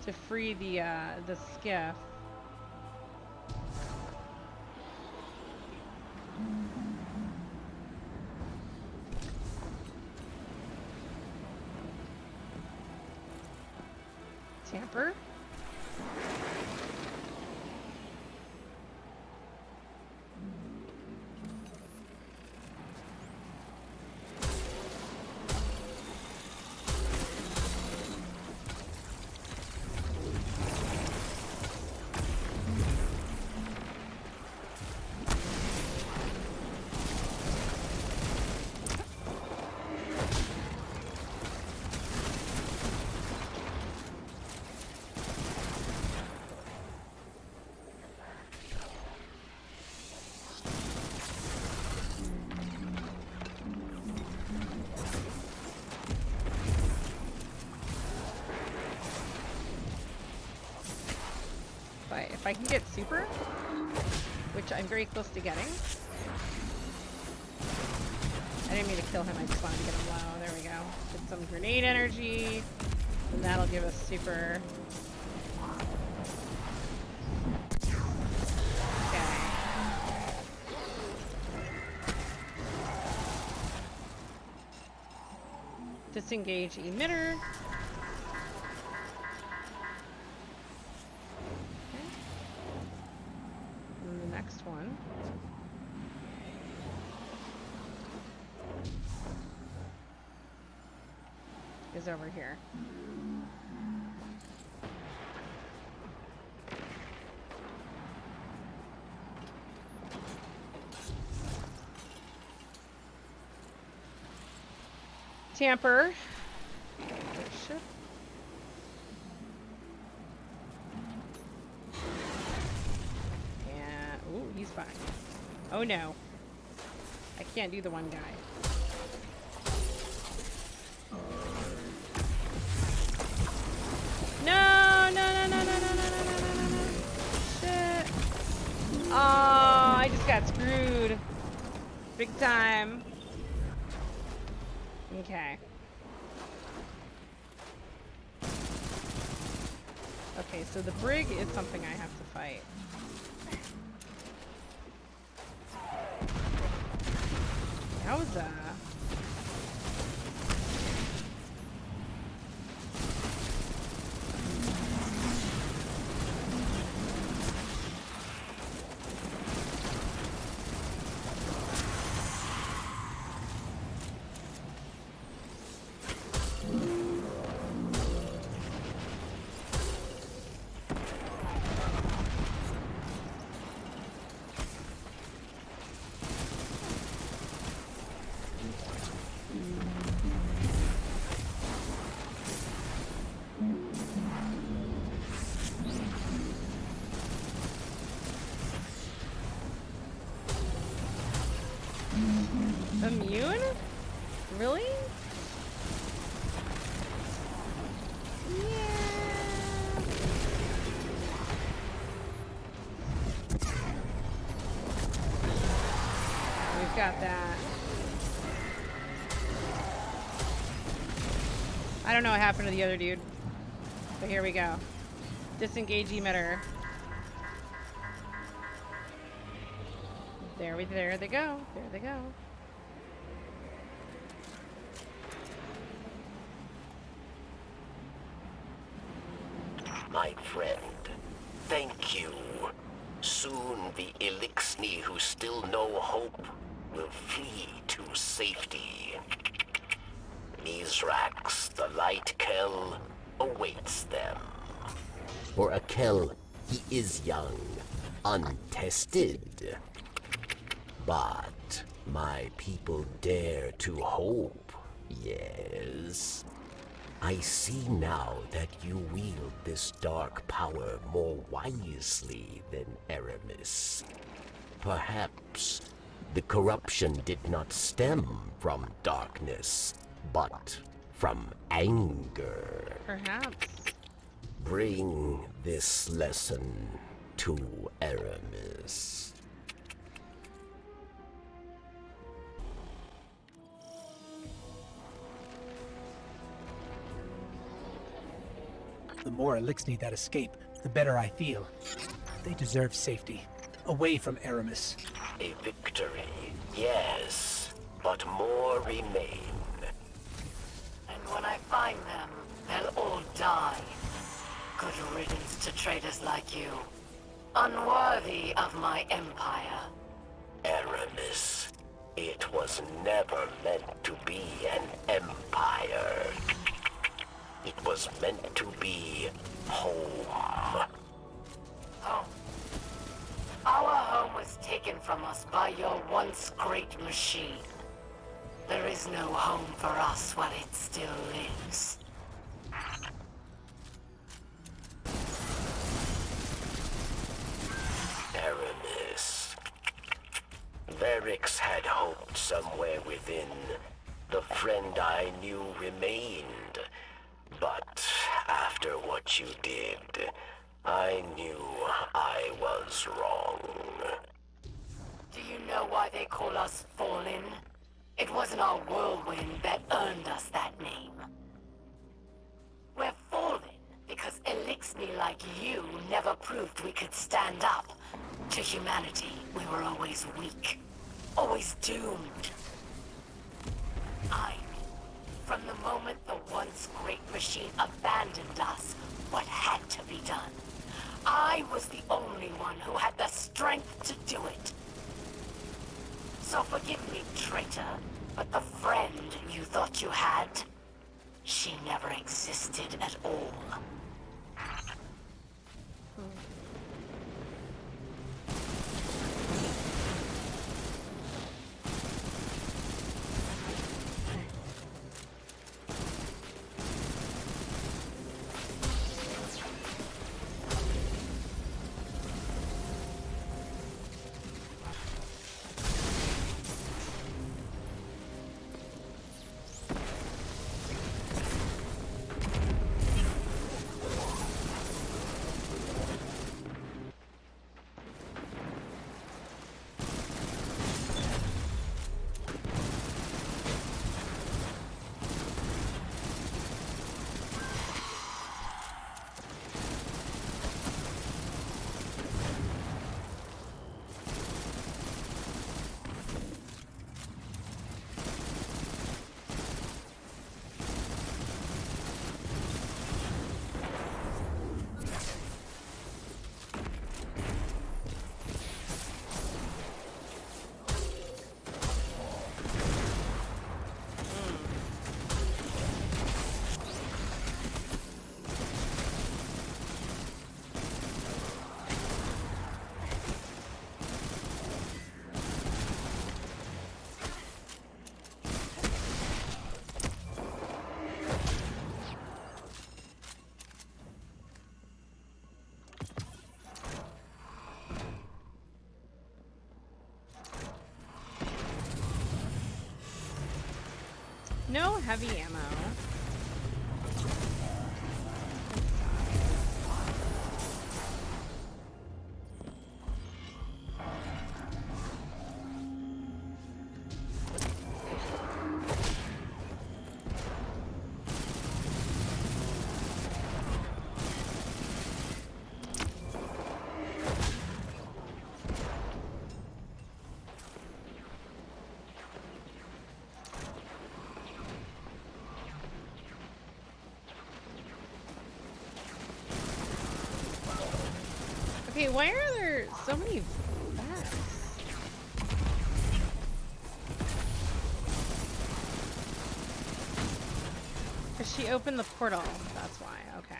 to free the skiff. Tamper. If I can get super, which I'm very close to getting. I didn't mean to kill him, I just wanted to get him low. There we go. Get some grenade energy, and that'll give us super. Okay. Disengage emitter. One is over here. Tamper. He's fine. Oh no. I can't do the one guy. No, no, no, no, no, no, no, no, no, no, no. Shit. Oh, I just got screwed. Big time. Okay. Okay, so the brig is something I have to fight. Yowza. Immune? Really? Yeah. We've got that. I don't know what happened to the other dude, but here we go. Disengage emitter. There they go. There they go. My friend, thank you. Soon the Elixni who still know hope will flee to safety. Mizrax, the Light Kell, awaits them. For a Kell, he is young, untested. But my people dare to hope, yes. I see now that you wield this dark power more wisely than Eramis. Perhaps the corruption did not stem from darkness, but from anger. Perhaps. Bring this lesson to Eramis. The more Elixni that escape, the better I feel. They deserve safety, away from Eramis. A victory, yes, but more remain. And when I find them, they'll all die. Good riddance to traitors like you. Unworthy of my empire. Eramis, it was never meant to be an empire. It was meant to be home. Home. Our home was taken from us by your once great machine. There is no home for us while it still lives. Eramis. Variks had hoped somewhere within. The friend I knew remained. But after what you did, I knew I was wrong. Do you know why they call us Fallen? It wasn't our whirlwind that earned us that name. We're Fallen because Elixni like you never proved we could stand up. To humanity, we were always weak. Always doomed. I knew from the moment the once great machine abandoned us what had to be done. I was the only one who had the strength to do it. So forgive me, traitor, but the friend you thought you had, she never existed at all. no heavy ammo. Okay, why are there so many bats? Because she opened the portal, that's why, okay.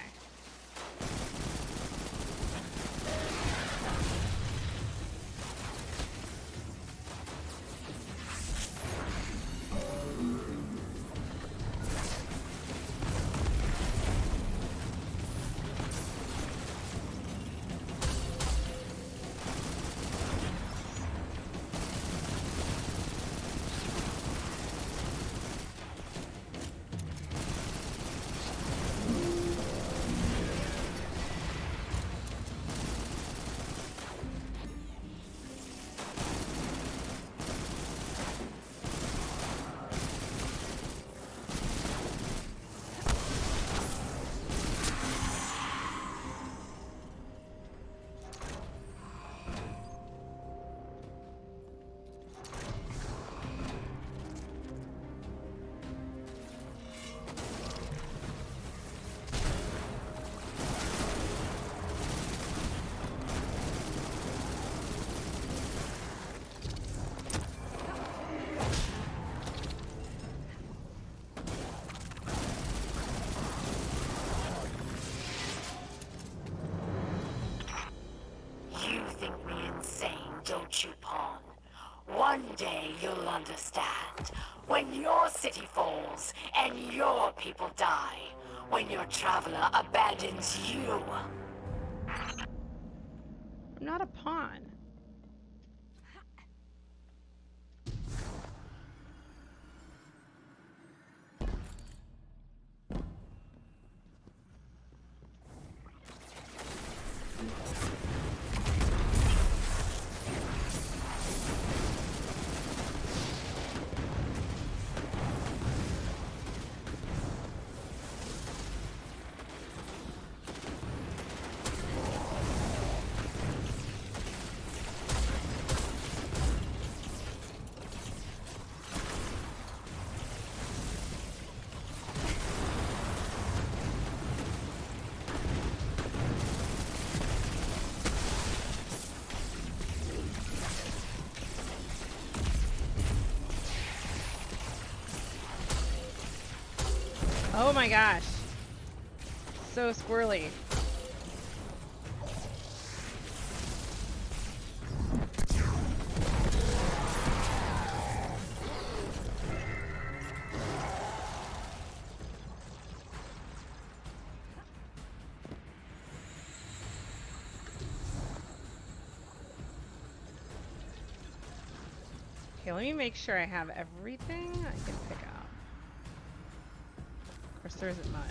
Don't you, Pawn? One day you'll understand. When your city falls and your people die. When your traveler abandons you. I'm not a pawn. Oh my gosh. So squirrely. Okay, let me make sure I have everything I can pick up. Of course, there isn't much.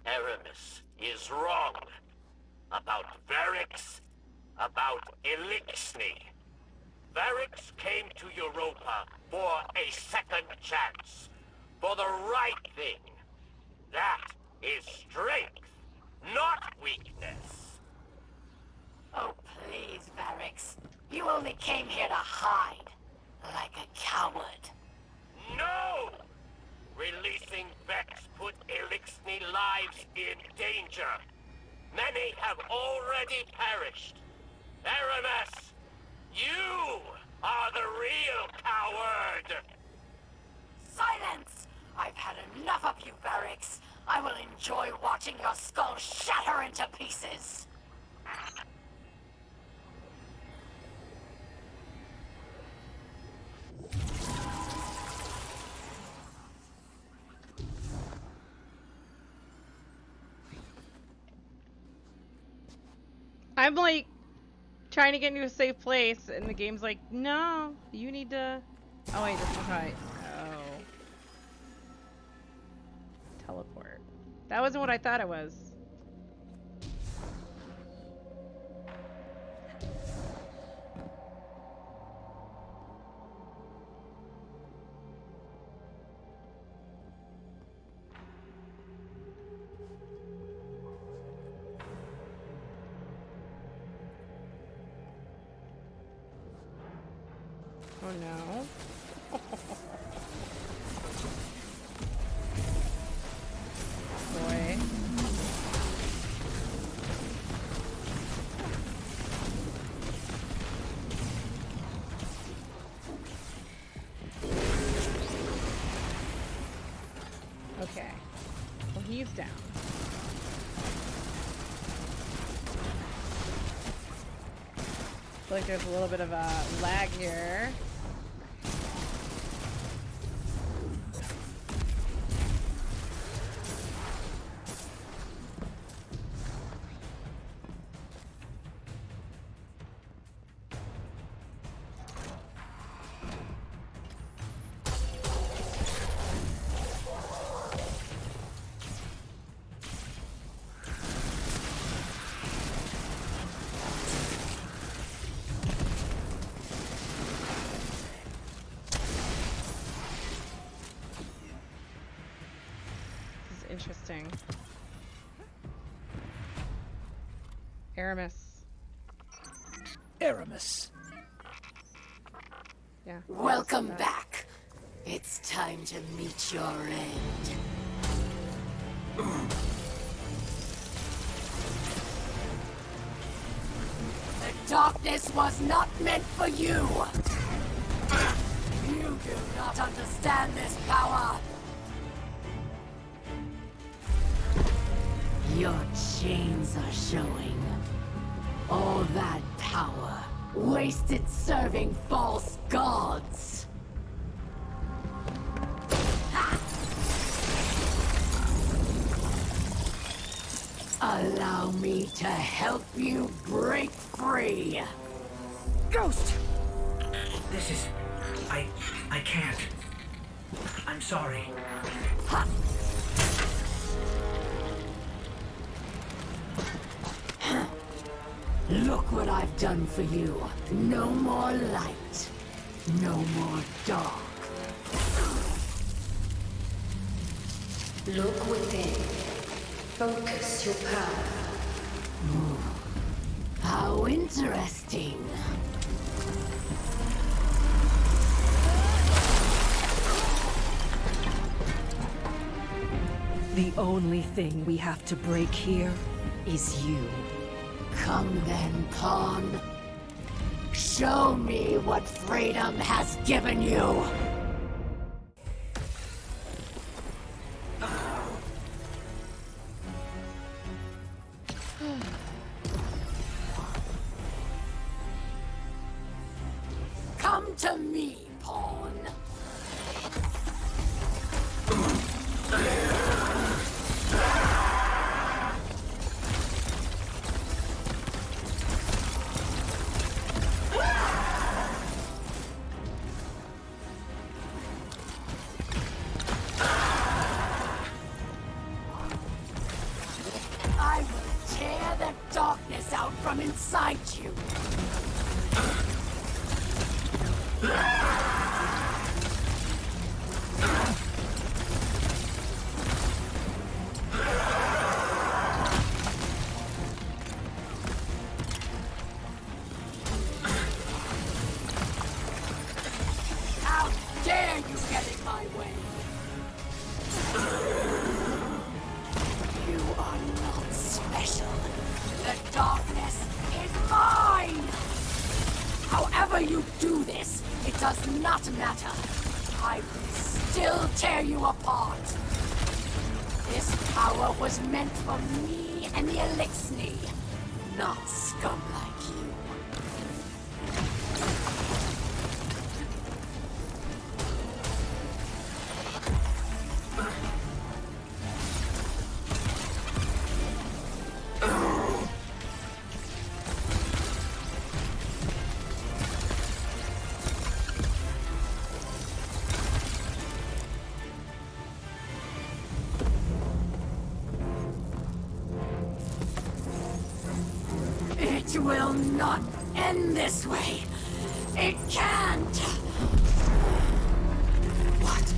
Eramis is wrong about Variks, about Elixni. Variks came to Europa for a second chance, for the right thing. That is strength, not weakness. Oh, please, Variks. You only came here to hide, like a coward. No! Releasing Vex put Elixni lives in danger. Many have already perished. Eramis, you are the real coward! Silence! I've had enough of you, Variks. I will enjoy watching your skull shatter into pieces. I'm like trying to get into a safe place, and the game's like, no, you need to. Oh wait, this is right. Oh, teleport. That wasn't what I thought it was. Oh no. Boy. Okay. Well, he's down. Looks like there's a little bit of a lag here. Interesting. Eramis. Eramis. Yeah. Welcome back. It's time to meet your end. The darkness was not meant for you. You do not understand this power. Your chains are showing. All that power, wasted serving false gods. Ha! Allow me to help you break free. Ghost! This is... I can't. I'm sorry. Ha! Look what I've done for you. No more light. No more dark. Look within. Focus your power. How interesting. The only thing we have to break here is you. Come then, pawn. Show me what freedom has given you. Come to me, pawn. I will tear the darkness out from inside you. How dare you get in my way? You are not special. The darkness is mine! does not matter. I will still tear you apart. This power was meant for me and the Elixni, not scum like you. It will not end this way. It can't. What?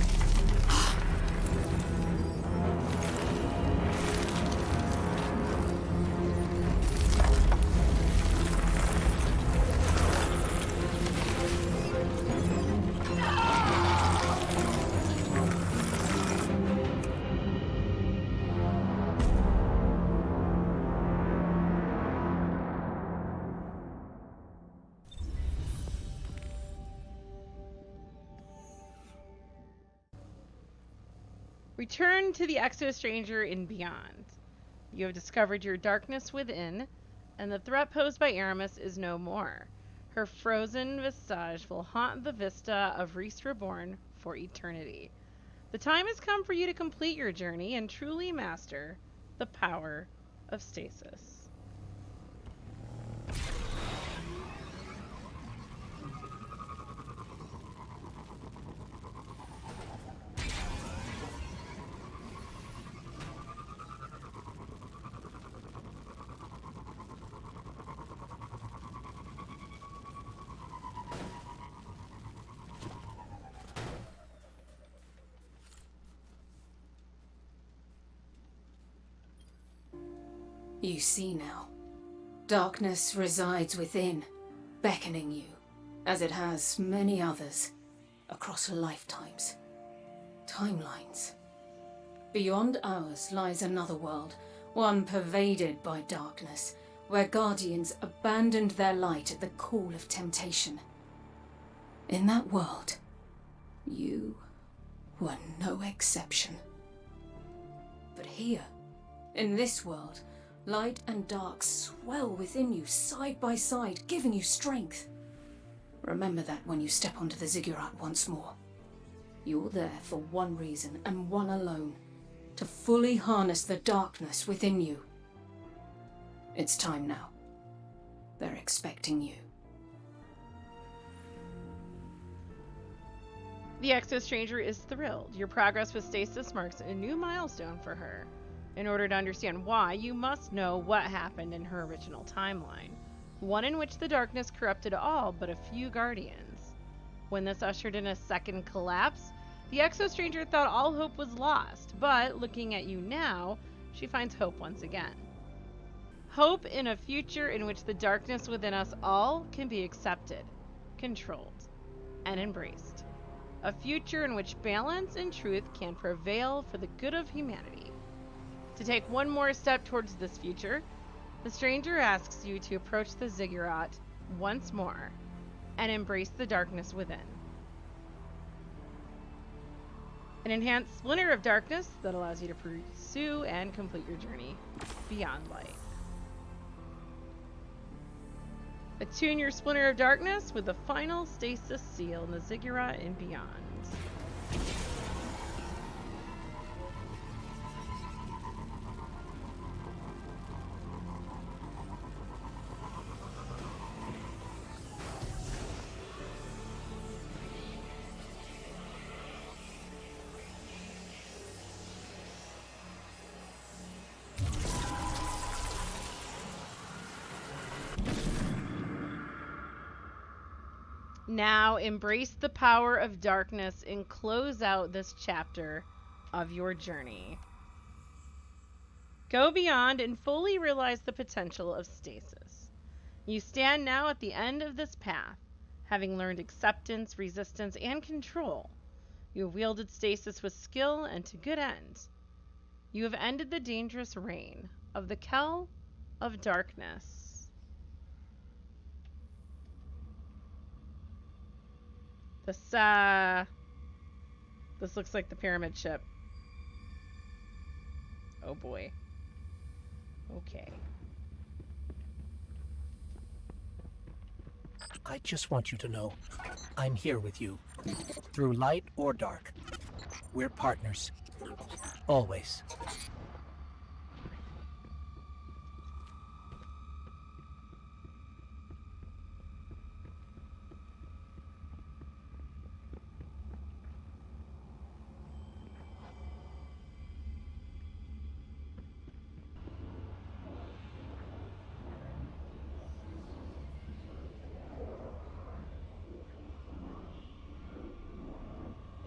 Return to the Exo Stranger in Beyond. You have discovered your darkness within, and the threat posed by Eramis is no more. Her frozen visage will haunt the vista of Riis-Reborn for eternity. The time has come for you to complete your journey and truly master the power of stasis. You see now. Darkness resides within, beckoning you, as it has many others, across lifetimes. Timelines. Beyond ours lies another world, one pervaded by darkness, where guardians abandoned their light at the call of temptation. In that world, you were no exception. But here, in this world, light and dark swell within you, side by side, giving you strength. Remember that when you step onto the Ziggurat once more. You're there for one reason and one alone, to fully harness the darkness within you. It's time now. They're expecting you. The Exo Stranger is thrilled. Your progress with Stasis marks a new milestone for her. In order to understand why, you must know what happened in her original timeline, one in which the darkness corrupted all but a few guardians. When this ushered in a second collapse, the Exo Stranger thought all hope was lost, but looking at you now, she finds hope once again. Hope in a future in which the darkness within us all can be accepted, controlled, and embraced. A future in which balance and truth can prevail for the good of humanity. To take one more step towards this future, the Stranger asks you to approach the Ziggurat once more and embrace the darkness within. An enhanced splinter of darkness that allows you to pursue and complete your journey beyond light. Attune your splinter of darkness with the final stasis seal in the Ziggurat and beyond. Now embrace the power of darkness and close out this chapter of your journey. Go beyond and fully realize the potential of stasis. You stand now at the end of this path, having learned acceptance, resistance, and control. You have wielded stasis with skill and to good end. You have ended the dangerous reign of the Kell of Darkness. This looks like the pyramid ship. Oh boy. Okay. I just want you to know, I'm here with you. Through light or dark. We're partners. Always.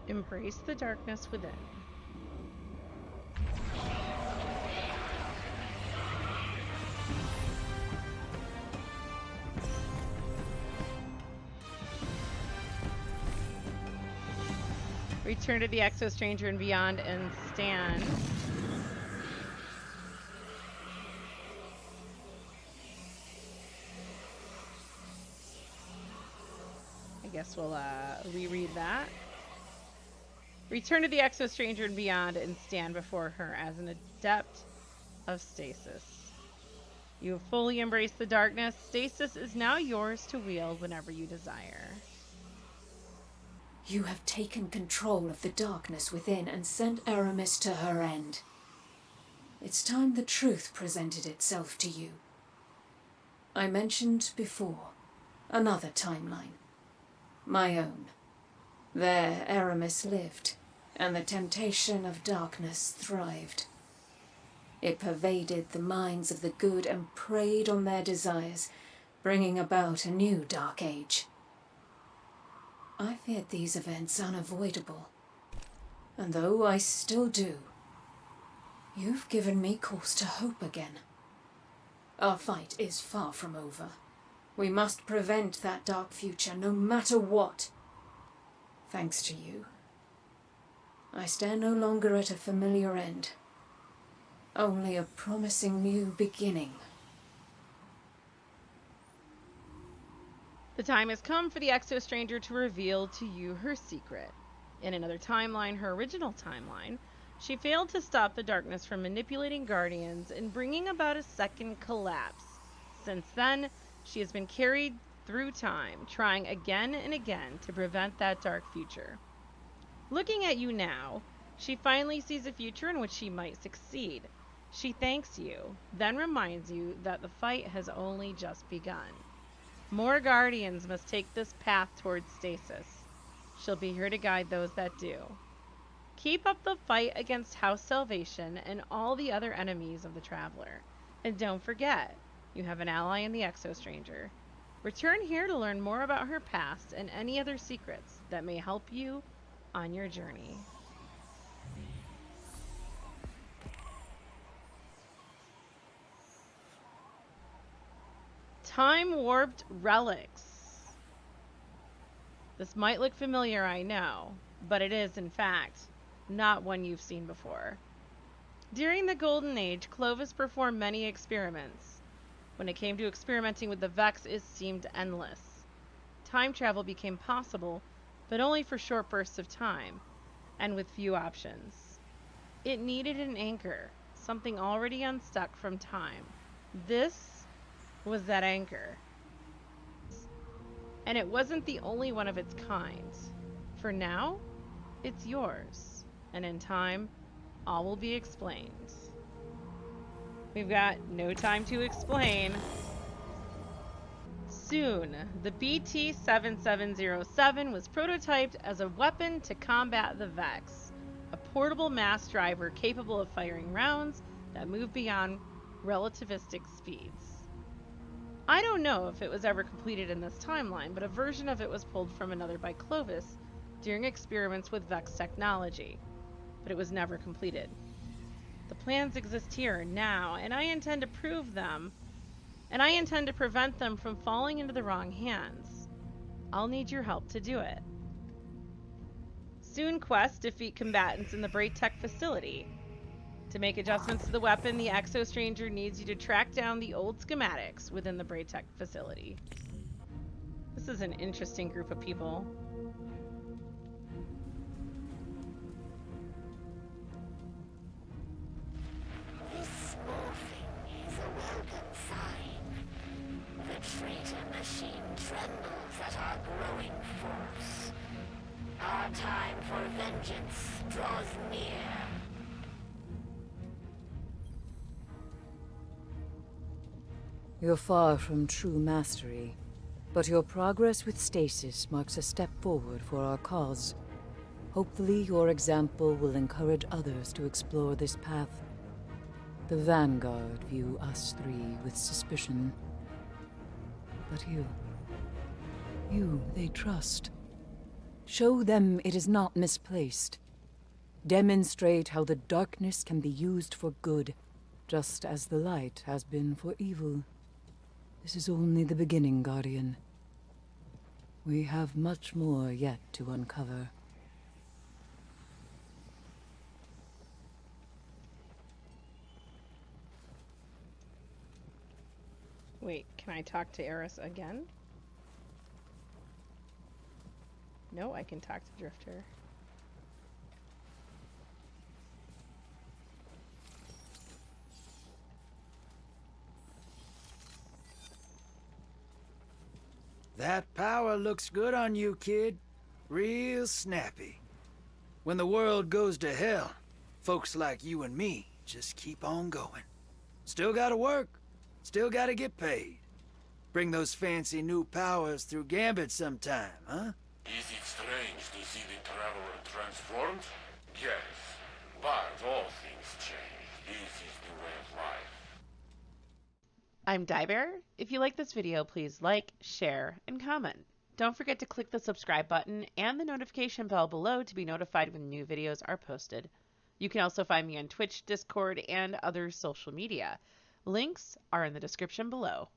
Embrace the darkness within. Return to the Exo Stranger and beyond and stand. I guess we'll reread that. Return to the Exo Stranger and beyond and stand before her as an adept of stasis. You have fully embraced the darkness. Stasis is now yours to wield whenever you desire. You have taken control of the darkness within and sent Eramis to her end. It's time the truth presented itself to you. I mentioned before, another timeline. My own. There Eramis lived, and the temptation of darkness thrived. It pervaded the minds of the good and preyed on their desires, bringing about a new dark age. I feared these events unavoidable, and though I still do, you've given me cause to hope again. Our fight is far from over. We must prevent that dark future, no matter what. Thanks to you, I stand no longer at a familiar end, only a promising new beginning. The time has come for the Exo Stranger to reveal to you her secret. In another timeline, her original timeline, she failed to stop the darkness from manipulating Guardians and bringing about a second collapse. Since then, she has been carried through time, trying again and again to prevent that dark future. Looking at you now, she finally sees a future in which she might succeed. She thanks you, then reminds you that the fight has only just begun. More Guardians must take this path towards stasis. She'll be here to guide those that do. Keep up the fight against House Salvation and all the other enemies of the Traveler. And don't forget, you have an ally in the Exo Stranger. Return here to learn more about her past and any other secrets that may help you on your journey. Time-warped relics. This might look familiar, I know, but it is, in fact, not one you've seen before. During the Golden Age, Clovis performed many experiments. When it came to experimenting with the Vex, it seemed endless. Time travel became possible, but only for short bursts of time, and with few options. It needed an anchor, something already unstuck from time. This was that anchor. And it wasn't the only one of its kind. For now, it's yours, and in time, all will be explained. We've got no time to explain. Soon, the BT-7707 was prototyped as a weapon to combat the Vex, a portable mass driver capable of firing rounds that move beyond relativistic speeds. I don't know if it was ever completed in this timeline, but a version of it was pulled from another by Clovis during experiments with Vex technology, but it was never completed. The plans exist here now, and I intend to prove them, and I intend to prevent them from falling into the wrong hands. I'll need your help to do it. Soon quest defeat combatants in the Braytech facility. To make adjustments to the weapon, the Exo Stranger needs you to track down the old schematics within the Braytech facility. This is an interesting group of people. Morphing is a welcome sign. The traitor machine trembles at our growing force. Our time for vengeance draws near. You're far from true mastery, but your progress with stasis marks a step forward for our cause. Hopefully, your example will encourage others to explore this path. The Vanguard view us three with suspicion. But you they trust. Show them it is not misplaced. Demonstrate how the darkness can be used for good, just as the light has been for evil. This is only the beginning, Guardian. We have much more yet to uncover. Wait, can I talk to Eris again? No, I can talk to Drifter. That power looks good on you, kid. Real snappy. When the world goes to hell, folks like you and me just keep on going. Still gotta work. Still gotta get paid. Bring those fancy new powers through Gambit sometime, huh? Is it strange to see the Traveler transformed? Yes, but all things change. This is the way of life. I'm Diebear. If you like this video, please like, share, and comment. Don't forget to click the subscribe button and the notification bell below to be notified when new videos are posted. You can also find me on Twitch, Discord, and other social media. Links are in the description below.